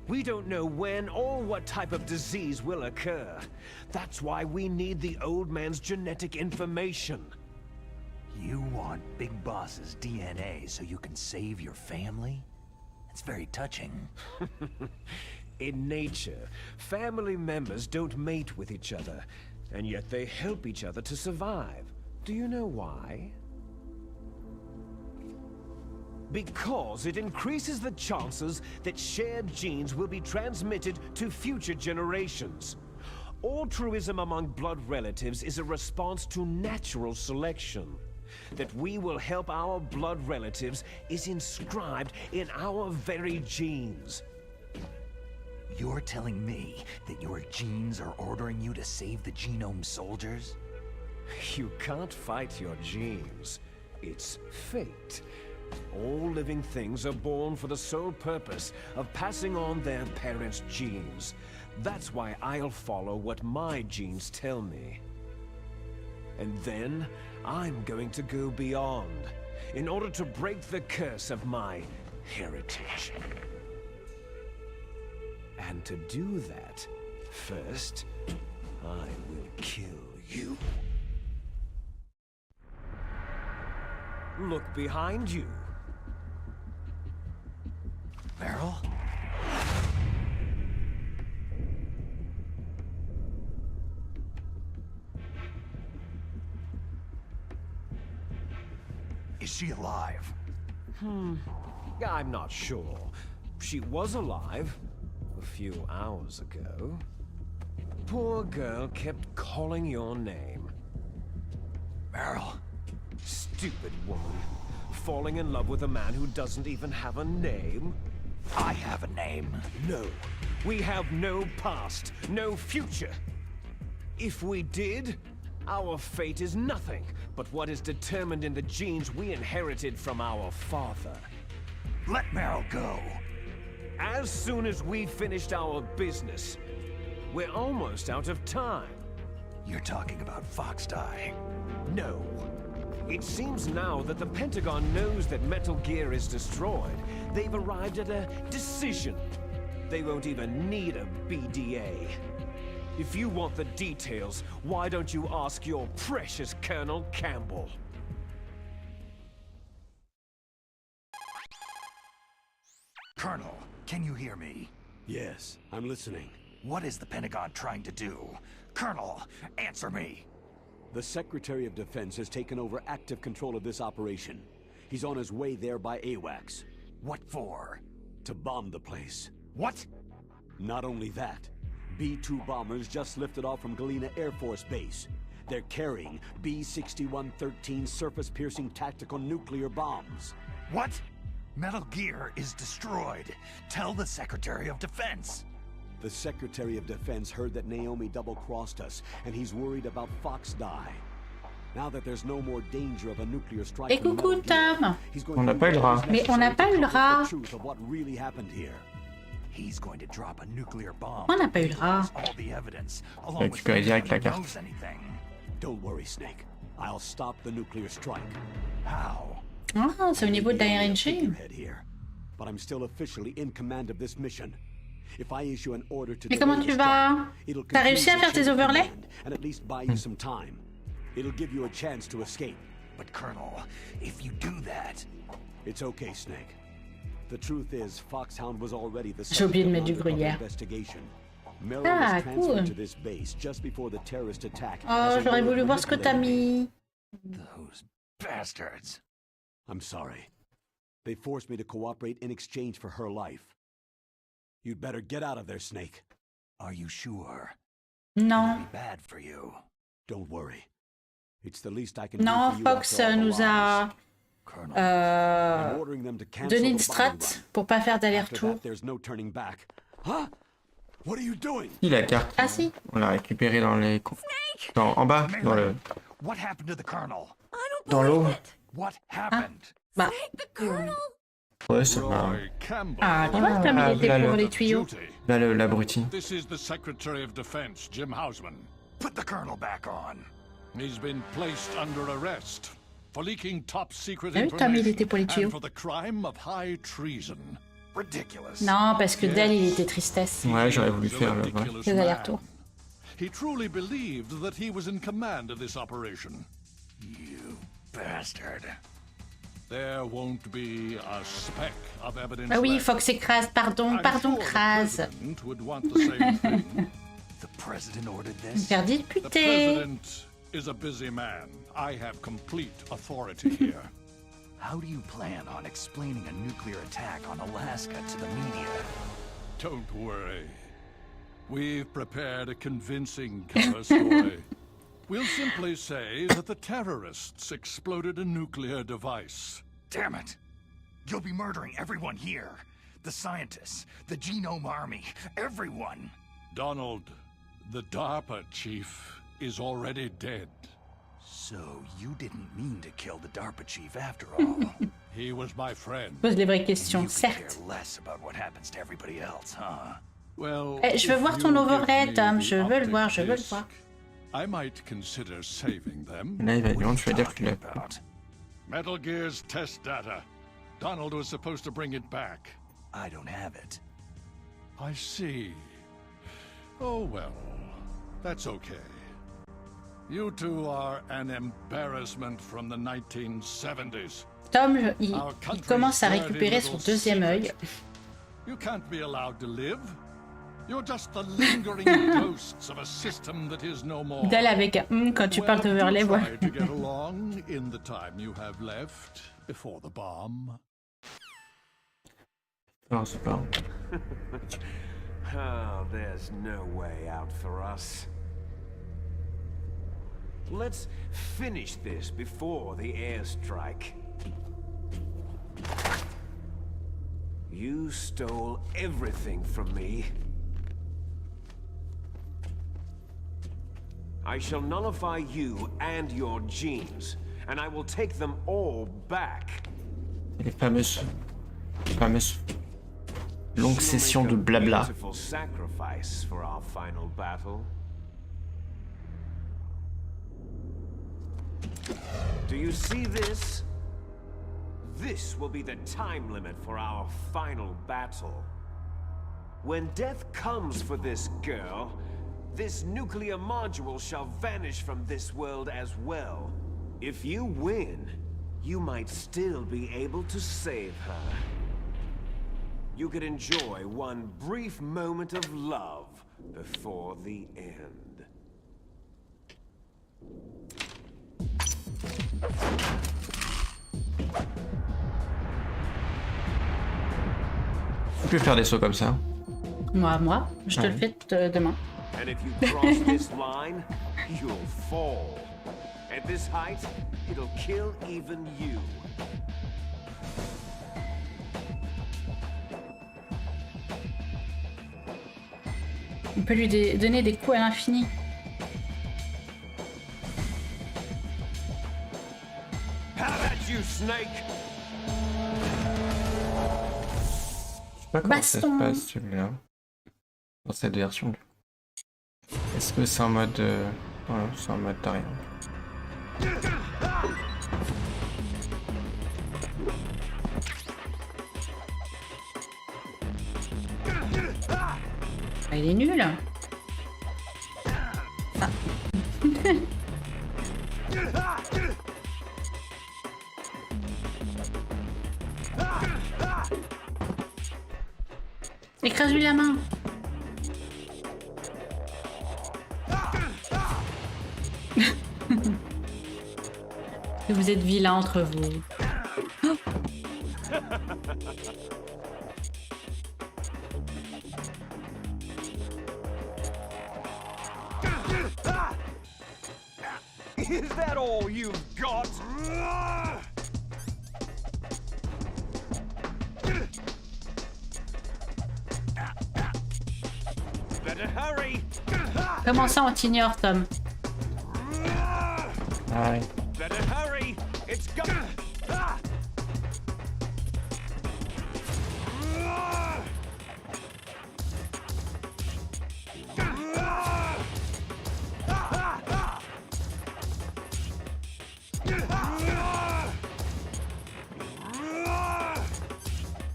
We don't know when or what type of disease will occur. That's why we need the old man's genetic information. You want Big Boss's DNA so you can save your family? It's very touching. In nature, family members don't mate with each other, and yet they help each other to survive. Do you know why? Because it increases the chances that shared genes will be transmitted to future generations. Altruism among blood relatives is a response to natural selection. That we will help our blood relatives is inscribed in our very genes. You're telling me that your genes are ordering you to save the genome soldiers? You can't fight your genes. It's fate. All living things are born for the sole purpose of passing on their parents' genes. That's why I'll follow what my genes tell me. And then, I'm going to go beyond, in order to break the curse of my heritage. And to do that, first, I will kill you. Look behind you. Meryl? Is she alive? I'm not sure. She was alive a few hours ago. Poor girl kept calling your name. Meryl? Stupid woman. Falling in love with a man who doesn't even have a name? I have a name. No. We have no past, no future. If we did, our fate is nothing but what is determined in the genes we inherited from our father. Let Meryl go. As soon as we finished our business, we're almost out of time. You're talking about Foxdie. No. It seems now that the Pentagon knows that Metal Gear is destroyed. They've arrived at a decision. They won't even need a BDA. If you want the details, why don't you ask your precious Colonel Campbell? Colonel, can you hear me? Yes, I'm listening. What is the Pentagon trying to do? Colonel, answer me! The Secretary of Defense has taken over active control of this operation. He's on his way there by AWACS. What for? To bomb the place. What? Not only that, B-2 bombers just lifted off from Galena Air Force Base. They're carrying B-6113 surface-piercing tactical nuclear bombs. What? Metal Gear is destroyed. Tell the Secretary of Defense. The Secretary of Defense heard that Naomi double-crossed us, and he's worried about Foxdie. Now that there's no more danger of a nuclear strike, Et coucou Tam. On n'a pas eu le rat. Mais on n'a pas eu le rat. the truth of what really happened here. He's going to drop a nuclear bomb. On n'a pas eu le rat. All the evidence, along with Récupérer direct la anyone who carte. knows anything. Don't worry, Snake. I'll stop the nuclear strike. How? Ah, c'est au niveau de la RNG. Figurehead here. but I'm still officially in command of this mission. If I issue an order to Mais comment tu vas... T'as réussi à faire tes overlays? and at least buy you some time. It'll give you a chance to escape. But Colonel, if you do that... It's okay, Snake. The truth is, Foxhound was already the J'ai oublié de mettre du subject of gruyère. investigation. Merrill Ah, was transferred cool. to this base just before the terrorist attack. Oh, j'aurais voulu voir ce que t'as mis. Those bastards. I'm sorry. They forced me to cooperate in exchange for her life. You'd better get out of there, Snake. Are you sure? Non. It'll be bad for you. Don't worry. It's the least I can Non, do for you Fox after all the nous a lies. I'm ordering them to cancel donné une the strat bombing run. pour pas faire After d'aller-retour. that, there's no turning back. Huh? What are you doing? Si, la carte. Ah si. On l'a récupérée dans les... En bas, dans le... What happened to the Colonel? Dans l'eau. What happened? Bah. Ouais, ça va. Ah, tu vois, comme il était là, pour le- les tuyaux. Là, l'abruti. This is the Secretary of Defense, Jim Hausman. Put the Colonel back on. He's been placed under arrest for leaking top secret Ah oui, Tom, il était information pour les tuyaux. and for the crime of high treason. Ridiculous. Non, parce que Dell, il était tristesse. Ouais, j'aurais voulu He's a faire le... ridiculous Les man. allers-retours. He truly believed that he was in command of this operation. You bastard. There won't be a speck of evidence Ah oui, left. Fox écrase, pardon, I'm pardon, sure the crase. president would want the same thing. The president ordered Me this? faire The disputer. president is a busy man. I have complete authority here. How do you plan on explaining a nuclear attack on Alaska to the media? Don't worry. We've prepared a convincing cover story. We'll simply say that the terrorists exploded a nuclear device. Damn it! You'll be murdering everyone here. The scientists, the Genome Army, everyone. Donald, the DARPA chief, is already dead. So you didn't mean to kill the DARPA chief after all. He was my friend. Pose les vraies You questions, could care certes. less about what happens to everybody else, huh? Well, Eh, je veux if voir ton you overhead, give Tom. me Je the veux le voir, optic je veux le disc, voir. I might consider saving them. Là, il va dire, je vais dire Talking qu'il a... about? Metal Gear's test data. Donald was supposed to bring it back. I don't have it. I see. Oh well, that's okay. You two are an embarrassment from the 1970s. Tom, il Our country's commence à dirty récupérer son little deuxième secret. œil. You can't be allowed to live. You're just the lingering ghosts of a system that is no more. Dell avec un quand tu Well, parles d'overlay, do voilà. try to get along in the time you have left before the bomb. Non, c'est pas... Oh, there's no way out for us. Let's finish this before the airstrike. You stole everything from me. I shall nullify you and your genes, and I will take them all back. Les fameuses longues sessions de blabla. Beautiful sacrifice for our final battle. Do you see this? This will be the time limit for our final battle. When death comes for this girl, this nuclear module shall vanish from this world as well. If you win, you might still be able to save her. You could enjoy one brief moment of love before the end. Tu peux faire des sauts comme ça. Moi, je te le fais demain. And if you cross this line, you'll fall. At this height, it'll kill even you. On peut lui donner des coups à l'infini. How about you, Snake? Je sais pas comment ça se Baston. passe celui-là. Dans cette version. Est-ce que c'est en mode... Voilà, c'est en mode rien. Ah, il est nul. Ah. Écrase-lui la main. Vous êtes vilains entre vous. Oh. Is that all you've got? Better hurry. Comment ça on t'ignore, Tom? Ah ouais. Better hurry. It's go.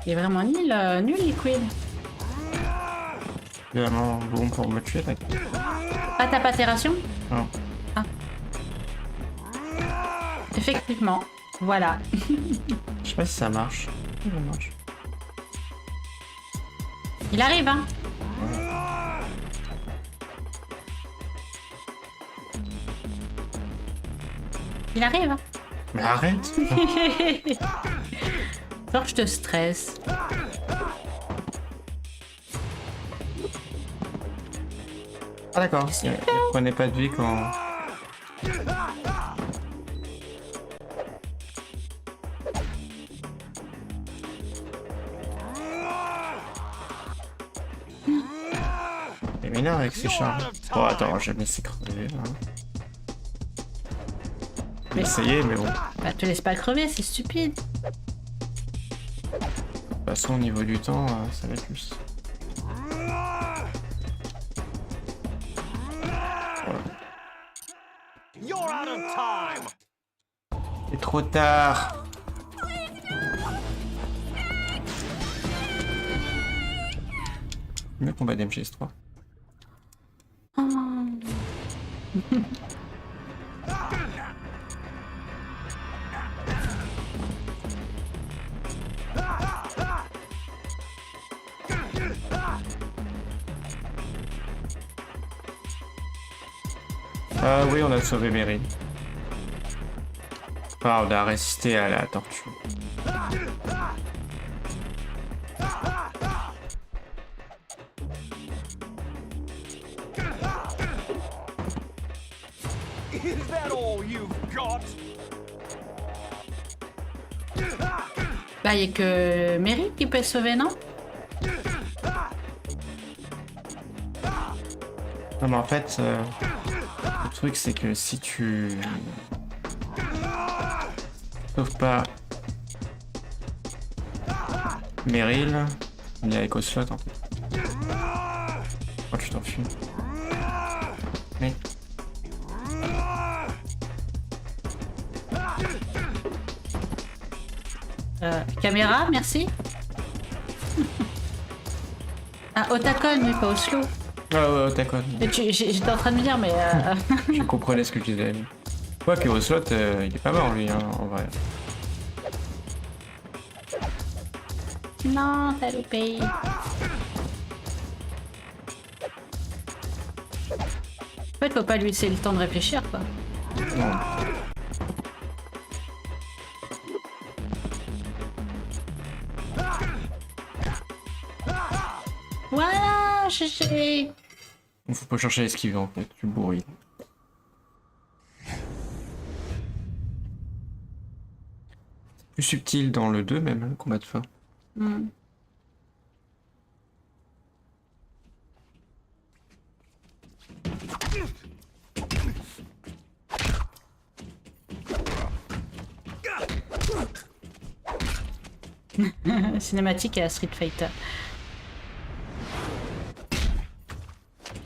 Il est vraiment nul, nul Liquid. Il est vraiment bon pour me tuer, là. Ah, t'as pas tes rations? Non. Ah. Effectivement. Voilà. Je sais pas si ça marche. Ça marche. Il arrive, hein? Il arrive, hein? Mais arrête! Genre, je te stresse. Ah d'accord, il prenait pas de vie quand... Il est mineur avec ses chars. Oh attends, j'ai laissé crever là. J'ai essayé mais bon. Bah, te laisse pas crever, c'est stupide. De toute façon au niveau du temps, ça va être plus. You're out of time. C'est trop tard. Mieux combat d'MGS 3. Ah oui, on a sauvé Meryl. Ah, on a résisté à la torture. Is that all you've got? Bah, il y a que Mary qui peut sauver, non? Non mais en fait, le truc c'est que si tu sauves pas Meryl, il y a Echo Slot en fait. Oh tu t'enfuis. Mais... Caméra, merci. Ah, Otakon, mais pas Oslo. Ah ouais, Otakon. J'étais en train de me dire, mais... Je comprenais ce que tu disais. Ouais, que Slot, il est pas mort lui, hein, en vrai. Non, t'as loupé. En fait, faut pas lui laisser le temps de réfléchir, quoi. Non. Voilà, GG. Faut pas chercher à esquiver en fait, tu bourris. Plus subtil dans le 2 même, le combat de fin. Mm. Cinématique à Street Fighter.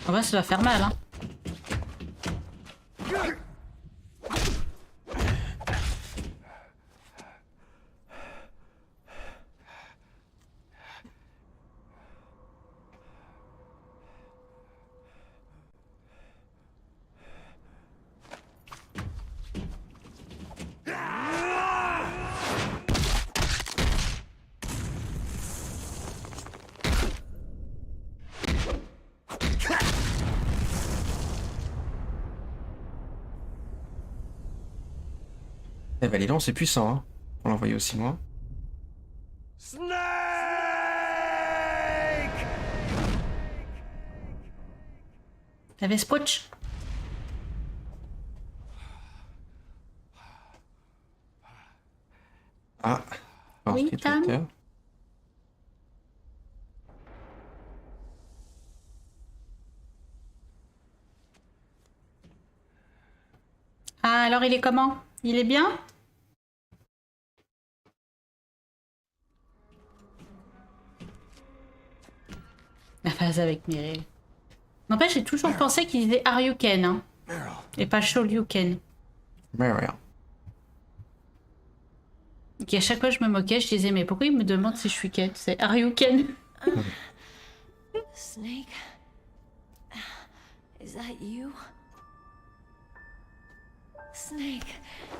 En vrai, ça doit faire mal, hein. Eh ben, dis donc, c'est puissant, hein. On l'envoyer aussi loin. Snake! T'avais Sprouch. Ah, Oui, inscrit Tam. Twitter. Ah, alors il est comment? Il est bien? La phase avec Meryl. N'empêche, j'ai toujours pensé qu'il disait Aryuken, hein, et pas Shoryuken. Mais rien. Et à chaque fois je me moquais, je disais mais pourquoi il me demande si je suis Ken? C'est Aryuken. Snake? Is that you? Snake,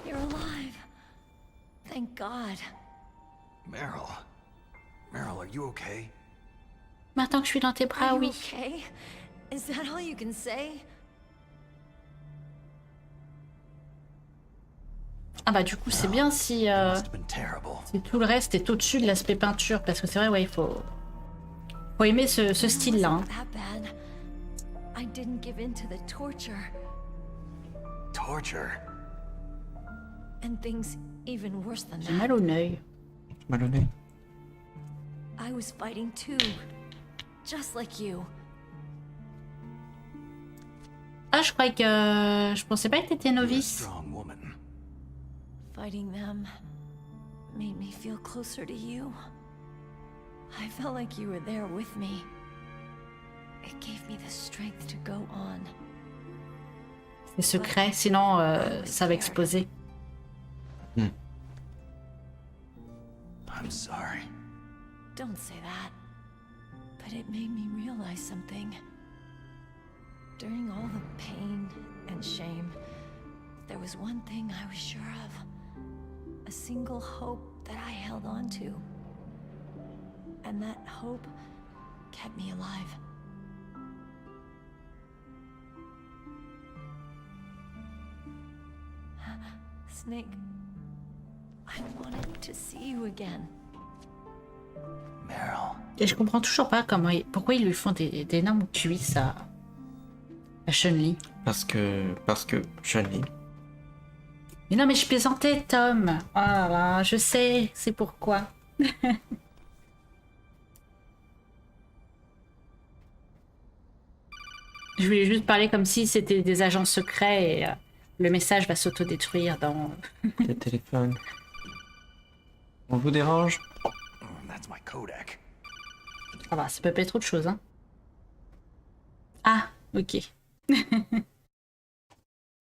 you're alive. Thank God. Meryl. Meryl, are you okay? Maintenant que je suis dans tes bras, Are you oui. okay? Is that all you can say? Ah bah du coup c'est bien si, si tout le reste est au-dessus de l'aspect peinture, parce que c'est vrai, ouais, il faut aimer ce style-là. Hein. That bad. I didn't give in to the torture. Torture? And things even worse than J'ai mal au œil. Mal au nez. I was fighting too. Just like you. Ah, je croyais que... Je pensais pas que t'étais novice. Strong woman. Fighting them made me feel closer to you. I felt like you were there with me. It gave me the strength to go on. C'est secret, sinon ça va exploser. I'm sorry. Don't say that. But it made me realize something. During all the pain and shame, there was one thing I was sure of. A single hope that I held on to. And that hope kept me alive. Snake, I wanted to see you again. Meryl. Et je comprends toujours pas pourquoi ils lui font des énormes cuisses à Chun-Li. Parce que Chun-Li. Mais non, mais je plaisantais, Tom. Ah là, je sais, c'est pourquoi. Je voulais juste parler comme si c'était des agents secrets et le message va s'autodétruire dans... Le téléphone. On vous dérange? That's my Kodak. Ça va, ça peut pas être autre chose, hein. Ah, ok.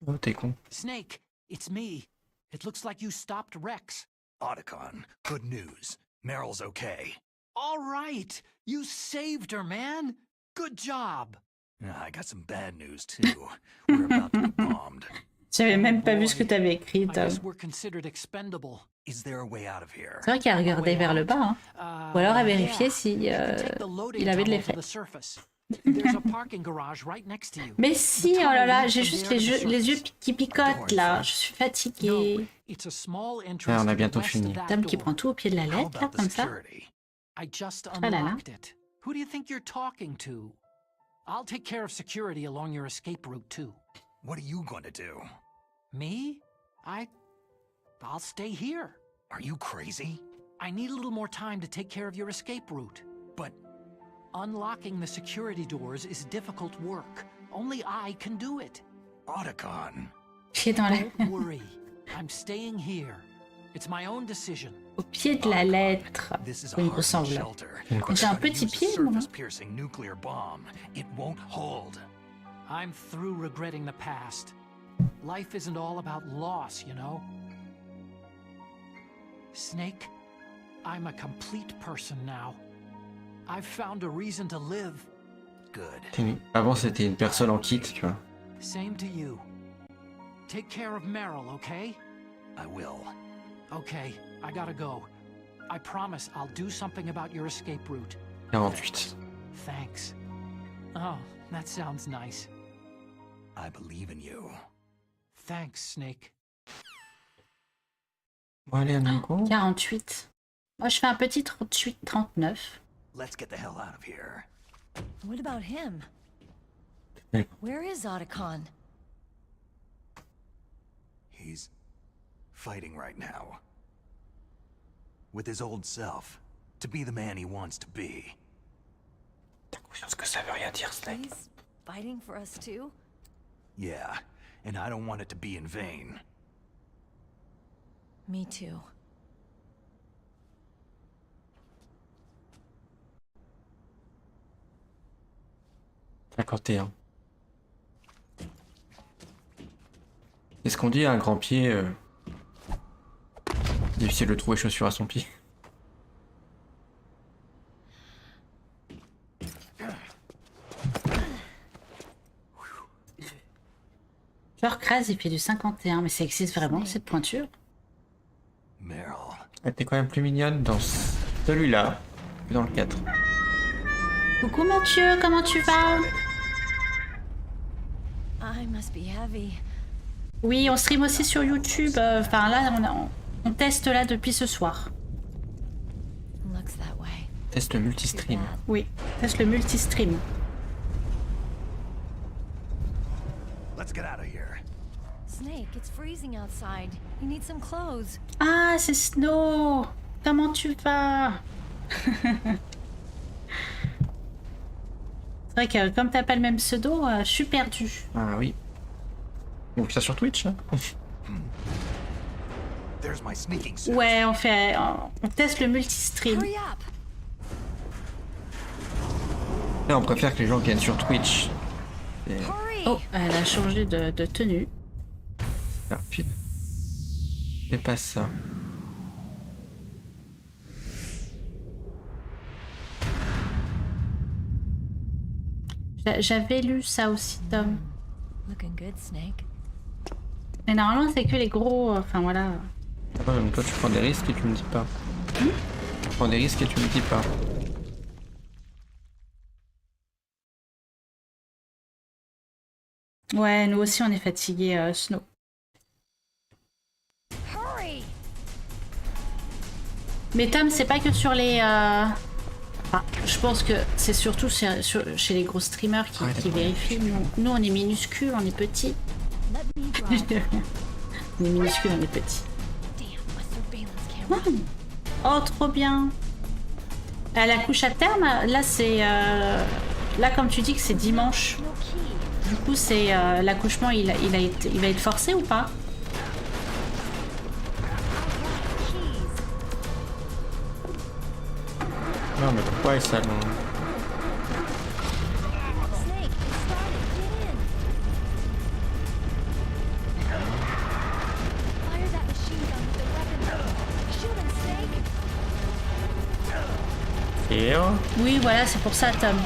Oh, t'es con. Snake, it's me. It looks like you stopped Rex. Otacon, good news. Meryl's okay. All right. You saved her, man. Good job. I got some bad news, too. We're about to be bombed. J'avais même pas vu ce que t'avais écrit, I Tom. guess we're considered expendable. Is there a way out of here? C'est vrai qu'il a regardé vers le bas, hein. Ou alors à vérifier si il avait de l'effet. There's a parking garage right next to you. Mais si, oh là là, j'ai juste les yeux qui picotent là. Je suis fatiguée. It's a small Ah, entrance on a to the bientôt west fini. of that Tom qui door. prend tout au pied de la How lettre, là, about the comme ça. security? I just là là. unlocked it. Who do you think you're talking to? I'll take care of security along your escape route too. What are you going to do? Me? I'll stay here. Are you crazy? I need a little more time to take care of your escape route. But Unlocking the security doors is difficult work. Only I can do it. Otacon. Pied dans la... Don't worry. I'm staying here. It's my own decision. Au pied de la lettre. This is a Il me hardened ressemble. shelter. J'ai un But petit use a pied, moi. surface-piercing nuclear bomb. It won't hold. I'm through regretting the past. Life isn't all about loss, you know? Snake, I'm a complete person now. I've found a reason to live. Good. Avant, c'était une personne en kit, tu vois. Same to you. Take care of Meryl, okay? I will. Okay, I gotta go. I promise I'll do something about your escape route. 48. Thanks. Oh, that sounds nice. I believe in you. Thanks, Snake. Bon, allez, un go. 48. Moi, je fais un petit 38-39. Let's get the hell out of here. What about him? Ouais. Where is Otacon? He's fighting right now. With his old self. To be the man he wants to be. T'as conscience que ça veut rien dire, Snake? He's fighting for us too? Yeah, and I don't want it to be in vain. Me too. Est-ce qu'on dit à un grand pied difficile de trouver chaussures à son pied? Genre Kraz, il fait du 51, mais ça existe vraiment cette pointure? Meryl. Elle était quand même plus mignonne dans celui-là que dans le 4. Coucou Mathieu, comment tu vas? I must be heavy. Oui, on stream aussi sur YouTube. Enfin là, on teste là depuis ce soir. Looks that way. Test le multistream. Oui, teste le multistream. Let's get out of here. Snake, it's freezing outside. You need some clothes. Ah, c'est Snow. Comment tu vas? C'est vrai que comme t'as pas le même pseudo, je suis perdue. Ah oui. Donc ça sur Twitch, hein. There's my sneaking suit. Ouais, on teste le multistream. Hurry up. Là, on préfère que les gens viennent sur Twitch. Et... Hurry. Oh, elle a changé de tenue. Ah, puis... C'est pas ça. J'avais lu ça aussi, Tom. Looking good, Snake. Mais normalement, c'est que les gros... Enfin, voilà. Ah, même toi, tu prends des risques et tu me dis pas. Tu prends des risques et tu me dis pas. Ouais, nous aussi, on est fatigués, Snow. Hurry. Mais Tom, c'est pas que sur les... Enfin, je pense que c'est surtout chez les gros streamers qui vérifient. Nous, on est minuscules, on est petits. Let me drive. On est minuscules, on est petits. Damn, my surveillance camera. Oh, trop bien. Elle accouche à terme. Là, c'est... Là, comme tu dis que c'est dimanche. No key. Du coup, c'est l'accouchement, il va être forcé ou pas? Keys. Non, mais pourquoi ils s'allongent? Snake, it started. Get in. Fire that machine gun with the weapon. Shoot him, Snake. Et Oui, voilà, c'est pour ça, Tom.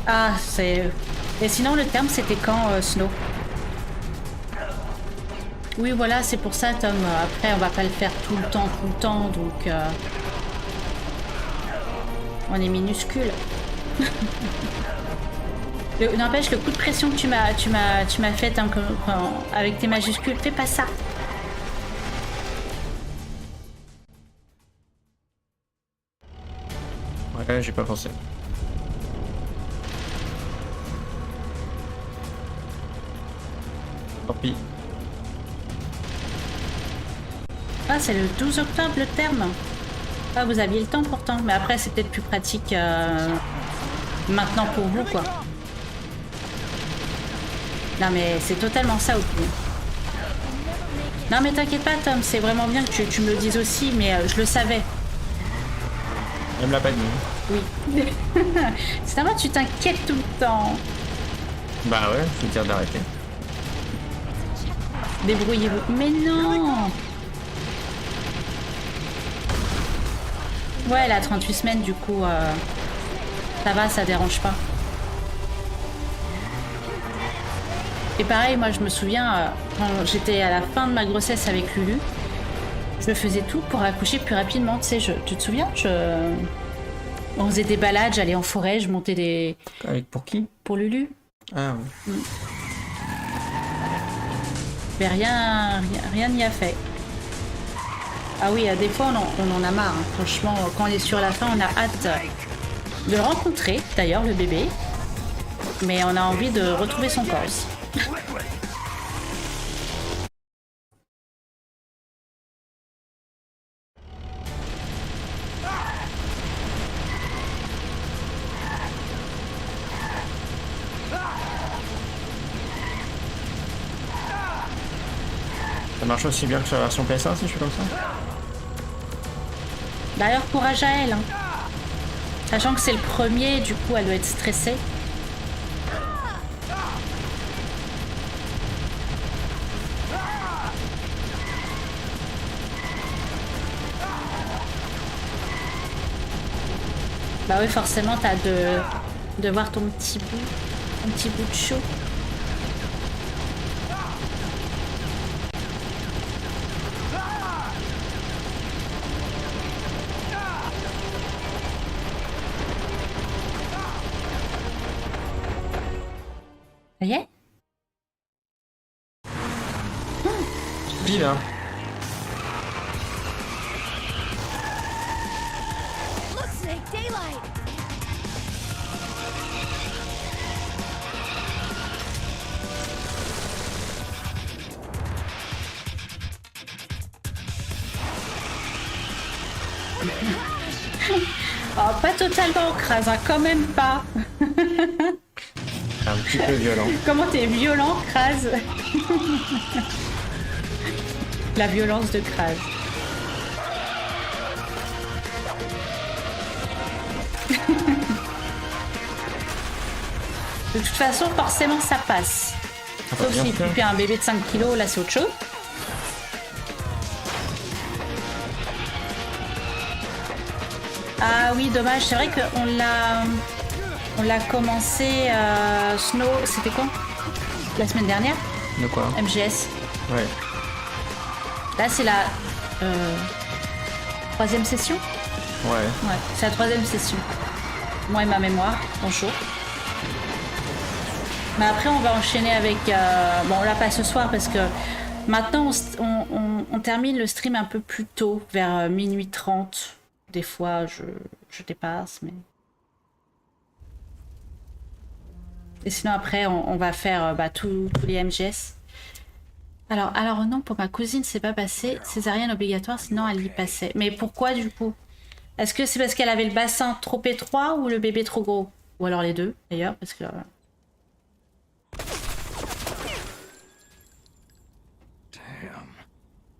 Ah, c'est... Et sinon, le terme, c'était quand, Snow? Oui, voilà, c'est pour ça, Tom. Après, on va pas le faire tout le temps, donc... On est minuscule. N'empêche, le coup de pression que tu m'as fait hein, avec tes majuscules, fais pas ça. ouais, j'ai pas pensé. Tant pis. Ah, c'est le 12 octobre le terme. Ah, vous aviez le temps pourtant. Mais après, c'est peut-être plus pratique maintenant pour vous, quoi. Non, mais c'est totalement ça au plus. Non, mais t'inquiète pas, Tom. C'est vraiment bien que tu me le dises aussi, mais je le savais. Elle me l'a pas dit. Oui. C'est normal, tu t'inquiètes tout le temps. Bah ouais, faut dire d'arrêter. Débrouillez-vous. Mais non! Ouais, elle a 38 semaines, du coup, ça va, ça dérange pas. Et pareil, moi, je me souviens, quand j'étais à la fin de ma grossesse avec Lulu, je faisais tout pour accoucher plus rapidement. Tu sais, tu te souviens? On faisait des balades, j'allais en forêt, je montais des... Avec pour qui? Pour Lulu. Ah oui. Mais rien n'y a fait. Ah oui, des fois on en a marre. Hein. Franchement, quand on est sur la fin, on a hâte de le rencontrer, d'ailleurs, le bébé. Mais on a envie de retrouver son corps aussi. Ça marche aussi bien que sur la version PS1 si je fais comme ça. D'ailleurs, courage à elle. Hein. Sachant que c'est le premier, du coup, elle doit être stressée. Bah oui, forcément, t'as de voir ton petit bout de chou. Ça y est? Pile, hein. Look, Snake, daylight! Oh, pas totalement crase, hein, quand même pas. Un petit peu violent. Comment t'es violent, crase? La violence de crase. De toute façon, forcément, ça passe. Sauf si tu fais un bébé de 5 kilos, là c'est autre chose. Ah oui, dommage, c'est vrai qu'on l'a commencé Snow, c'était quoi? La semaine dernière? De quoi? MGS. Ouais. Là c'est la 3e session? Ouais. C'est la 3e session. Moi et ma mémoire, bonjour. Mais après on va enchaîner avec... Bon là pas ce soir parce que maintenant on termine le stream un peu plus tôt, vers minuit 30. Des fois je dépasse, mais... Et sinon après on va faire tous les MGS. Alors non, pour ma cousine c'est pas passé. Césarienne obligatoire, sinon elle y passait. Mais pourquoi du coup? Est-ce que c'est parce qu'elle avait le bassin trop étroit ou le bébé trop gros? Ou alors les deux d'ailleurs, parce que...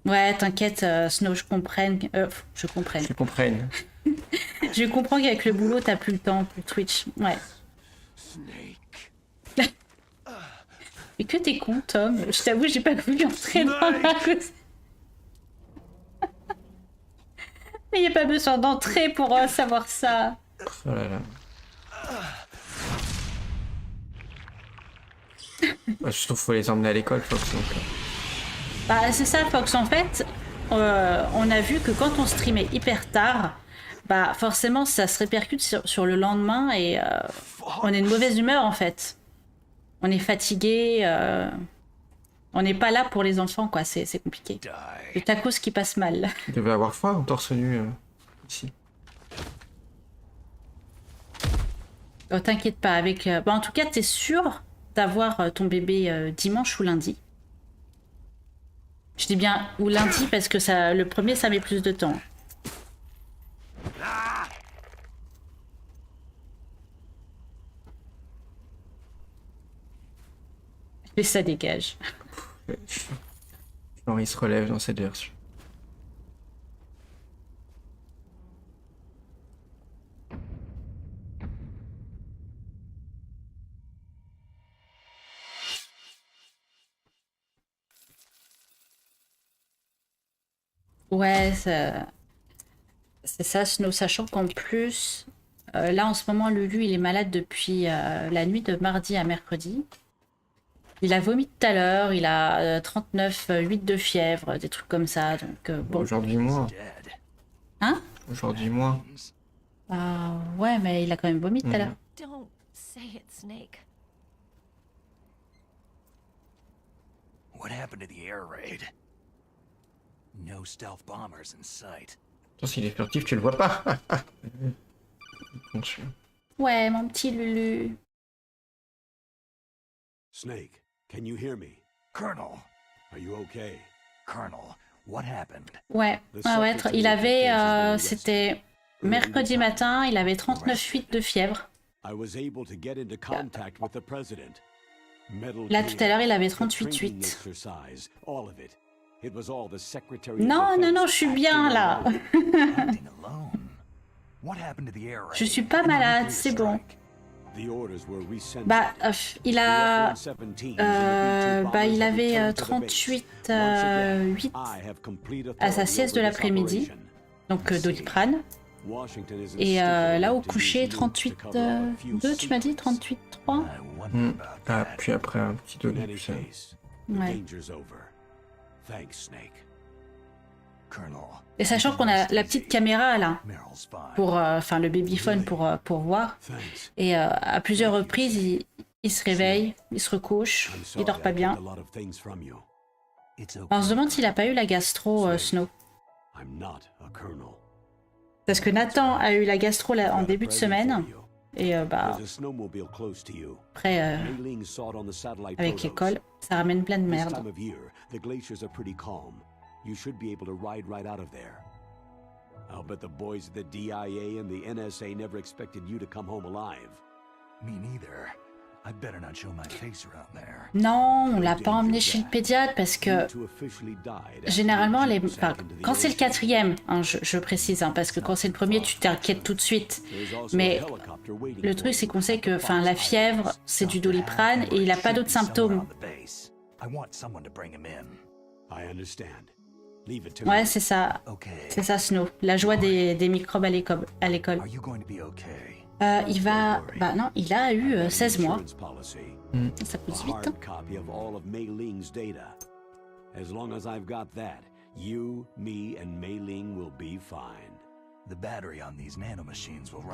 Ouais, t'inquiète, Snow, je comprends. Je comprends. Je comprends. Je comprends qu'avec le boulot, t'as plus le temps pour Twitch. Ouais. Mais que t'es con, Tom. Je t'avoue, j'ai pas voulu entrer dans la cause. Mais y a pas besoin d'entrer pour savoir ça. Oh là là. Je trouve qu'il faut les emmener à l'école, Fox. Donc... Bah, c'est ça, Fox. En fait, on a vu que quand on streamait hyper tard, bah forcément, ça se répercute sur le lendemain et on est de mauvaise humeur, en fait. On est fatigué, on n'est pas là pour les enfants, quoi. C'est compliqué. Le tacos qui passe mal. Il devait avoir froid en torse nu ici. Oh, t'inquiète pas, avec... Bon, en tout cas, t'es sûr d'avoir ton bébé dimanche ou lundi. Je dis bien ou lundi parce que ça, le premier, ça met plus de temps. Et ça dégage. Genre, il se relève dans cette version. Ouais, c'est ça, Snow, sachant qu'en plus, là en ce moment, Lulu, il est malade depuis la nuit de mardi à mercredi. Il a vomi tout à l'heure, il a 39,8 de fièvre, des trucs comme ça, donc bon. Aujourd'hui, moins. Hein? Aujourd'hui, moins. Ouais, mais il a quand même vomi tout à l'heure. Don't say it, Snake. What happened to the air raid? No stealth bombers in sight. Attends, s'il est furtif, tu le vois pas. Ouais, mon petit Lulu. Snake, can you hear me? Colonel. Are you okay? Colonel, what happened? Ouais, il avait, c'était mercredi matin, il avait 39,8 de fièvre. I was able to get into contact with the president. Là, tout à l'heure, il avait 38,8. Non, non, non, je suis bien, là. Je suis pas malade, c'est bon. Bah, il a... il avait 38,8 à sa sieste de l'après-midi. Donc, Doliprane. Et là, au coucher, 38,2, tu m'as dit 38,3. Ah, puis après, un petit donné. Ouais. Et sachant qu'on a la petite caméra là, pour, enfin le babyphone pour voir, et à plusieurs reprises, il se réveille, il se recouche, il dort pas bien. On se demande s'il a pas eu la gastro, Snow. Parce que Nathan a eu la gastro là, en début de semaine, et bah, après, avec l'école, ça ramène plein de merde. You should be able to ride right out of there. I'll bet the boys at the DIA and the NSA never expected you to come home alive. Me neither. I better not show my face around there. Non, on l'a pas emmené chez le pédiatre parce que généralement, quand c'est le quatrième, hein, je précise, hein, parce que quand c'est le premier, tu t'inquiètes tout de suite. Mais le truc, c'est qu'on sait que la fièvre, c'est du Doliprane et il a pas d'autres symptômes. Ouais, c'est ça. C'est ça, Snow. La joie des microbes à l'école. Il va... Bah non, il a eu 16 mois. Ça pousse vite.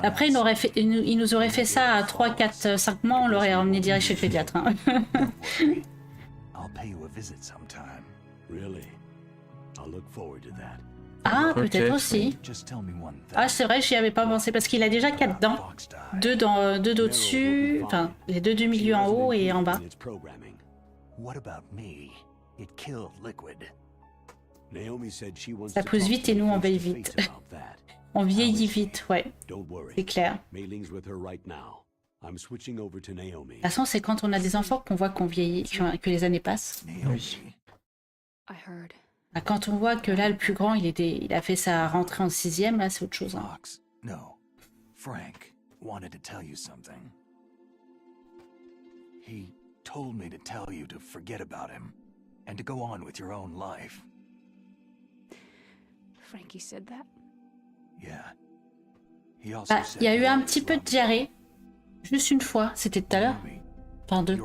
Après, il nous aurait fait ça à 3, 4, 5 mois, on l'aurait emmené direct chez le pédiatre. Hein. Ah, peut-être aussi. Ah, c'est vrai, j'y avais pas pensé parce qu'il a déjà 4 dents. 2 d'au-dessus, enfin, les 2 du milieu en haut et en bas. Ça pousse vite et nous on veille vite. On vieillit vite, ouais. C'est clair. De toute façon, c'est quand on a des enfants qu'on voit qu'on vieillit, que les années passent. Oui. Quand on voit que là, le plus grand, il a fait sa rentrée en 6e, là, c'est autre chose. Hein. No. Frank wanted to tell you something. He told me to tell you to forget about him and to go on with your own life. Frankie said that? Yeah. He also said il y a eu un petit peu de diarrhée. Juste une fois, c'était tout à l'heure. Enfin, 2.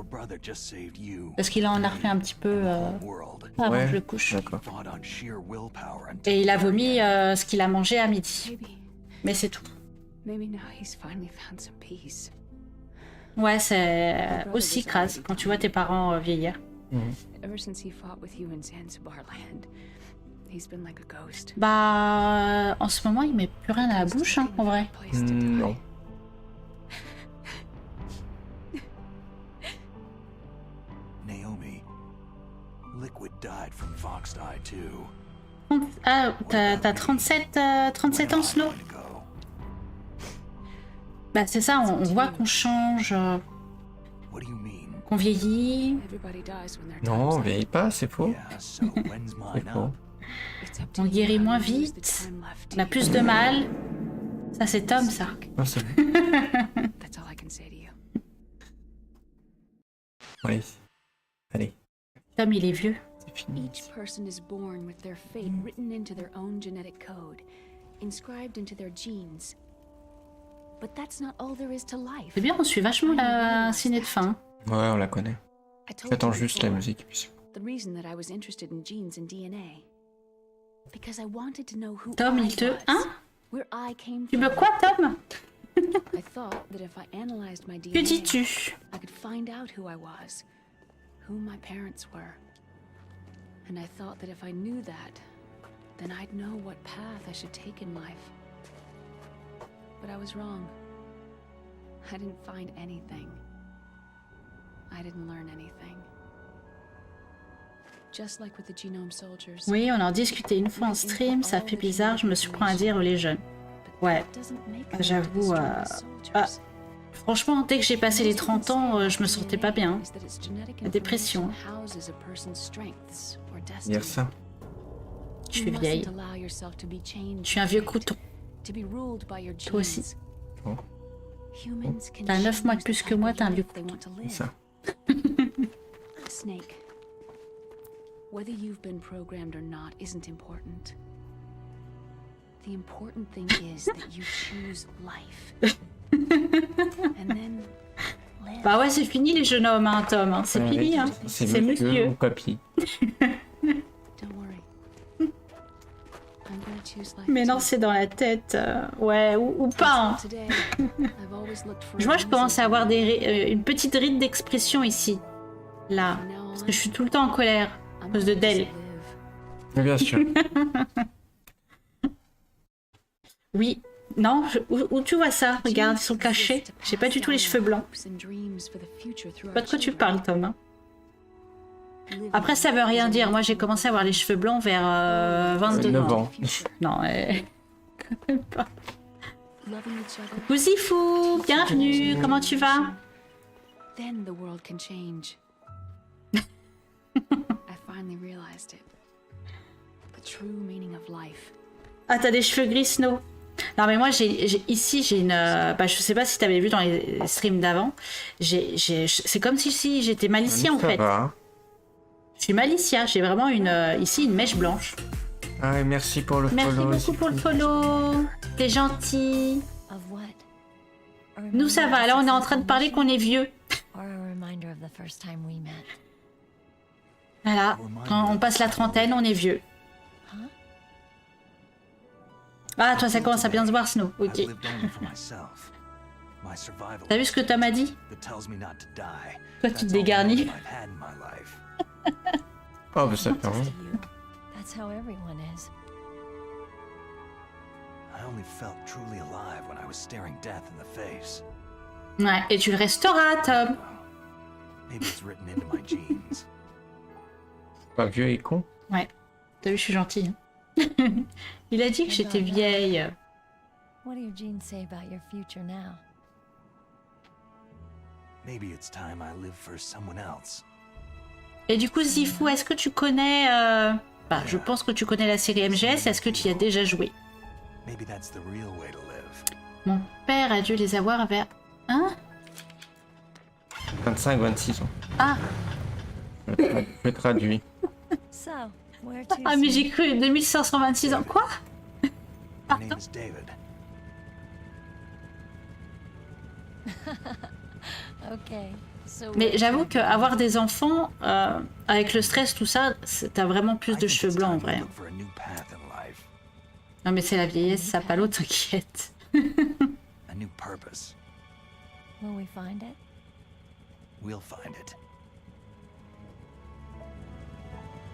Parce qu'il en a refait un petit peu avant que je le couche. Et il a vomi ce qu'il a mangé à midi. Mais c'est tout. Ouais, c'est aussi crase quand tu vois tes parents vieillir. Bah, en ce moment, il met plus rien à la bouche, hein, en vrai. Non. Liquid died from Fox Eye too. Ah, t'as 37 ans, Snow? Bah c'est ça, on voit qu'on change, qu'on vieillit. Non, on vieillit pas, c'est faux. C'est faux. On guérit moins vite, on a plus de mal. Ça c'est Tom, ça. Ah, c'est oui. Allez. Tom, il est vieux. Each person is born with their fate written into their own genetic code, inscribed into their genes. But that's not all there is to life. C'est bien, on suit vachement la ciné de fin. Ouais, on la connaît. J'attends juste la musique. The reason that I was interested in genes and DNA. Because I wanted to know who Tom, il te... Hein? Tu veux quoi, Tom? I thought that if I analyzed my DNA, Que dis-tu? I could find out who I was, who my parents were. And I thought that if I knew that, then I'd know what path I should take in life. But I was wrong. I didn't find anything. I didn't learn anything. Just like with the genome soldiers. Oui, on en discutait une fois en stream, ça fait bizarre, je me surprends à dire les jeunes. Ouais, j'avoue. Franchement, dès que j'ai passé les 30 ans, je me sentais pas bien. La dépression. Dire ça. Je suis vieille. Je suis un vieux couteau. Toi aussi. Oh. T'as 9 mois de plus que moi, t'es un vieux couteau. C'est ça. Snake. Whether you've been programmed or not isn't important. The important thing is that you choose life. And then live. Bah ouais, c'est fini les jeunes hommes, hein, Tom. Hein. C'est fini, hein. C'est monsieur ou papy. Don't worry. I'm gonna choose life. Mais non, c'est dans la tête. Ouais, ou pas. Hein. Today, I've always looked for Je vois, je commence à avoir une petite ride d'expression ici. Là. Parce que je suis tout le temps en colère. À cause de Dell. Bien sûr. Oui. Non, où tu vois ça? Regarde, ils sont cachés. J'ai pas du tout les cheveux blancs. Pas de quoi tu parles, Tom. Hein. Après, ça veut rien dire. Moi, j'ai commencé à avoir les cheveux blancs vers 22 ans. Non, quand même pas. Coucou Zifou, bienvenue. Comment tu vas? Ah, t'as des cheveux gris, Snow? Non, mais moi, ici, j'ai une... Bah, je sais pas si t'avais vu dans les streams d'avant. C'est comme si j'étais Malicia, en fait. Va. Je suis Malicia. J'ai vraiment ici une mèche blanche. Ah, merci pour le Merci follow. Merci beaucoup pour le follow. T'es gentil. Nous, ça va. Là, on est en train de parler qu'on est vieux. Voilà. Quand on passe la trentaine, on est vieux. Ah, toi, ça commence à bien se voir, Snow. Ok. T'as vu ce que Tom a dit? Toi, tu te dégarnis. Oh, bah ça fait rien. Ouais, et tu le resteras, Tom. Pas vieux et con. Ouais. T'as vu, je suis gentille. Il a dit que j'étais vieille. What do your genes say about your future now? Maybe it's time I live for someone else. Et du coup, Zifou, est-ce que tu connais... Bah, je pense que tu connais la série MGS. Est-ce que tu y as déjà joué? Maybe that's the real way to live. Mon père a dû les avoir vers... Hein? 25, 26 ans. Ah. Je traduis. Ah, mais j'ai cru 2526 ans. Quoi? Pardon? Mais j'avoue qu'avoir des enfants, avec le stress, tout ça, t'as vraiment plus de cheveux blancs en vrai. Non mais c'est la vieillesse, ça pas l'autre, t'inquiète.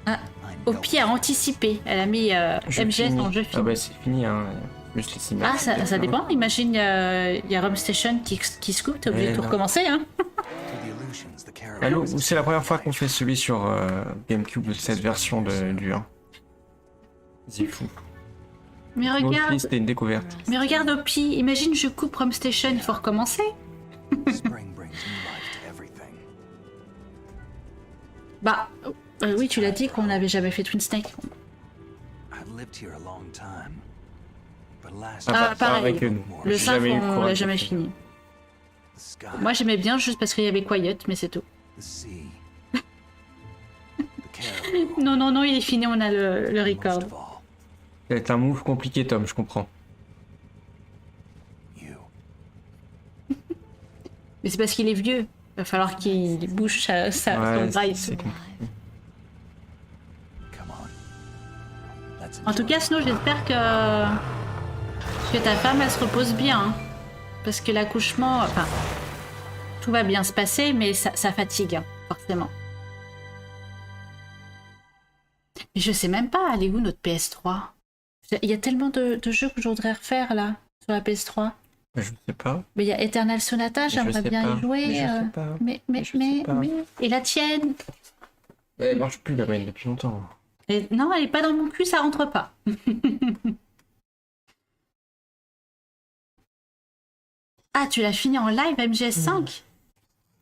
Ah, Opi a anticipé. Elle a mis MGS en jeu fini. Ah bah c'est fini, hein. Juste les images. Ah, ça dépend. Imagine, il y a Rum Station qui se coupe, t'es obligé de tout recommencer, hein. Allô, c'est la première fois qu'on fait celui sur GameCube de cette version du 1. Zifou. Mais regarde. C'était une découverte. Mais regarde, Opi, imagine je coupe Rum Station, il faut recommencer. Bah, oui, tu l'as dit qu'on n'avait jamais fait Twin Snake. Ah, pareil. Le 5, on l'a jamais fini. Moi, j'aimais bien juste parce qu'il y avait Quiet, mais c'est tout. Non, il est fini, on a le record. Ça va être un move compliqué, Tom, je comprends. Mais c'est parce qu'il est vieux. Il va falloir qu'il bouge son bras et tout. En tout cas, Snow, j'espère que ta femme, elle se repose bien. Hein. Parce que l'accouchement, enfin, tout va bien se passer, mais ça fatigue, hein, forcément. Mais je sais même pas, elle est où notre PS3? Il y a tellement de jeux que je voudrais refaire là, sur la PS3. Mais je sais pas. Mais il y a Eternal Sonata, j'aimerais bien y jouer. Mais je sais pas. Mais... Et la tienne? Elle marche plus la mienne depuis longtemps. Non, elle est pas dans mon cul, ça rentre pas. Ah, tu l'as fini en live MGS 5?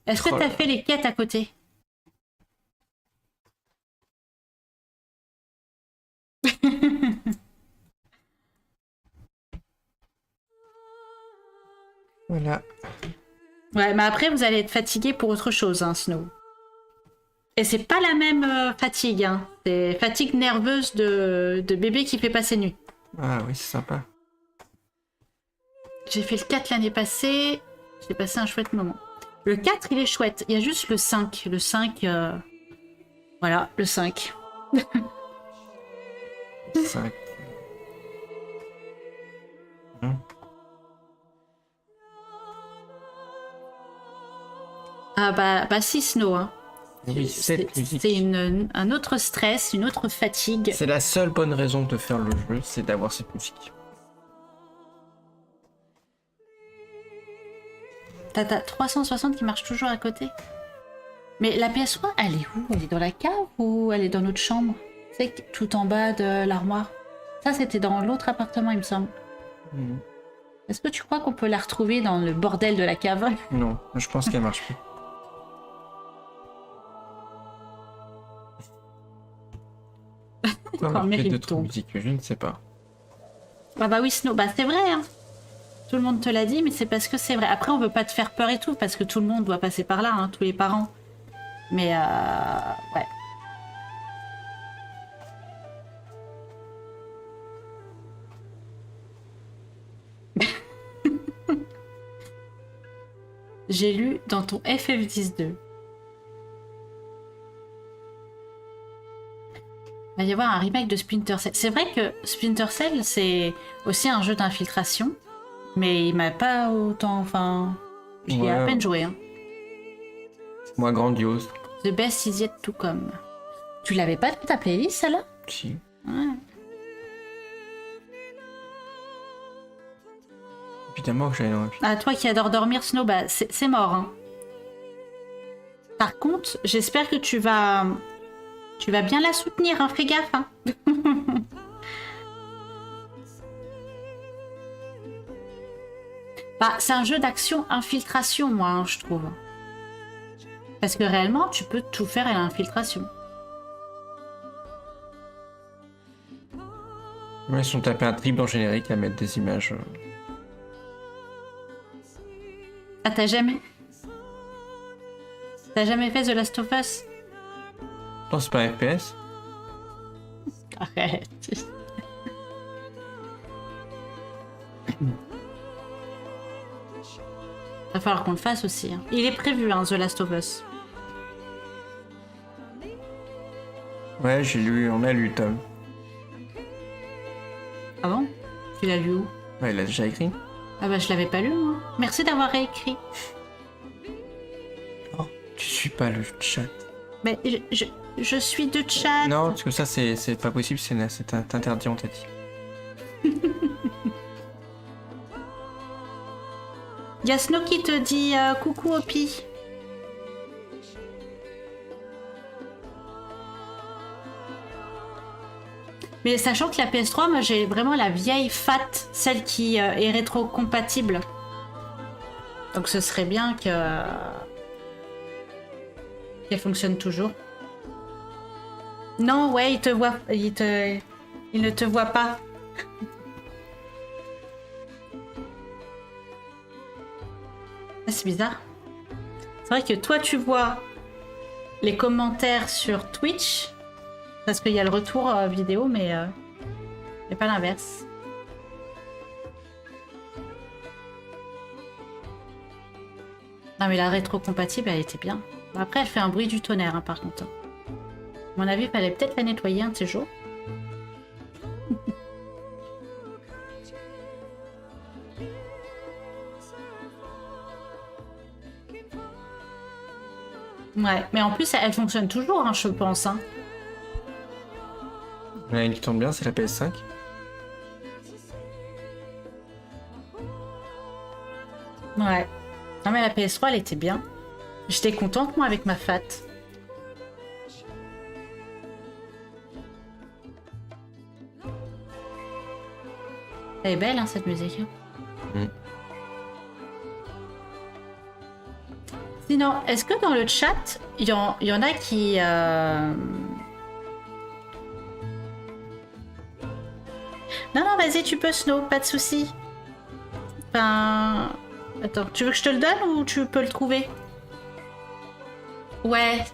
Est-ce que t'as fait les quêtes à côté? Voilà. Ouais, mais après, vous allez être fatigué pour autre chose, hein, Snow. Et c'est pas la même fatigue, hein. C'est fatigue nerveuse de bébé qui fait pas ses nuits. Ah oui, c'est sympa. J'ai fait le 4 l'année passée. J'ai passé un chouette moment. Le 4, il est chouette. Il y a juste le 5. Le 5... Voilà, le 5. 5. Ah bah si, Snow, hein. Oui, cette musique. C'est un autre stress, une autre fatigue. C'est la seule bonne raison de faire le jeu, c'est d'avoir cette musique. T'as 360 qui marche toujours à côté. Mais la PS3, elle est où? Elle est dans la cave ou elle est dans notre chambre? C'est tout en bas de l'armoire. Ça, c'était dans l'autre appartement, il me semble. Est-ce que tu crois qu'on peut la retrouver dans le bordel de la cave? Non, je pense qu'elle marche plus. Pourquoi on fait d'autres musiques? Je ne sais pas. Ah bah oui, Snow, bah c'est vrai, hein. Tout le monde te l'a dit, mais c'est parce que c'est vrai. Après, on veut pas te faire peur et tout, parce que tout le monde doit passer par là, hein, tous les parents. Mais ouais. J'ai lu dans ton FF12. Il va y avoir un remake de Splinter Cell. C'est vrai que Splinter Cell, c'est aussi un jeu d'infiltration, mais il m'a pas autant... Enfin, j'y ai à peine joué. Hein. C'est moins grandiose. The Best Is Yet To Come. Tu l'avais pas dans ta playlist, celle-là? Si. Ouais. Évidemment que j'avais envie. Ah, toi qui adore dormir, Snow, bah, c'est mort. Hein. Par contre, j'espère que tu vas bien la soutenir, hein, fais gaffe. Hein. Bah, c'est un jeu d'action infiltration, moi, hein, je trouve. Parce que réellement, tu peux tout faire à l'infiltration. Ouais, ils sont tapés un triple en générique à mettre des images. Ah, t'as jamais fait The Last of Us? Non, c'est pas un FPS. Arrête. Va falloir qu'on le fasse aussi. Hein. Il est prévu, hein, The Last of Us. Ouais, j'ai lu, on a lu Tom. Ah bon? Tu l'as lu où? Ouais, il a déjà écrit. Ah bah je l'avais pas lu, moi. Merci d'avoir réécrit. Oh, tu suis pas le chat. Mais je suis de chat. Non, parce que ça, c'est pas possible, c'est interdit, on t'a dit. Y'a Snow qui te dit coucou Opi. Mais sachant que la PS3, moi j'ai vraiment la vieille fat, celle qui est rétro-compatible. Donc ce serait bien que qu'elle fonctionne toujours. Non, ouais, il te voit, il ne te voit pas. Ah, c'est bizarre. C'est vrai que toi tu vois les commentaires sur Twitch. Parce qu'il y a le retour vidéo, mais pas l'inverse. Non, mais la rétro-compatible, elle était bien. Bon, après, elle fait un bruit du tonnerre, hein, par contre. À mon avis, il fallait peut-être la nettoyer un de ces jours. Ouais, mais en plus, elle fonctionne toujours, hein, je pense. Hein. Il y en a une qui tourne bien, c'est la PS5. Ouais. Non mais la PS3 elle était bien. J'étais contente moi avec ma FAT. Elle est belle hein, cette musique. Sinon, est-ce que dans le chat, il y en a qui... Non, non, vas-y, tu peux, Snow, pas de souci. Enfin... Attends, tu veux que je te le donne ou tu peux le trouver? Ouais,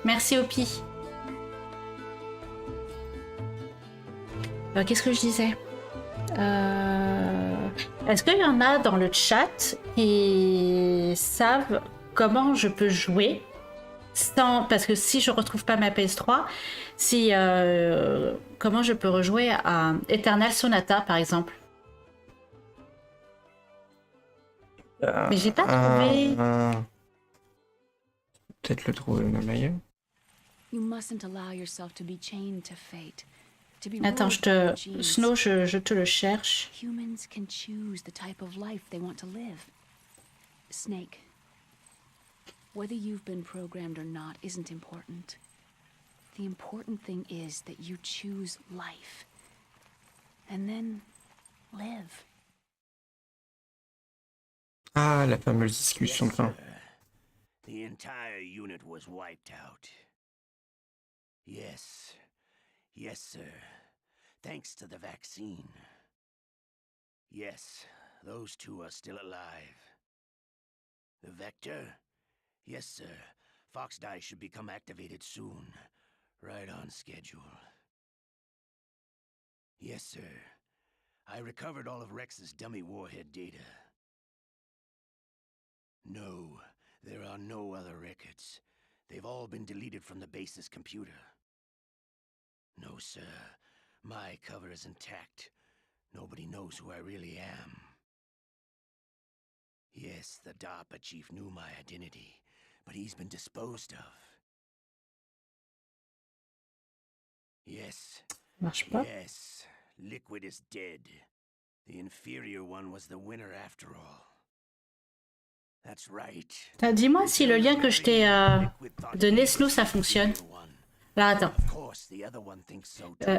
merci Opi. Qu'est-ce que je disais? Est-ce qu'il y en a dans le chat qui savent comment je peux jouer sans... Parce que si je retrouve pas ma PS3, si comment je peux rejouer à Eternal Sonata par exemple? Mais j'ai pas trouvé. Peut-être le trouver même ailleurs. You mustn't allow yourself to be chained to fate. To be Attends, ruled by genes. Snow, je te le cherche. Humans can choose the type of life they want to live. Snake, whether you've been programmed or not isn't important. The important thing is that you choose life. And then live. Ah, la fameuse discussion de fin. The entire unit was wiped out. Yes. Yes, sir. Thanks to the vaccine. Yes, those two are still alive. The vector? Yes, sir. Fox Die should become activated soon. Right on schedule. Yes, sir. I recovered all of Rex's dummy warhead data. No, there are no other records. They've all been deleted from the base's computer. No, sir. My cover is intact. Nobody knows who I really am. Yes, the DARPA chief knew my identity, but he's been disposed of. Yes. Marche pas. Yes. Liquid is dead. The inferior one was the winner after all. That's right. Dis-moi si le lien que je t'ai donné, Snow, ça fonctionne. Là, attends.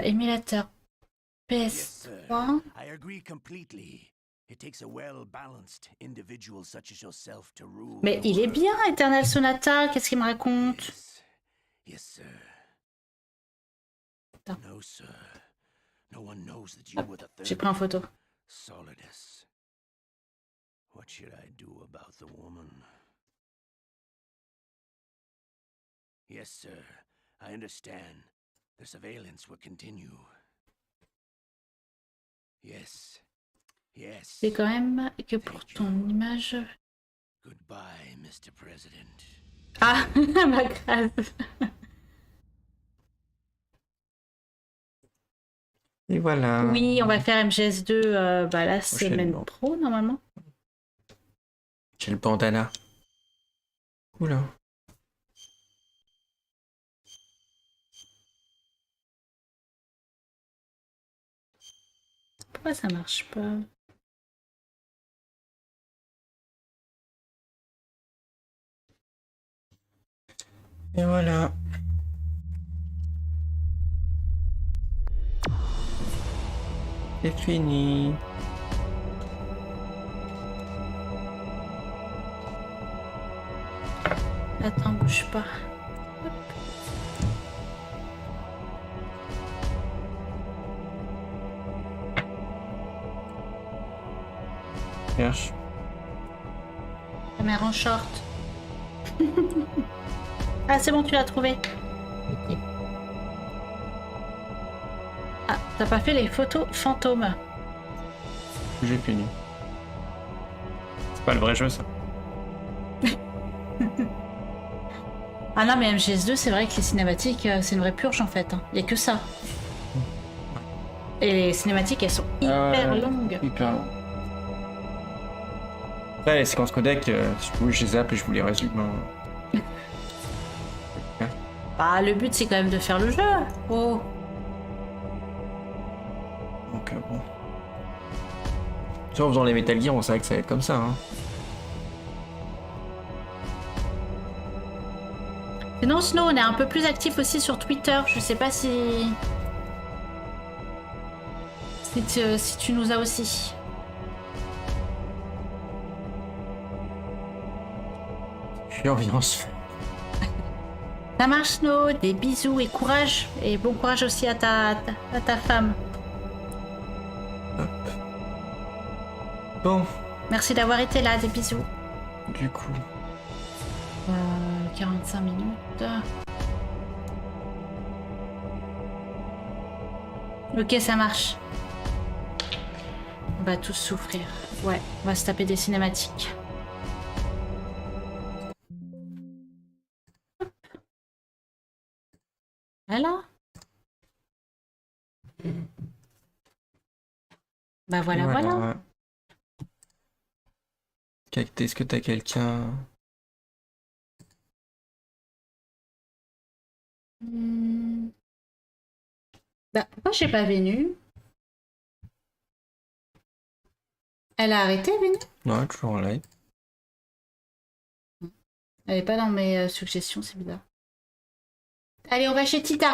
Émulateur PS3. I agree completely. It takes a well-balanced individual such as yourself to rule. Mais il est bien, Eternal Sonata. Qu'est-ce qu'il me raconte? Yes, sir. Attends. No, sir. No one knows that you were the third. J'ai pris en photo. Solidus. What should I do about the woman? Yes, sir. I understand. The surveillance will continue. Yes. Yes. C'est quand même que pour ton image. Goodbye, Mr. President. Ah, ma grâce. Et voilà. Oui, on va faire MGS2 la semaine Prochainement. pro, normalement. J'ai le bandana. Oula. Pourquoi ça marche pas? Et voilà. C'est fini. Attends, bouge pas. Cherche. La mère en short. Ah, c'est bon, tu l'as trouvé. Ah, t'as pas fait les photos fantômes. J'ai fini. C'est pas le vrai jeu, ça. Ah non, mais MGS2, c'est vrai que les cinématiques, c'est une vraie purge en fait. Il y a que ça. Et les cinématiques, elles sont hyper longues. Hyper longues. Après, les séquences codec, si vous voulez, je les zappe et je vous les résume. Bah, le but, c'est quand même de faire le jeu. Oh. donc bon. Tu vois, en faisant les Metal Gear, on savait que ça allait être comme ça. Hein. Sinon, Snow, on est un peu plus actif aussi sur Twitter. Je sais pas si tu nous as aussi. Surveillance. Ça marche, Snow. Des bisous et courage. Et bon courage aussi à ta femme. Hop. Bon. Merci d'avoir été là. Des bisous. Du coup. 45 minutes. Ok, ça marche. On va tous souffrir. Ouais, on va se taper des cinématiques. Voilà. Bah voilà. Est-ce que t'as quelqu'un? Bah, pourquoi j'ai pas Vénu? Elle a arrêté, Vénu? Ouais, toujours en live. Elle est pas dans mes suggestions, c'est bizarre. Allez, on va chez Tita.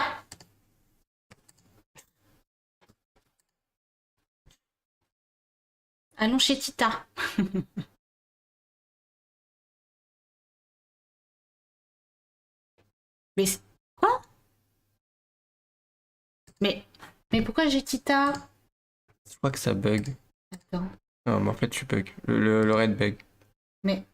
Allons chez Tita. Mais quoi? Mais pourquoi j'ai Tita? Je crois que ça bug. Attends. Non, mais en fait, tu bug. Le raid bug. Mais...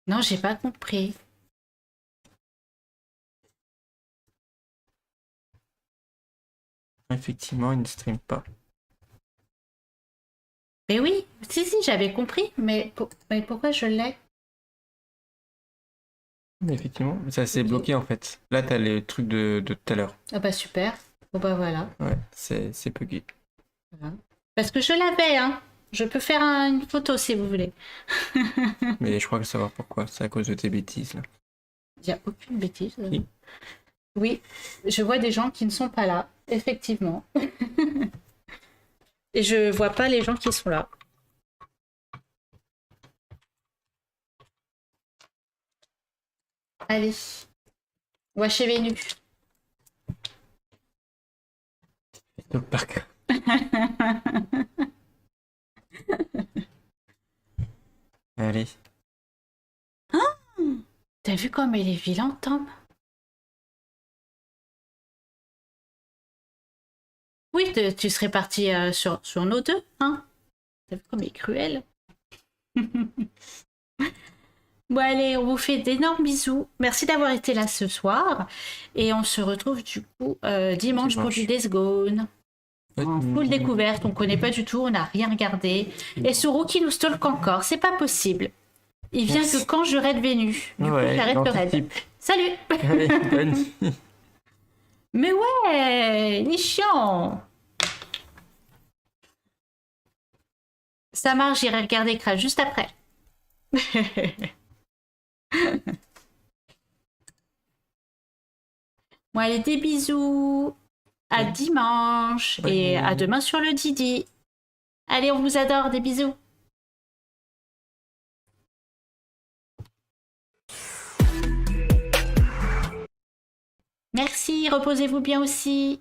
Non, j'ai pas compris. Effectivement, il ne stream pas. Mais oui, si, j'avais compris. Mais pourquoi je l'ai? Effectivement, ça s'est bloqué en fait. Là, t'as les trucs de tout à l'heure. Ah bah super. Bon bah voilà. Ouais, c'est bugué. Voilà. Parce que je l'avais, hein. Je peux faire une photo si vous voulez. Mais je crois que savoir pourquoi. C'est à cause de tes bêtises là. Il n'y a aucune bêtise. Oui. Oui, je vois des gens qui ne sont pas là, effectivement. Et je vois pas les gens qui sont là. Allez, on va chez Vénu. Allez. Oh, t'as vu comme il est vilain, Tom? Oui, tu serais parti sur nos deux, hein? T'as vu comme il est cruel? Bon allez, on vous fait d'énormes bisous. Merci d'avoir été là ce soir. Et on se retrouve du coup dimanche pour du Days Gone. En full découverte, on connaît pas du tout, on n'a rien regardé. Et Soro qui nous stalk encore, c'est pas possible. Il vient que quand je raid Vénu. Du coup, j'arrête le raid. Salut. Allez, bonne nuit. Mais ouais, il est chiant. Ça marche, j'irai regarder Crash juste après. Bon, allez, des bisous. À dimanche. Et à demain sur le Didi. Allez, on vous adore. Des bisous. Merci. Reposez-vous bien aussi.